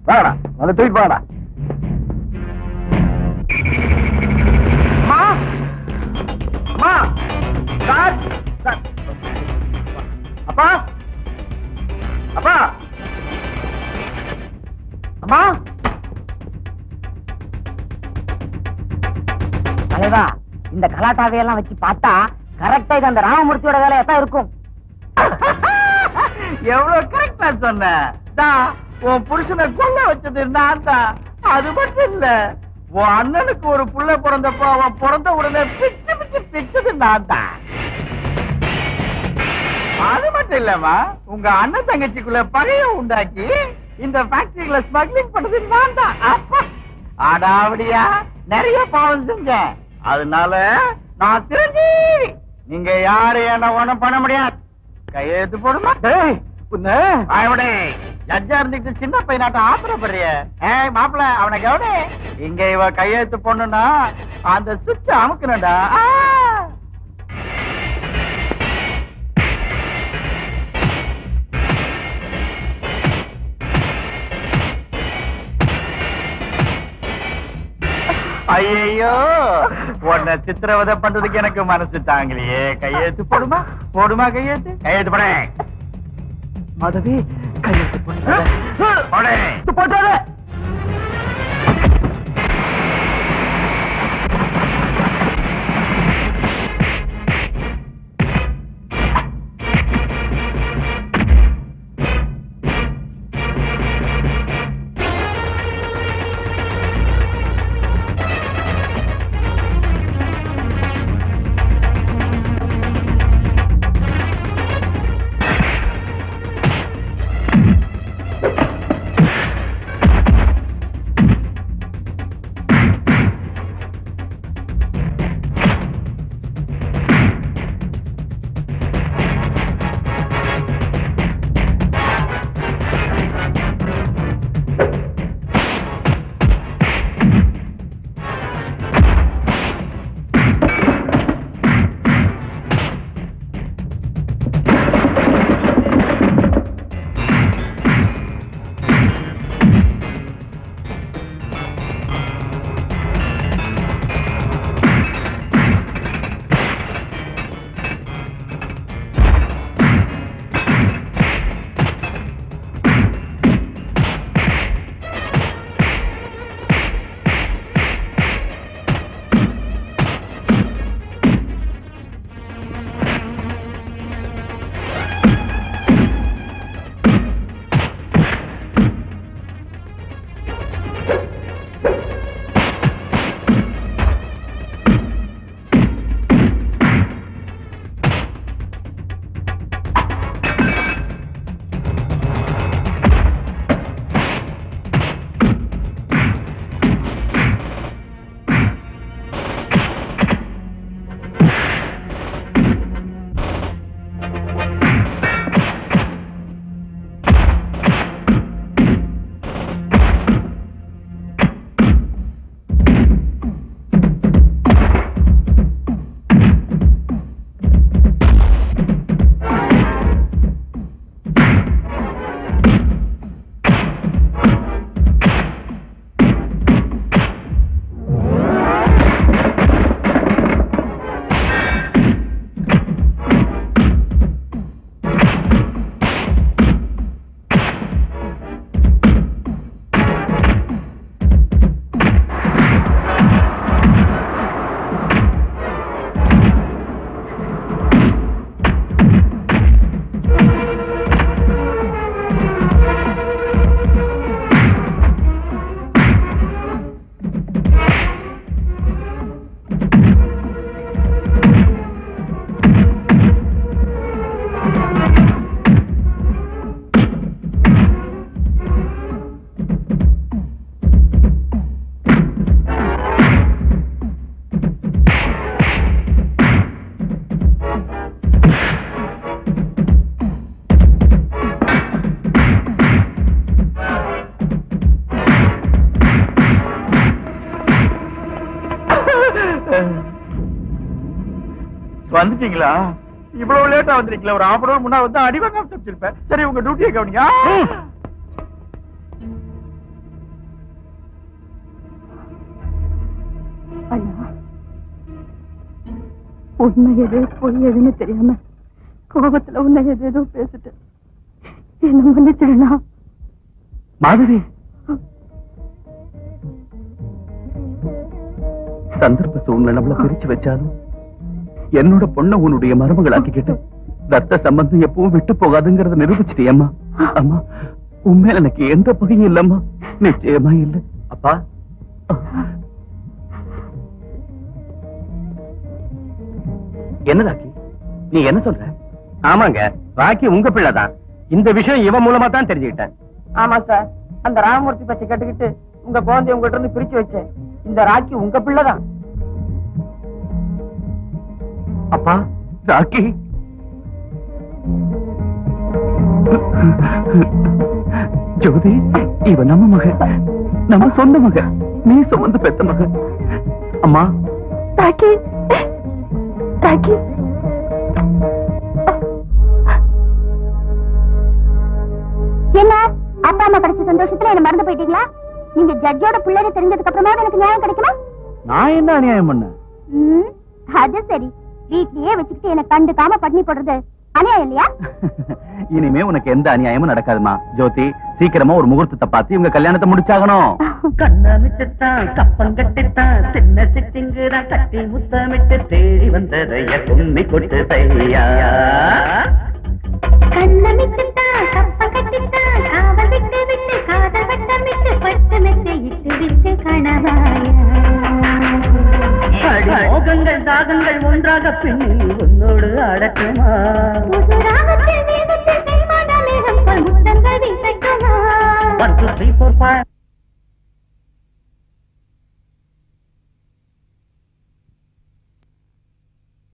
வாடா, வந்து தூக்கிட்டு வாடா. அம்மா, அம்மா, சார், சார். அப்பா, அப்பா, அம்மா. தலைவா, இந்த கலாட்டாவையெல்லாம் வச்சு பார்த்தா கரெக்டா இது அந்த ராமமூர்த்தியோட வேலையா தான் இருக்கும். எவ்வளவு கரெக்டா சொன்ன. உன் புருஷனை கொல்ல வச்சது நான் தான். அது மட்டும் இல்ல, உன் அண்ணனுக்கு ஒரு புள்ள பிறந்தப்போ அவன் பிறந்த உடனே பிச்சு பிச்சு பிச்சது நான் தான். அது மட்டும் இல்லம்மா, உங்க அண்ணன் தங்கச்சிக்குள்ள பகைய உண்டாக்கி இந்த ஃபேக்டரிகளை ஸ்மக்லிங் பண்ணது நான் தான். அப்பா அடாவடியா நிறைய பாவம் செஞ்சேன். அதனால நான் தெரிஞ்சு நீங்க யாரு என்ன ஒண்ணும் பண்ண முடியாது. கையெழுத்து போடுமா? ஜட்ஜா இருந்துட்டு சின்ன பையனாட்டம் ஆத்திரப்படுறிய. மாப்பிள்ள அவனை கவனி. இங்க இவ கையெழுத்து போடணும்னா அந்த சுவிட்ச அமுக்கணும்டா. ஐயோ, உன்னை சித்திரவதை பண்றதுக்கு எனக்கு மனசு தாங்கலையே. கையெழுத்து போடுமா? போடுமா கையெழுத்து? கையெழுத்து போட. மாதவி, கையெழுத்து போடு. போட்டாரு. வந்துட்டீங்களா? இவ்வளவு லேட்டா வந்திருக்கீங்களா? ஒரு 1/2 hour முன்னா வந்து அடிவாங்க தப்பிச்சிருப்பேன். சரி, உங்க டியூட்டியை கவனிங்க. அண்ணா, உண்மை எது பொய் எதுன்னு தெரியாம கோபத்துல உன்னை எதேதோ பேசிட்டு என்ன மன்னிச்சிருந்தா. மாதவி, சந்தர்ப்ப சூழ்நிலை நம்மள பிரிச்சு வச்சாலும் என்னோட பொண்ணை உன்னுடைய மருமகளாக்கிக்கிட்டு ரத்த சம்பந்தம் எப்பவும் விட்டு போகாதுங்கிறத நிரூபிச்சிட்டியம்மா. அம்மா, உண்மையில எனக்கு எந்த பகையும் இல்லம்மா, நிச்சயமா இல்ல. அப்பா, என்ன ராக்கி, நீ என்ன சொல்ற? ஆமாங்க, ராக்கி உங்க பிள்ளைதான். இந்த விஷயம் இவன் மூலமா தான் தெரிஞ்சுக்கிட்டேன். ஆமா சார், அந்த ராமமூர்த்தி பச்சை கேட்டுக்கிட்டு உங்க குழந்தைய உங்ககிட்ட இருந்து பிரிச்சு வச்சேன். இந்த ராக்கி உங்க பிள்ளைதான். அப்பா, ராக்கி ஜோதி, இவ நம்ம மக, நம்ம சொந்த மக, நீ சுமந்து பெத்த மக. அம்மா, ராக்கி, ராக்கி, என்ன அப்பா அம்மா கிடைச்ச சந்தோஷத்துல என்ன மறந்து போயிட்டீங்களா? நீங்க ஜட்ஜோட பிள்ளைன்னு தெரிஞ்சதுக்கு அப்புறமா எனக்கு நியாயம் கிடைக்குமா? நான் என்ன அநியாயம் பண்ண? அது சரி, வீட்லயே வச்சுக்கிட்டு என்ன கண்டுக்காம பட்னி போடுறது அநியாயம் இல்லையா? இனிமே உனக்கு எந்த அநியாயமும் நடக்காதுமா. ஜோதி, சீக்கிரமா ஒரு முகூர்த்தத்தை பார்த்து இவங்க கல்யாணத்தை முடிச்சாகணும். கண்ணமிட்டுத்தான் கப்பங்கட்டித்தான் சின்ன சிட்டிங்குதான் கட்டி முத்தமிட்டு தேடி வந்ததைய பொண்ணை கொட்டு தையா. கண்ணமிட்டுத்தான் கப்பங்கட்டித்தான் காவல் விட்டு விட்டு காதல் வட்டமிட்டு பட்டு மெத்தை இட்டு விட்டு கணவாயா. மோகங்கள் தாகங்கள் ஒன்றாக பின்னி உன்னோடு அடக்குமா? ராகத்தில் மேகத்தில் கைமாட மேகம் போல் முத்தங்கள் வீசக்குமா? 1 2 3 4 5